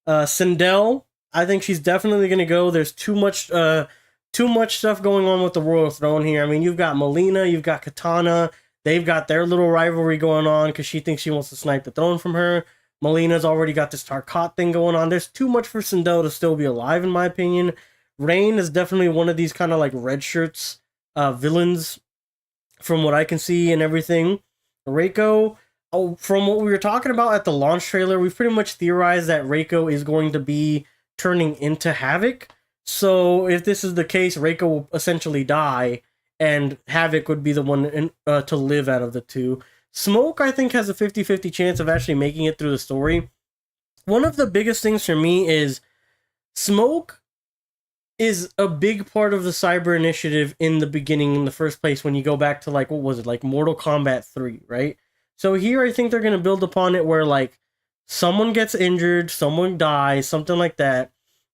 Sindel, I think she's definitely going to go. There's too much stuff going on with the Royal Throne here. I mean, you've got Melina, you've got Katana. They've got their little rivalry going on because she thinks she wants to snipe the throne from her. Melina's already got this Tarkat thing going on. There's too much for Sindel to still be alive, in my opinion. Rain is definitely one of these kind of like red shirts villains from what I can see and everything. Reiko, from what we were talking about at the launch trailer, we've pretty much theorized that Reiko is going to be turning into Havoc. So if this is the case, Reiko will essentially die, and Havoc would be the one to live out of the two. Smoke, I think, has a 50-50 chance of actually making it through the story. One of the biggest things for me is Smoke is a big part of the Cyber Initiative in the beginning, in the first place, when you go back to, like, what was it, like Mortal Kombat 3, right? So here I think they're going to build upon it where, like, someone gets injured, someone dies, something like that,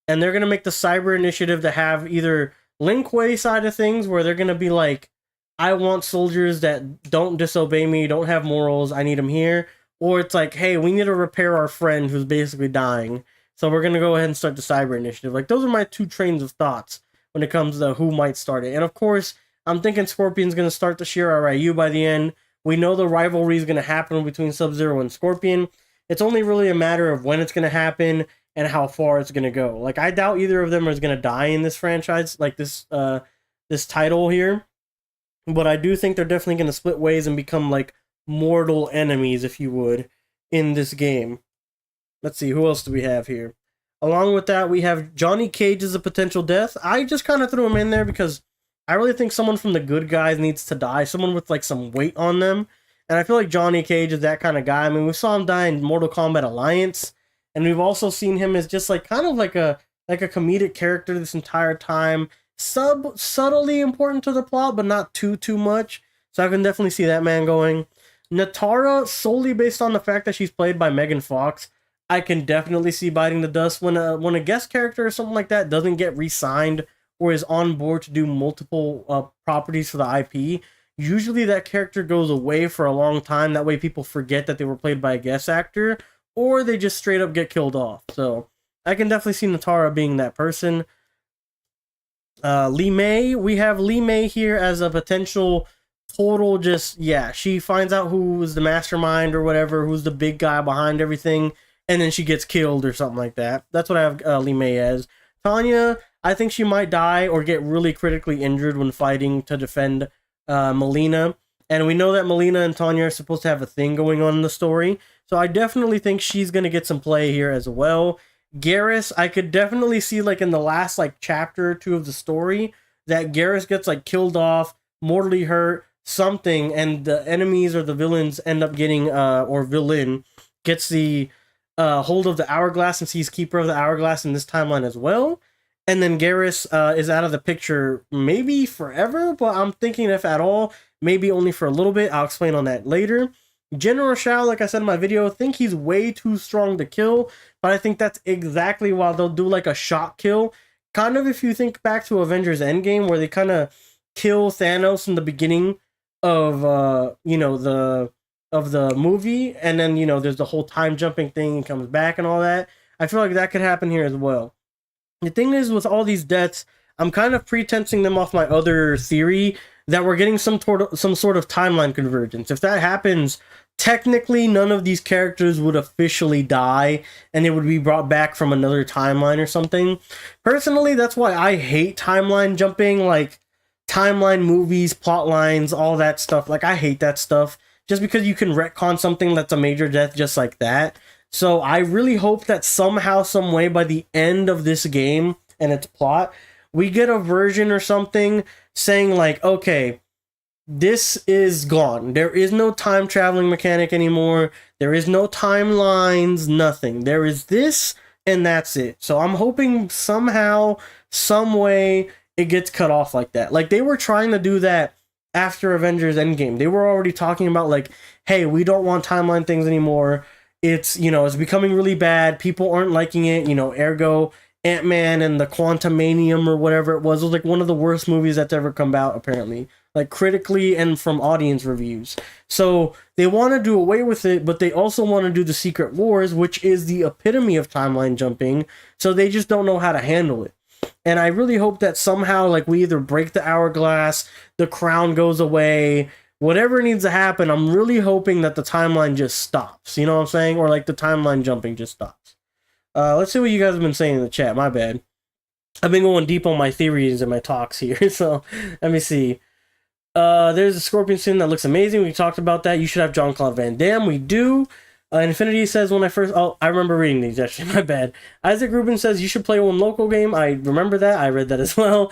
and they're going to make the Cyber Initiative to have either Lin Kuei side of things, where they're going to be like, I want soldiers that don't disobey me, don't have morals, I need them here. Or it's like, hey, we need to repair our friend who's basically dying, so we're going to go ahead and start the Cyber Initiative. Like, those are my two trains of thoughts when it comes to who might start it. And of course, I'm thinking Scorpion's going to start the Shira Ryu by the end. We know the rivalry is going to happen between Sub-Zero and Scorpion. It's only really a matter of when it's going to happen and how far it's going to go. Like, I doubt either of them is going to die in this franchise, like this title here. But I do think they're definitely going to split ways and become, like, mortal enemies, if you would, in this game. Let's see, who else do we have here? Along with that, we have Johnny Cage as a potential death. I just kind of threw him in there because I really think someone from the good guys needs to die. Someone with, like, some weight on them. And I feel like Johnny Cage is that kind of guy. I mean, we saw him die in Mortal Kombat Alliance. And we've also seen him as just, like, kind of like a comedic character this entire time. Subtly important to the plot, but not too much. So I can definitely see that man going. Natara, solely based on the fact that she's played by Megan Fox, I can definitely see biting the dust when a guest character or something like that doesn't get re-signed or is on board to do multiple properties for the IP. Usually that character goes away for a long time. That way people forget that they were played by a guest actor, or they just straight up get killed off. So I can definitely see Natara being that person. Li Mei, we have Li Mei here as a potential total she finds out who is the mastermind or whatever, who's the big guy behind everything, and then she gets killed or something like that. That's what I have Li Mei as. Tanya, I think she might die or get really critically injured when fighting to defend Melina. And we know that Melina and Tanya are supposed to have a thing going on in the story, so I definitely think she's going to get some play here as well. Garrus, I could definitely see, like, in the last, like, chapter or two of the story, that Garrus gets, like, killed off, mortally hurt, something, and the enemies or the villains end up getting, or villain gets the hold of the hourglass and sees Keeper of the Hourglass in this timeline as well. And then Garrus is out of the picture maybe forever, but I'm thinking if at all, maybe only for a little bit. I'll explain on that later. General Shao, like I said in my video, I think he's way too strong to kill, but I think that's exactly why they'll do like a shock kill. Kind of if you think back to Avengers Endgame, where they kind of kill Thanos in the beginning of the movie, and then there's the whole time jumping thing and comes back and all that. I feel like that could happen here as well. The thing is, with all these deaths, I'm kind of pretensing them off my other theory that we're getting some sort of timeline convergence. If that happens, technically none of these characters would officially die, and they would be brought back from another timeline or something. Personally, that's why I hate timeline jumping, like timeline movies, plot lines, all that stuff. Like, I hate that stuff. just because you can retcon something that's a major death just like that. So I really hope that somehow, some way, by the end of this game and its plot, we get a version or something saying like, okay, this is gone. There is no time traveling mechanic anymore. There is no timelines, nothing. There is this, and that's it. So I'm hoping somehow, some way, it gets cut off like that. Like, they were trying to do that after Avengers Endgame. They were already talking about like, hey, we don't want timeline things anymore. It's, you know, it's becoming really bad. People aren't liking it. You know, ergo, Ant-Man and the Quantumanium or whatever it was like one of the worst movies that's ever come out, apparently. Like, critically and from audience reviews. So they want to do away with it, but they also want to do the Secret Wars, which is the epitome of timeline jumping. So they just don't know how to handle it. And I really hope that somehow, like, we either break the hourglass, the crown goes away, whatever needs to happen. I'm really hoping that the timeline just stops. You know what I'm saying? Or like the timeline jumping just stops. Let's see what you guys have been saying in the chat. My bad. I've been going deep on my theories and my talks here. So let me see. There's a Scorpion skin that looks amazing. We talked about that. You should have Jean-Claude Van Damme. We do. Infinity says, when I first... Oh, I remember reading these, actually. My bad. Isaac Rubin says, you should play one local game. I remember that. I read that as well.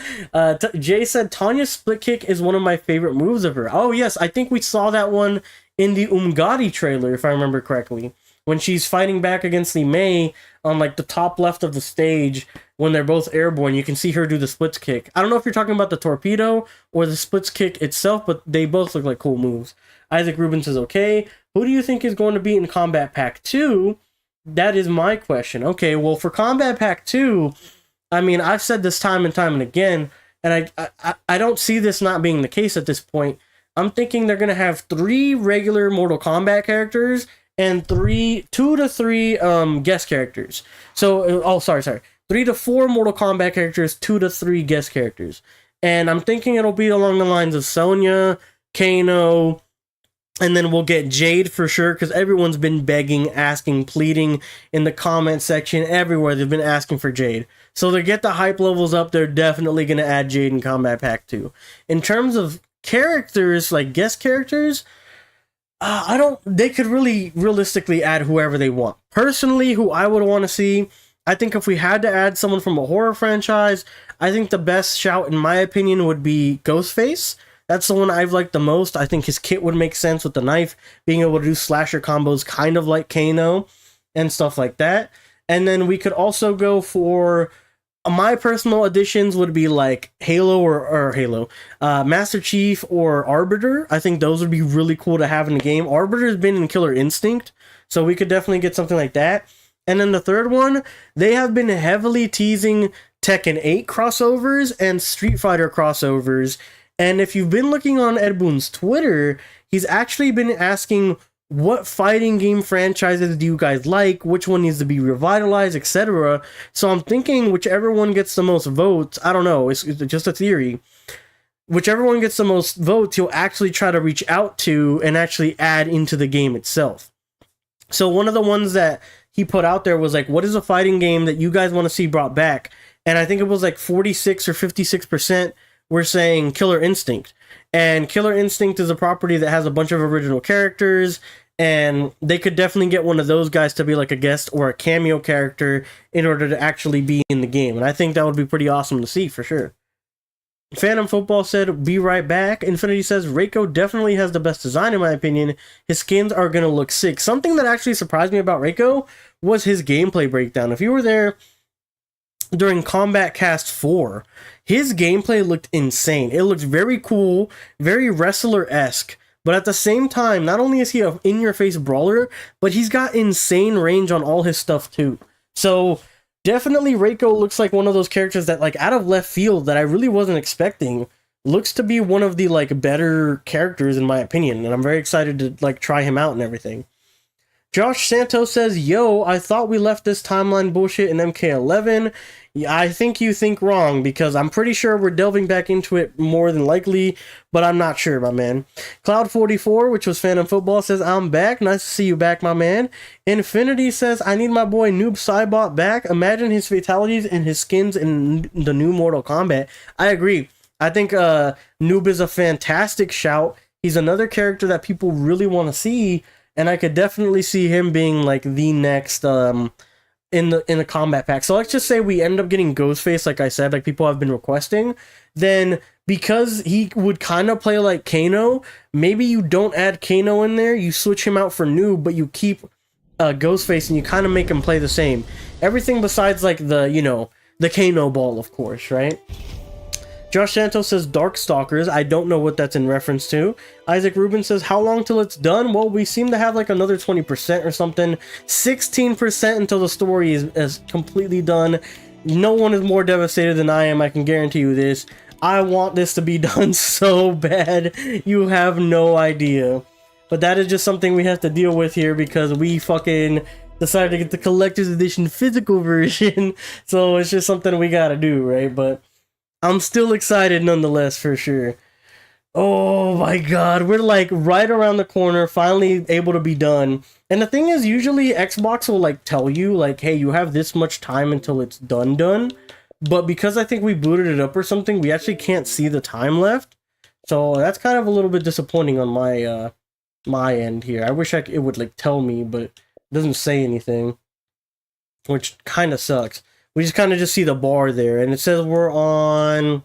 Jay said, Tanya's split kick is one of my favorite moves of her. Oh, yes. I think we saw that one in the Umgadi trailer, if I remember correctly. When she's fighting back against the Mei on, like, the top left of the stage, when they're both airborne, you can see her do the splits kick. I don't know if you're talking about the torpedo or the splits kick itself, but they both look like cool moves. Isaac Rubin says, okay. Who do you think is going to be in Combat Pack 2? That is my question. Okay, well, for Combat Pack 2, I mean, I've said this time and time and again, and I don't see this not being the case at this point. I'm thinking they're going to have 3 regular Mortal Kombat characters and 2 to 3 guest characters. So, 3 to 4 Mortal Kombat characters, 2 to 3 guest characters. And I'm thinking it'll be along the lines of Sonya, Kano, and then we'll get Jade for sure, because everyone's been begging, asking, pleading in the comment section, everywhere. They've been asking for Jade. So to get the hype levels up, they're definitely going to add Jade in Combat Pack 2. In terms of characters, like guest characters, they could really realistically add whoever they want. Personally, who I would want to see, I think if we had to add someone from a horror franchise, I think the best shout, in my opinion, would be Ghostface. That's the one I've liked the most. I think his kit would make sense with the knife, being able to do slasher combos kind of like Kano and stuff like that. And then we could also go for... my personal additions would be like Halo or Halo, Master Chief or Arbiter. I think those would be really cool to have in the game. Arbiter has been in Killer Instinct, so we could definitely get something like that. And then the third one, they have been heavily teasing Tekken 8 crossovers and Street Fighter crossovers. And if you've been looking on Ed Boon's Twitter, he's actually been asking, what fighting game franchises do you guys like? Which one needs to be revitalized, etc. So I'm thinking whichever one gets the most votes, I don't know, it's just a theory. Whichever one gets the most votes, he'll actually try to reach out to and actually add into the game itself. So one of the ones that he put out there was like, what is a fighting game that you guys want to see brought back? And I think it was like 46 or 56% were saying Killer Instinct. And Killer Instinct is a property that has a bunch of original characters, and they could definitely get one of those guys to be like a guest or a cameo character in order to actually be in the game. And I think that would be pretty awesome to see for sure. Phantom Football said, be right back. Infinity says, Reiko definitely has the best design in my opinion. His skins are going to look sick. Something that actually surprised me about Reiko was his gameplay breakdown. If you were there during Combat Cast 4, his gameplay looked insane. It looked very cool, very wrestler-esque, but at the same time, not only is he an in-your-face brawler, but he's got insane range on all his stuff too. So definitely Reiko looks like one of those characters that, like, out of left field that I really wasn't expecting. Looks to be one of the, like, better characters in my opinion, and I'm very excited to, like, try him out and everything. Josh Santos says, yo, I thought we left this timeline bullshit in MK11. Yeah, I think you think wrong, because I'm pretty sure we're delving back into it more than likely, but I'm not sure, my man. Cloud44, which was Phantom Football, says, I'm back. Nice to see you back, my man. Infinity says, I need my boy Noob Saibot back. Imagine his fatalities and his skins in the new Mortal Kombat. I agree. I think Noob is a fantastic shout. He's another character that people really want to see, and I could definitely see him being like the next in the combat pack. So let's just say we end up getting Ghostface, like I said, like people have been requesting. Then because he would kind of play like Kano, maybe you don't add Kano in there, you switch him out for Noob, but you keep Ghostface and you kind of make him play the same. Everything besides like the Kano ball, of course, right? Josh Santos says Darkstalkers. I don't know what that's in reference to. Isaac Rubin says, how long till it's done? Well, we seem to have like another 20% or something. 16% until the story is completely done. No one is more devastated than I am. I can guarantee you this. I want this to be done so bad. You have no idea. But that is just something we have to deal with here because we fucking decided to get the collector's edition physical version. So it's just something we gotta do, right? But I'm still excited nonetheless, for sure. Oh my god, we're like right around the corner, finally able to be done. And the thing is, usually Xbox will like tell you like, hey, you have this much time until it's done. But because I think we booted it up or something, we actually can't see the time left. So that's kind of a little bit disappointing on my my end here. I wish it would like tell me, but it doesn't say anything, which kind of sucks. We just kind of just see the bar there, and it says we're on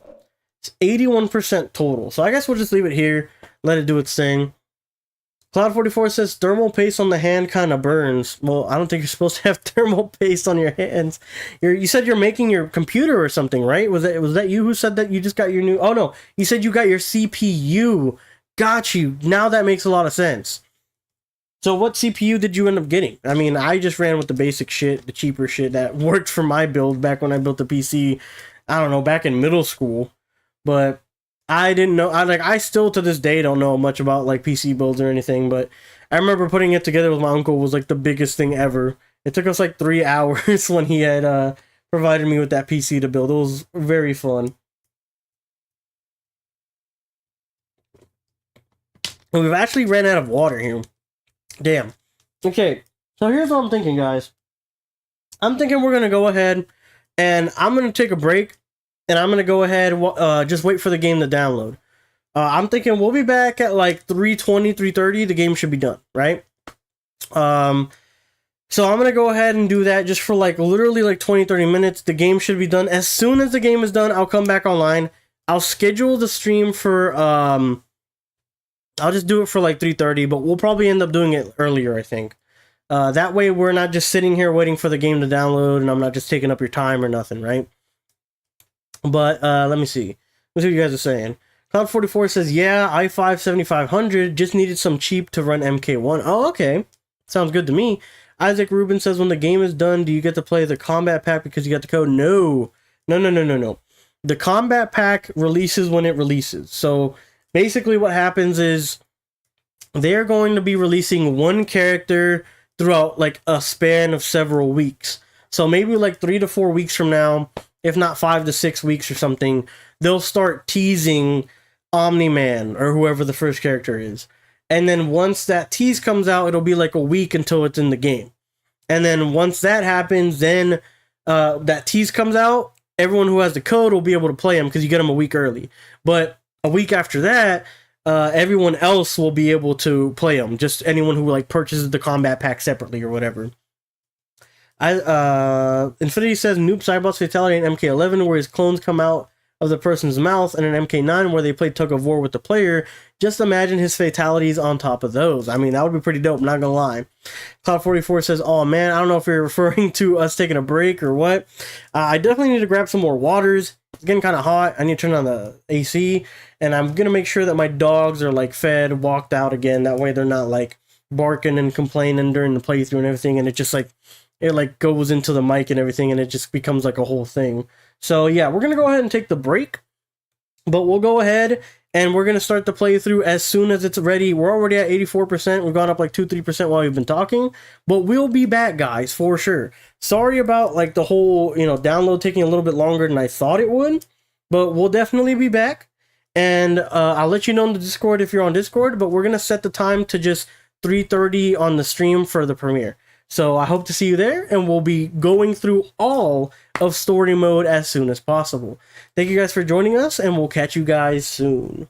81% total. So I guess we'll just leave it here, let it do its thing. Cloud44 says thermal paste on the hand kind of burns. Well, I don't think you're supposed to have thermal paste on your hands. You said you're making your computer or something, right? Was that you who said that you just got your new? Oh no, you said you got your CPU. Got you. Now that makes a lot of sense. So what CPU did you end up getting? I mean, I just ran with the basic shit, the cheaper shit that worked for my build back when I built the PC, I don't know, back in middle school. But I didn't know, I still to this day don't know much about like PC builds or anything, but I remember putting it together with my uncle was like the biggest thing ever. It took us like 3 hours when he had provided me with that PC to build. It was very fun. And we've actually ran out of water here. Damn. Okay, so here's what I'm thinking, guys. I'm thinking we're going to go ahead and I'm going to take a break and I'm going to go ahead just wait for the game to download. I'm thinking we'll be back at like 3:20, 3:30. The game should be done, right? So I'm going to go ahead and do that just for like literally like 20, 30 minutes. The game should be done. As soon as the game is done, I'll come back online. I'll schedule the stream for I'll just do it for like 3:30, but we'll probably end up doing it earlier, I think. That way we're not just sitting here waiting for the game to download and I'm not just taking up your time or nothing, right? But let me see. Let's see what you guys are saying. Cloud44 says, yeah, i5 7500 just needed some cheap to run MK1. Oh, okay. Sounds good to me. Isaac Rubin says, when the game is done, do you get to play the combat pack because you got the code? No. No. The combat pack releases when it releases. So basically what happens is they're going to be releasing one character throughout like a span of several weeks. So maybe like 3 to 4 weeks from now, if not 5 to 6 weeks or something, they'll start teasing Omni-Man or whoever the first character is. And then once that tease comes out, it'll be like a week until it's in the game. And then once that happens, then that tease comes out, everyone who has the code will be able to play them because you get them a week early. But a week after that, everyone else will be able to play them. Just anyone who like purchases the combat pack separately or whatever. Infinity says Noob Cybots Fatality in MK11 where his clones come out of the person's mouth, and in MK9 where they play tug of war with the player. Just imagine his fatalities on top of those. I mean, that would be pretty dope, not gonna lie. Cloud44 says, oh man, I don't know if you're referring to us taking a break or what. I definitely need to grab some more waters. It's getting kind of hot. I need to turn on the AC, and I'm gonna make sure that my dogs are like fed, walked out again. That way they're not like barking and complaining during the playthrough and everything, and it just like it like goes into the mic and everything, and it just becomes like a whole thing. So yeah, we're gonna go ahead and take the break, but we'll go ahead and we're gonna start the playthrough as soon as it's ready. We're already at 84%. We've gone up like 2-3% while we've been talking, but we'll be back, guys, for sure. Sorry about like the whole download taking a little bit longer than I thought it would, but we'll definitely be back. And I'll let you know in the Discord if you're on Discord. But we're gonna set the time to just 3:30 on the stream for the premiere. So I hope to see you there, and we'll be going through all of story mode as soon as possible. Thank you guys for joining us, and we'll catch you guys soon.